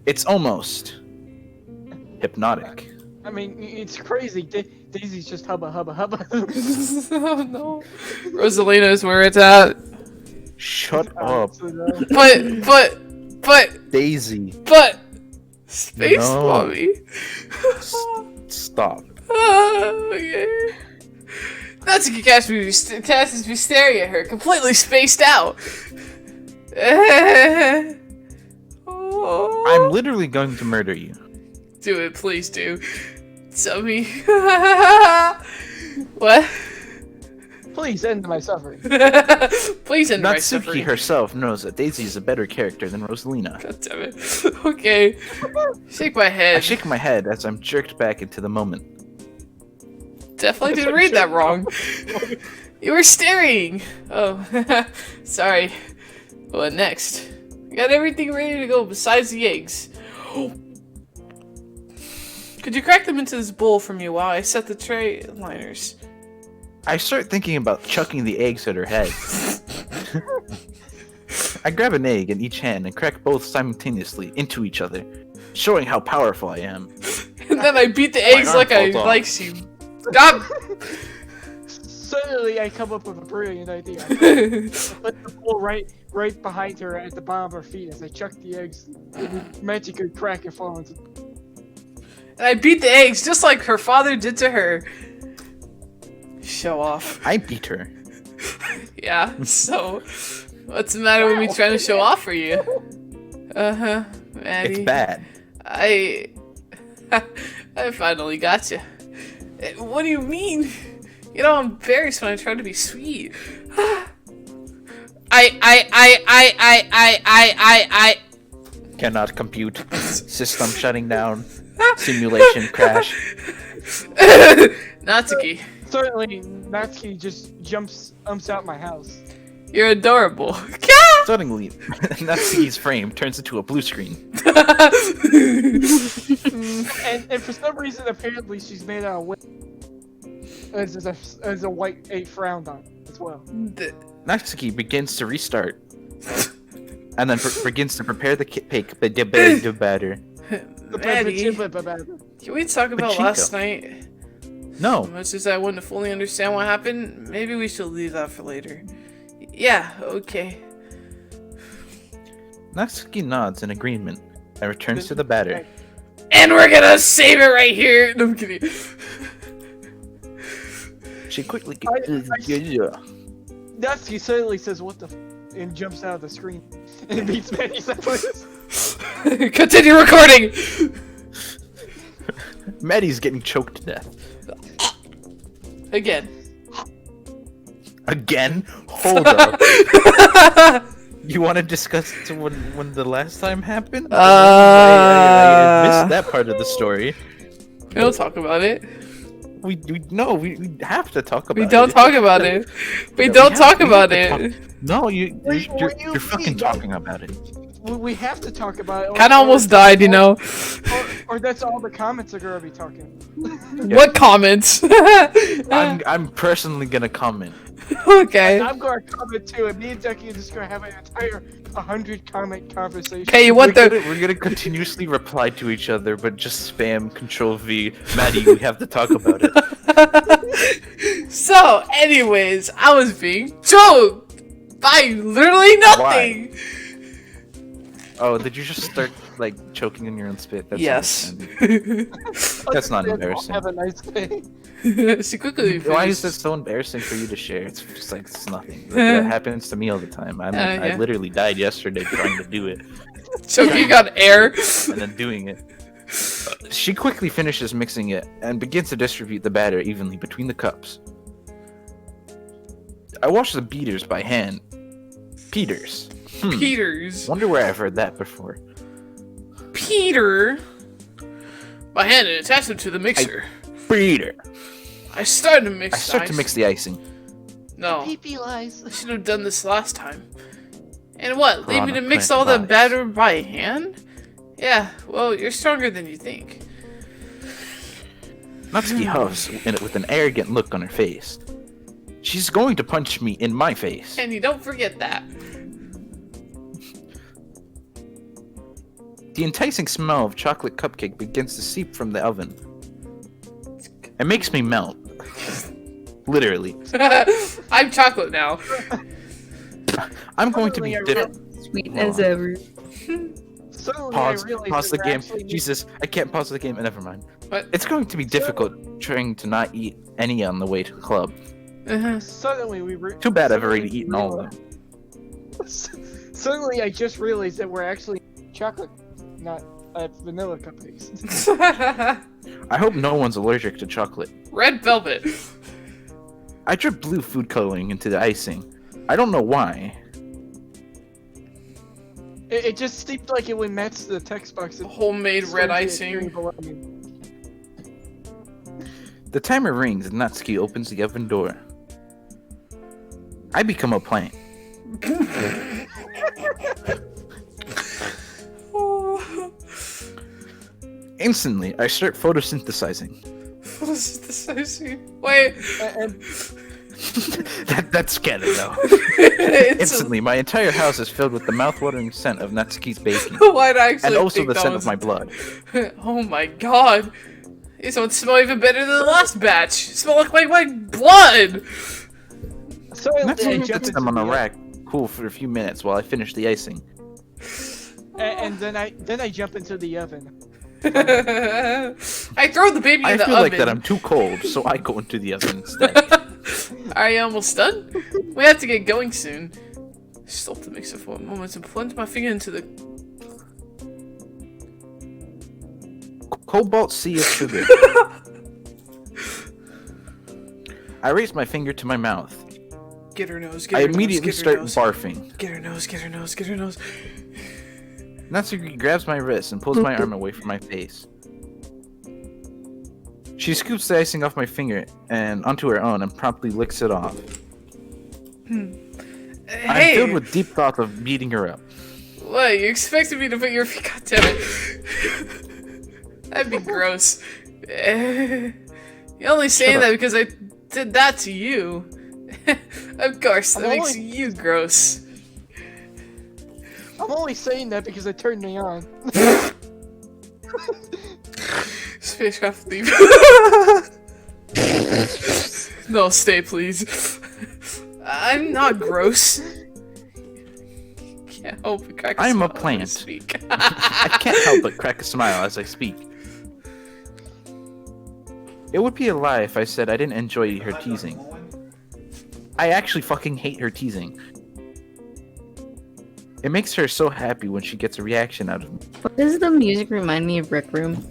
It's almost hypnotic. I mean, it's crazy. Daisy's just hubba hubba hubba. Oh no. Rosalina is where it's at. Shut up, But, Daisy. Space No. Mommy. Stop. Okay. Natsuki casts me staring at her, completely spaced out. Oh. I'm literally going to murder you. Do it, please do. Tell me. What? Please end my suffering. Please end my Natsuki suffering. herself knows that Daisy is a better character than Rosalina. God damn it. Okay. Shake my I head. shake my head as I'm jerked back into the moment. Definitely didn't read that wrong. You were staring. Oh, sorry. What next? Got everything ready to go besides the eggs. Could you crack them into this bowl for me while I set the tray liners? I start thinking about chucking the eggs at her head. I grab an egg in each hand and crack both simultaneously into each other, showing how powerful I am. And then I beat the eggs arm like I falls off. likes you. Stop! Suddenly, I come up with a brilliant idea. I put the bowl right behind her at the bottom of her feet as I chuck the eggs. And magically crack and fall into. And I beat the eggs just like her father did to her. Show off. I beat her. Yeah, so what's the matter with me trying to show off for you? Uh-huh, Maddie. It's bad. I finally got you. What do you mean? You know, I'm embarrassed when I try to be sweet. I Cannot compute. System shutting down. Simulation crash. Natsuki, Suddenly, Natsuki just jumps out my house. you're adorable. Suddenly, Natsuki's frame turns into a blue screen. And for some reason, apparently, she's made out of wood. There's a white a frown on it as well. Natsuki begins to restart. And then begins to prepare the cake batter. Maddie, can we talk about Chico. last night? No, As much as I want to fully understand what happened, maybe we should leave that for later. Yeah, okay. Natsuki nods in agreement and returns to the batter. And we're gonna save it right here! No, I'm kidding. She quickly Natsuki suddenly says, "What the?" And jumps out of the screen and beats Manny Saponis. Continue recording! Maddie's getting choked to death. Again. Again? Hold up. You want to discuss when the last time happened? I missed that part of the story. We don't talk about it. We have to talk about it. We don't talk about it. We Yeah, don't we talk have about to it. No, What do you're you fucking mean? talking about it. We have to talk about it. Kinda almost died, you know. Or that's all the comments are gonna be talking. What comments? I'm personally gonna comment. Okay. I'm gonna comment too, and me and Ducky are just gonna have an entire 100 comment conversation. Okay, you want the... We're gonna continuously reply to each other, but just spam Control V. Maddie, we have to talk about it. So, anyways, I was being choked by literally nothing. Oh, did you just start like choking in your own spit? That's Yes. That's not embarrassing. Have a nice day. She quickly Why is finished. this so embarrassing for you to share? It's just like it's nothing. That happens to me all the time. I Yeah. literally died yesterday trying to do it choking on air. and then doing it. She quickly finishes mixing it and begins to distribute the batter evenly between the cups. I wash the beaters by hand. Peters. Peters. Wonder where I've heard that before. Peter. By hand and attach them to the mixer. Beater. I started to mix I start the to ice. mix the icing. No. PP lies. I should have done this last time. And what? Leave me to Piranha mix plant all the lies. batter by hand? Yeah, well, you're stronger than you think. Natsuki huffs with an arrogant look on her face. She's going to punch me in my face. And you don't forget that. The enticing smell of chocolate cupcake begins to seep from the oven. It makes me melt. Literally. I'm chocolate now. I'm going to be Suddenly Sweet as ever. Suddenly Pause. I realized Pause that the we're game. actually- Jesus, I can't pause the game. Never mind. What? It's going to be difficult trying to not eat any on the way to the club. Suddenly we. Too bad I've suddenly already we eaten all of realized- them. Suddenly I just realized that we're actually chocolate, not vanilla cupcakes. I hope no one's allergic to chocolate. Red velvet. I drip blue food coloring into the icing. I don't know why. It just seemed like it would match the text box. and Homemade red started icing. appearing below me. The timer rings and Natsuki opens the oven door. I become a plant. Instantly, I start photosynthesizing. Photosynthesizing. Wait. And That's canon, though. It's Instantly, my entire house is filled with the mouth-watering scent of Natsuki's baking, Why'd I actually and also think the that scent was of my blood. Oh my god. These ones smell even better than the last batch. Smell like my blood. suddenly I Natsuki jump puts into them on a the rack, cool for a few minutes while I finish the icing. and then I jump into the oven. I throw the baby in I the feel oven. like that I'm too cold, so I go into the oven instead. Are you almost done? We have to get going soon. Stop the mixer for a moment and plunge my finger into the Cobalt C of sugar. I raise my finger to my mouth. Get her nose, I get her immediately nose, get her start nose. barfing. Get her nose, get her nose, get her nose. Natsuki grabs my wrist and pulls my arm away from my face. She scoops the icing off my finger and onto her own and promptly licks it off. I'm filled Hey, with deep thoughts of beating her up. what? You expected me to put your feet? God damn it. That'd be gross. You're only saying Shut that up. because I did that to you. Of course, that I'm makes only- you gross. I'm only saying that because it turned me on. Spacecraft leave. No, stay, please. I'm not gross. Can't help but crack a I'm a smile when I plant. speak. I can't help but crack a smile as I speak. It would be a lie if I said I didn't enjoy her teasing. I actually fucking hate her teasing. It makes her so happy when she gets a reaction out of me. Does the music remind me of Rec Room?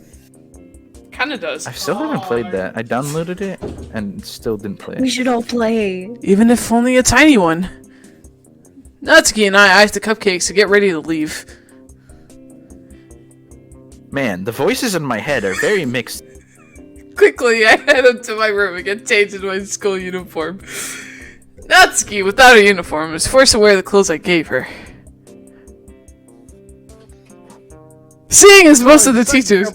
Kinda does. I still haven't played that. I downloaded it and still didn't play We it. should all play. Even if only a tiny one. Natsuki and I iced the cupcakes to get ready to leave. Man, the voices in my head are very mixed. Quickly, I head up to my room and get changed into my school uniform. Natsuki, without a uniform, is forced to wear the clothes I gave her. Seeing as most of the teachers...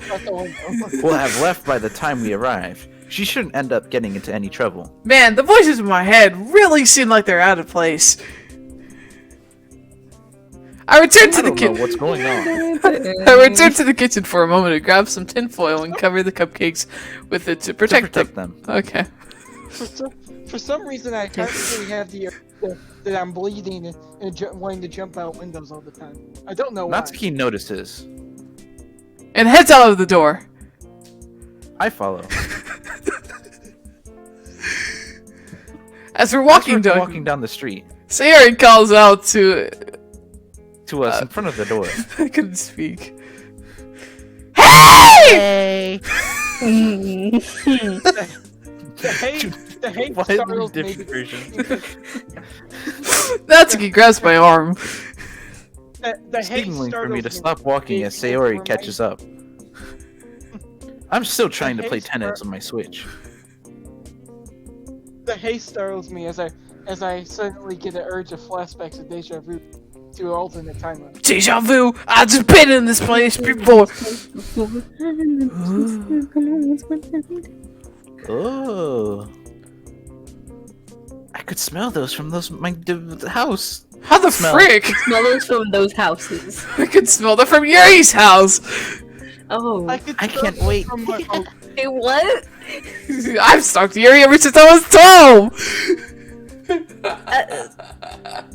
Will have left by the time we arrive. She shouldn't end up getting into any trouble. Man, the voices in my head really seem like they're out of place. I return to I the don't know kitchen. what's going on. I return to the kitchen for a moment to grab some tinfoil and cover the cupcakes with it to protect them. Okay. For some reason, I constantly have the that I'm bleeding and wanting to jump out windows all the time. I don't know why. Natsuki notices. And heads out of the door. I follow. As we're As walking we're down, walking down the street Sayori calls out to... to us in front of the door. I couldn't speak. Hey! The hate Why are startles there me. different versions? Natsuki grabs my arm. The hate Signaling for startles me to stop walking as Sayori catches up. I'm still trying to play tennis on my Switch. The hate startles me as I suddenly get an urge of flashbacks of deja vu to an alternate timeline. Deja vu! I've just been in this place before! Oh. I could smell those from the house. How the Smell. frick? Smell those from those houses. I could smell that from Yuri's house! Oh. I can't wait. From my, Hey, what? I've stalked Yuri ever since I was 12!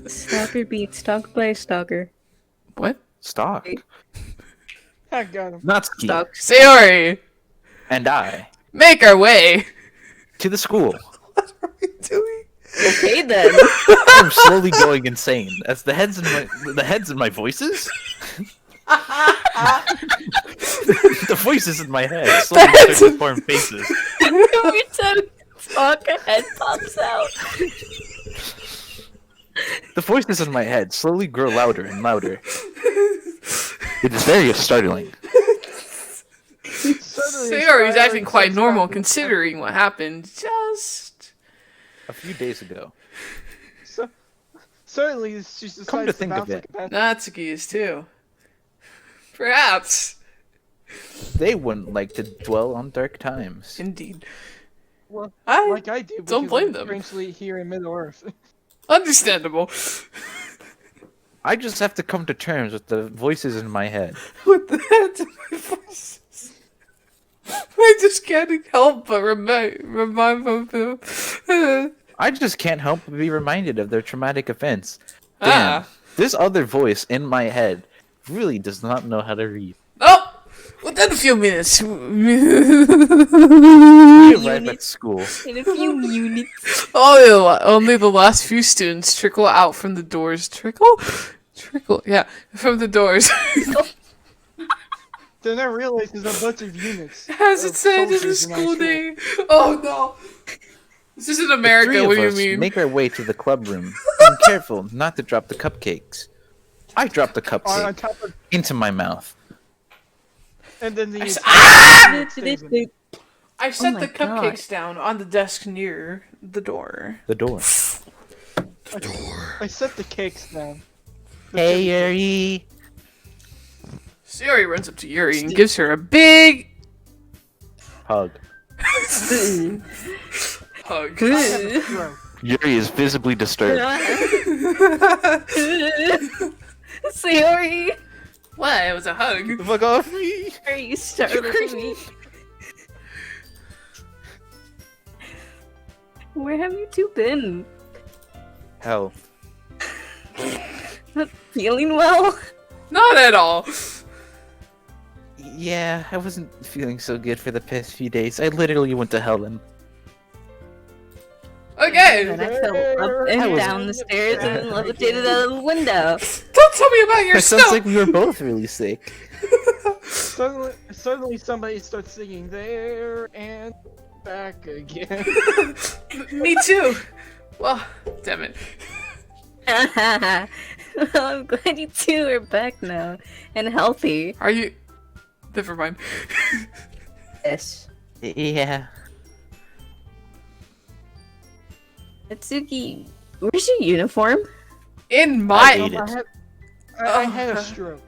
Stalker beats stalked by a stalker. What? Stock. I got him. Natsuki Stalk. Sayori! and I Make our way! to the school. What are we doing? Okay then. I'm slowly going insane as the heads in my voices. The voices in my head slowly start to form faces. Every time Stalker head pops out. The voices in my head slowly grow louder and louder. It is very startling. Sayori's acting quite normal considering what happened just... A few days ago. Certainly, she decides Come to think bounce of like it. a bad. Natsuki is too. Perhaps. They wouldn't like to dwell on dark times. Indeed. Well, I like I do. don't because blame I'm them. Strangely, here in Middle Earth. Understandable. I just have to come to terms with the voices in my head. With the heads of my voices. I just can't help but remind them. I just can't help but be reminded of their traumatic events. Damn, this other voice in my head really does not know how to read. Oh! Within a few minutes. We arrive at school. In a few units. Only the last few students trickle out from the doors. Trickle? Trickle, yeah, from the doors. Then I realize there's a bunch of units. As it of said, it's a soldiers in my school day. Oh no. This isn't America, The three what of do you us mean? make our way to the club room, being careful not to drop the cupcakes. I drop the On cupcake top of, into my mouth. and then the I s- entire stays in. I set my the God. cupcakes down on the desk near the door. The door. I set the cakes down. Hey, Yuri. So Yuri runs up to Yuri and gives her a big Hug. hug. Bro, Yuri is visibly disturbed. Sorry. What? It was a hug. Fuck off me. Are you startling me? Where have you two been? Hell. Not feeling well? Not at all. Yeah, I wasn't feeling so good for the past few days. I literally went to hell and Okay. And I fell up I and was- down the stairs and then levitated out of the window. Don't tell me about your it sounds stuff. like we were both really sick. suddenly somebody starts singing there and back again. Me too. Well, damn it. Well, I'm glad you two are back now and healthy. Are you? Never mind. Yes. Yeah. Atsuki, where's your uniform? In I my, hate it. I had a stroke.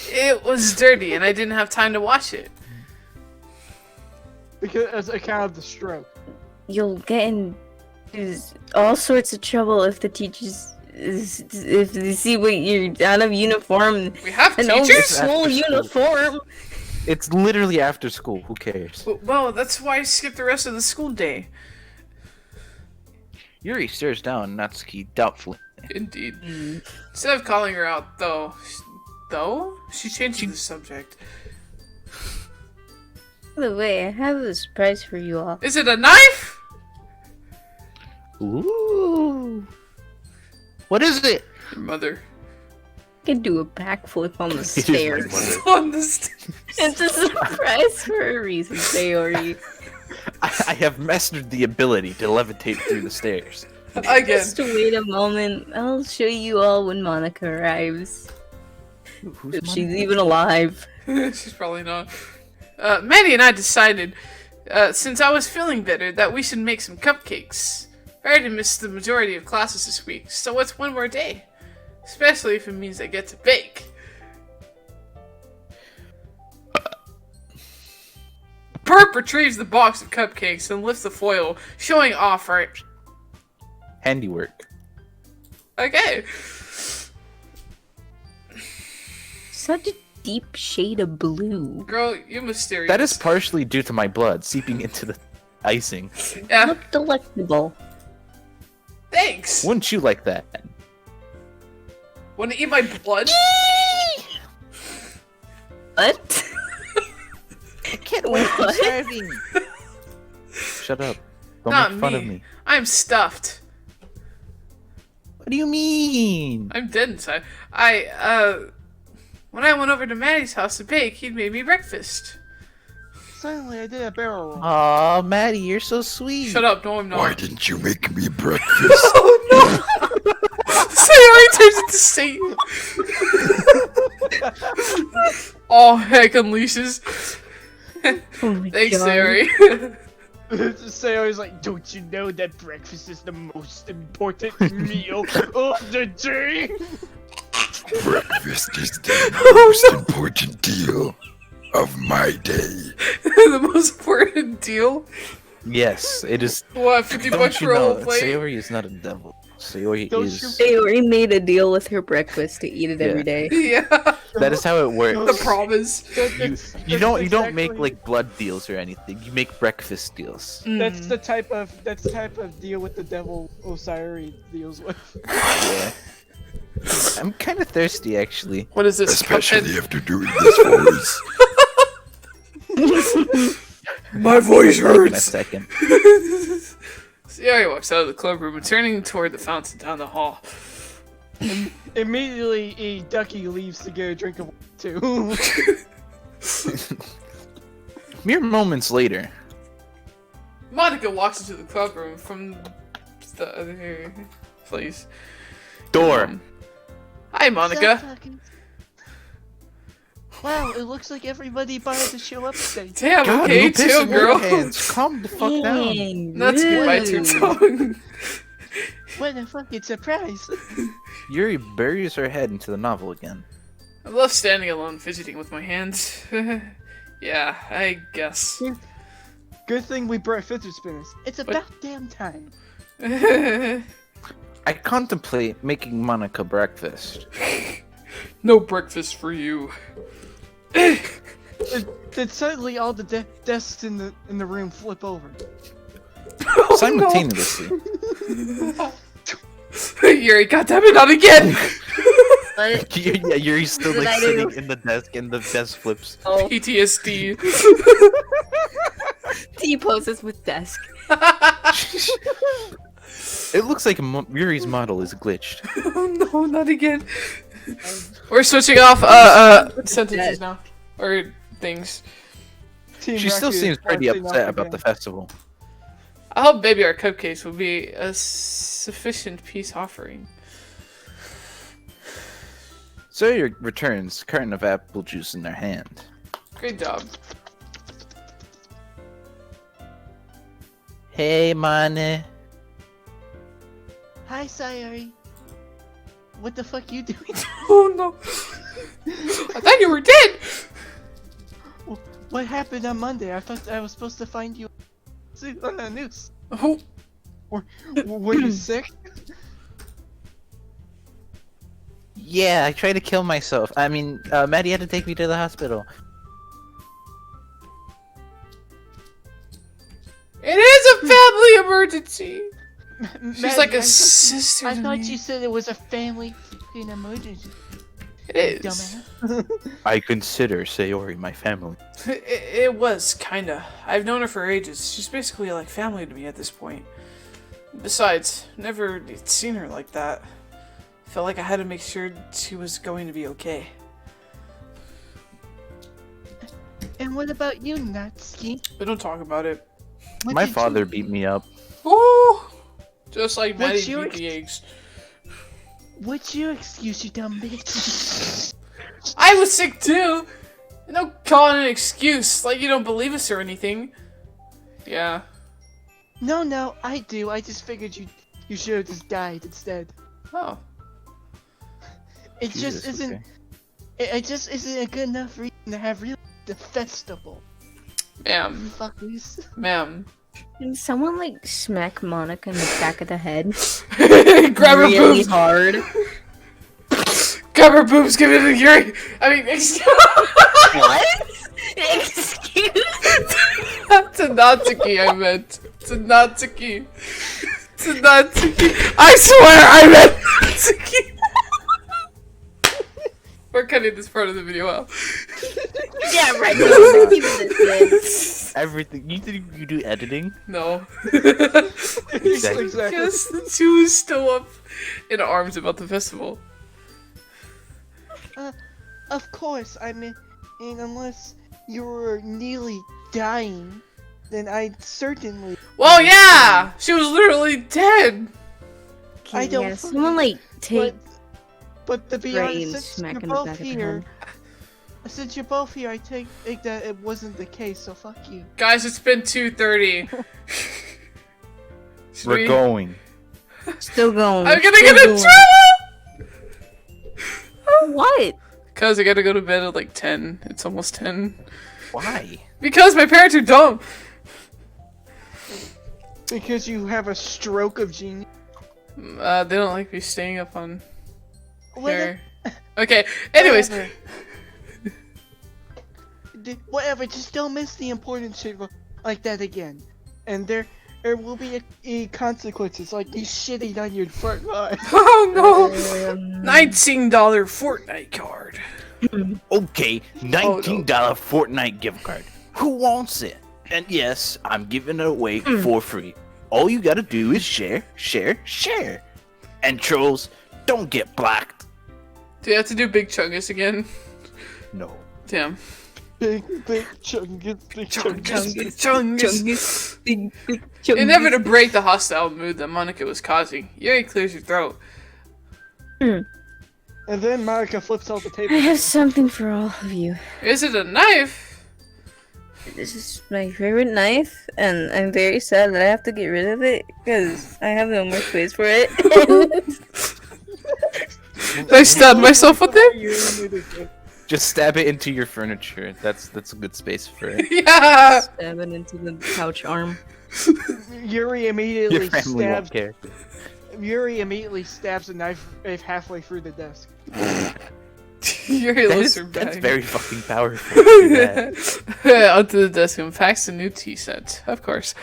it was dirty, and I didn't have time to wash it. Because as account of the stroke. You'll get in all sorts of trouble if the teachers if they see what you're out of uniform We have and old teachers. school After school. uniform. It's literally after school. Who cares? Well, that's why I skipped the rest of the school day. Yuri stares down Natsuki doubtfully. Indeed. Instead of calling her out, she changed the subject. By the way, I have a surprise for you all. Is it a knife? Ooh. What is it? Your mother. I can do a backflip on the is my stairs. mother. On the stairs. It's a surprise for a reason, Sayori. I have mastered the ability to levitate through the stairs. Again. Just wait a moment. I'll show you all when Monica arrives. Who's If she's even alive. She's probably not. Maddie and I decided, since I was feeling better, that we should make some cupcakes. I already missed the majority of classes this week, so what's one more day? Especially if it means I get to bake. Perp retrieves the box of cupcakes and lifts the foil, showing off our... handiwork? Okay. Such a deep shade of blue. Girl, you're mysterious. That is partially due to my blood seeping into the icing. Yeah, Look delectable. thanks. Wouldn't you like that? Wanna eat my blood? What? I can't wait, I'm What? starving. Shut up. Don't Not make fun me. of me. I'm stuffed. What do you mean? I'm dead inside. When I went over to Maddie's house to bake, he'd made me breakfast. Suddenly I did a barrel roll. Aw, Maddie, you're so sweet. Shut up, no I'm not. Why didn't you make me breakfast? Oh no! Sayori turns into Satan. Oh heck unleashes. Oh my Thanks, god. Sayori. Sayori's like, don't you know that breakfast is the most important meal of the day? Breakfast is the most important deal of my day. The most important deal? Yes, it is. What, 50 Don't bucks you for a know, whole plate? Sayori is not a devil. Sayori Don't is. you- Sayori made a deal with her breakfast to eat it Yeah. every day. Yeah, That is how it works. the promise. You don't make like blood deals or anything. You make breakfast deals. That's the type of deal with the devil Osiris deals with. Yeah. I'm kind of thirsty actually. What is this? Especially after doing this voice. My voice In a hurts. second. Sayori walks out of the club room and turning toward the fountain down the hall. Immediately, a ducky leaves to get a drink of water too. Mere moments later, Monica walks into the club room from the other place. door. Hi, Monica. Wow, it looks like everybody bothered to show up today. Damn, God, okay, no piss chill, in your girl. pants. Calm the fuck down. Dang, Not to get bites her rude. tongue. What a fucking surprise! Yuri buries her head into the novel again. I love standing alone, fidgeting with my hands. Yeah, I guess. Good thing we brought fidget spinners. It's about damn time. I contemplate making Monica breakfast. No breakfast for you. Then suddenly all the desks in the room flip over. Simultaneously. Yuri, goddammit, not again! What? Yeah, Yuri's still What did like I do? sitting in the desk and the desk flips. Oh, PTSD. T poses with desk. It looks like Yuri's model is glitched. Oh no, not again. We're switching off sentences now. Or things. Team She still Rocket seems is pretty bouncing upset off about the again. festival. I hope Baby Our Cupcakes will be a sufficient peace offering. Sawyer returns, carton of apple juice in her hand. Great job. Hey, Mane. Hi, Sayori. What the fuck you doing? Oh no. I thought you were dead! What happened on Monday? I thought I was supposed to find you on the news. Oh, Were you sick? Yeah, I tried to kill myself. I mean, Maddie had to take me to the hospital. it is a family emergency! She's Maddie, like a I thought sister I to thought me. you said it was a family fucking emergency. It is. Dumbass. I consider Sayori my family. It was, kinda. I've known her for ages. She's basically like family to me at this point. Besides, never seen her like that. Felt like I had to make sure she was going to be okay. And what about you, Natsuki? But don't talk about it. What My did father you- beat me up. Ooh! Just like What's Maddie your beat the eggs. What's your excuse, you dumb bitch? I was sick too! And don't call it an excuse, like you don't believe us or anything. Yeah. No, I do. I just figured you should have just died instead. Oh. It Jesus, just isn't. okay. It just isn't a good enough reason to have really the festival. Ma'am. Fuckers. Ma'am. Can someone like smack Monica in the back of the head? Grab her really boobs! hard. Grab her boobs, give it to Yuri! I mean, excuse What? Excuse To Natsuki, I meant. To Natsuki. To Natsuki. I swear I meant Natsuki! We're cutting this part of the video out. Yeah, right. No, keep this Everything. You think you do editing? No. Exactly. Because the two is still up in arms about the festival. Of course, I mean, unless you were nearly dying, then I'd certainly. Well, yeah! She was literally dead! Can I don't yeah, someone like take But to be Brain honest, since smack you're in the both back of the here, head. since you're both here, I take that it wasn't the case. So fuck you. Guys, it's been 2:30. Should We're we- going. still going. I'm gonna still get in going. trouble! What? Cause I gotta go to bed at like 10. It's almost 10. Why? Because my parents are dumb. Because you have a stroke of genius. They don't like me staying up on Whatever. here. Okay. Anyways, Whatever. Just don't miss the important shit like that again. And there will be consequences like you shitting on your front line. oh no, $19 Fortnite card. Okay, $19 Fortnite gift card. Who wants it? And yes, I'm giving it away for free. All you gotta do is share, share, share. And trolls, don't get blacked. Do you have to do Big Chungus again? No. Damn. Big chungus, big chungus. Big Chungus. Chungus. Big chungus. And never to break the hostile mood that Monica was causing. Yuri clears your throat. And then Monica flips out the table. I have something for all of you. Is it a knife? This is my favorite knife, and I'm very sad that I have to get rid of it because I have no more space for it. Did I stab myself with it? Just stab it into your furniture. That's a good space for it. Yeah! Stab it into the couch arm. Yuri Your immediately family won't stabs. care. Yuri immediately stabs a knife halfway through the desk. Yuri lifts her That's bag. very fucking powerful. to do that. Onto the desk and packs a new tea set. Of course.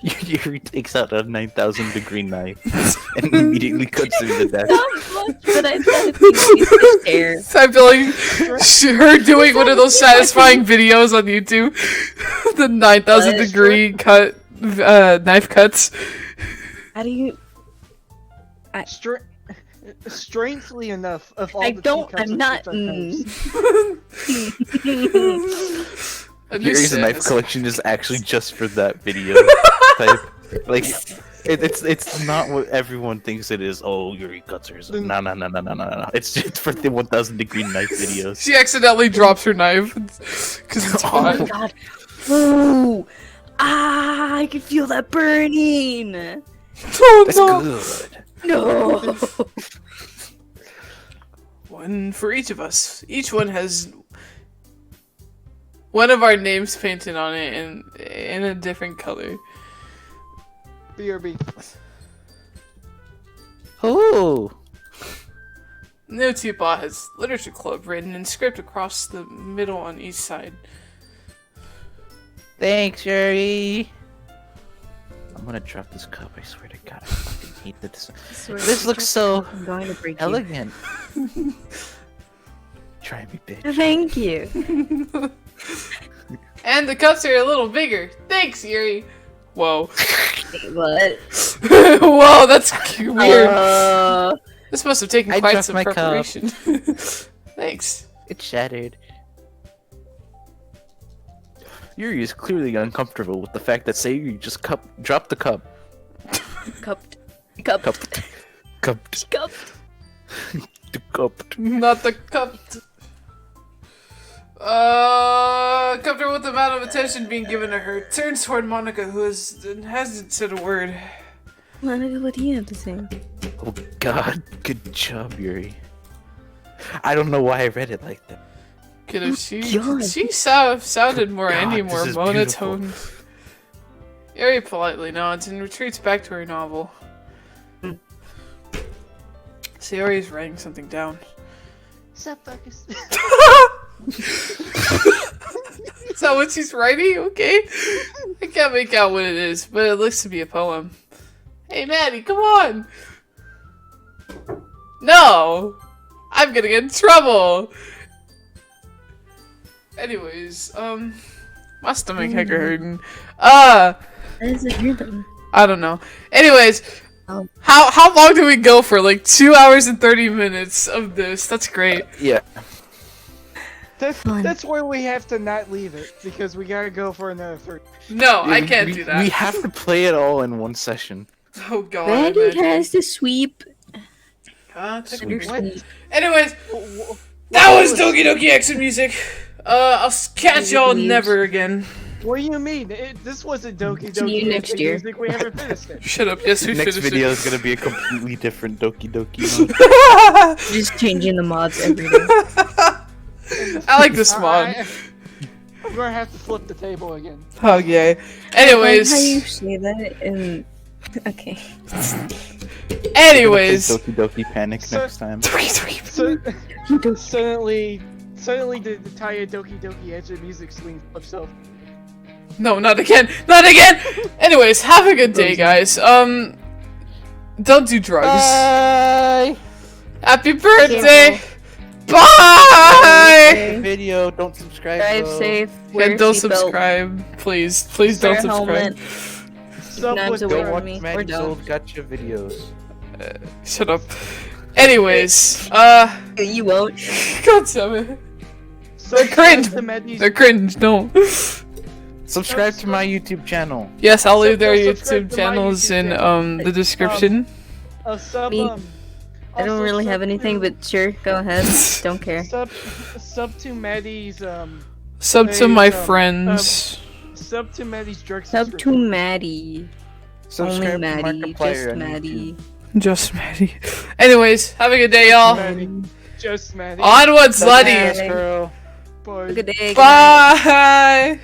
Yuri takes out a 9,000-degree knife and immediately cuts through the desk. Not much, but I thought it'd be nice to share. So I feel like her doing one of those satisfying videos on YouTube. The 9,000 degree cut, knife cuts. How do you? Strangely enough, of all I the don't. tea cups I'm and not. chips I've had, Yuri's knife collection is actually just for that video type. Like, it's not what everyone thinks it is. Oh, Yuri cuts hers. No. It's just for the 1,000-degree knife videos. She accidentally drops her knife because it's Oh hot. my god! Ooh! Ah! I can feel that burning. Oh That's no! good. No. One for each of us. Each one has one of our names painted on it in a different color. BRB. Oh. New teapot has literature club written in script across the middle on each side. Thanks, Yuri. I'm gonna drop this cup. I swear to God, I fucking hate this. This looks so I'm going to break you. elegant. Try me, bitch. Thank you. And the cups are a little bigger. Thanks, Yuri. Whoa. What? Whoa, that's weird. Uh, This must have taken I quite dropped some my cup. preparation. Thanks. It shattered. Yuri is clearly uncomfortable with the fact that Sayuri just dropped the cup. cupped. Cupped. Cupped. The cup. Not the cup. Comfortable with the amount of attention being given to her. Turns toward Monica, who hasn't said a word. Monica, what do you have to say? Oh God, good job, Yuri. I don't know why I read it like that. Could have she God. sounded more God, any this more is monotone. Yuri politely nods and retreats back to her novel. Sayori is writing something down. Sup, fuckers? Is that what she's writing? Okay. I can't make out what it is, but it looks to be a poem. Hey, Maddie, come on! No! I'm gonna get in trouble! Anyways, my stomach hecka hurting. How does it hear them? I don't know. Anyways, Oh. how long do we go for? Like 2 hours and 30 minutes of this. That's great. Yeah. Fun. That's why we have to not leave it, because we gotta go for another 3. No, I We- can't we- do that. We have to play it all in one session. Oh god. Maddie imagine. has to sweep. What? Anyways, that was Doki Doki Exit music. I'll catch y'all never again. What do you mean? This wasn't Doki See you Doki next year. music. We haven't finished it. Shut up. Yes, we Next finished video it. is gonna be a completely different Doki Doki mode. Just changing the mods every day. I like this mod. I'm gonna have to flip the table again. Oh yay. I Anyways. like how you say that and okay. Anyways. Doki Doki Panic So- next time. So, suddenly the entire Doki Doki Edge of music swing flips off. No, not again. Not again. Anyways, have a good day, guys. Don't do drugs. Bye. Happy birthday. Bye. Video. Don't subscribe. Drive though. safe. Yeah, Wear a don't seatbelt, subscribe, please. Please don't wear a subscribe. helmet. Sub Knives with away Don't from watch me, or Maddie's don't. old gotcha videos. Shut up. Anyways, You won't. God damn it. They're cringe. They're cringe. No. Subscribe to my YouTube channel. Yes, I'll leave their Subscribe YouTube to my channels YouTube in channel. the description. Me. I don't also really have sub anything, to- but sure, go ahead. Don't care. sub to Maddie's Sub to Hey, my friends. sub to Maddie's drug Sub to subscription. Maddie. Subscribe Only to Maddie. Markiplier Just on Maddie. Just Maddie. Anyways, have a good day, y'all. Maddie. Just Maddie. Onwards, Bye. laddie. YouTube. Girl. Bye. Good day. guys. Bye.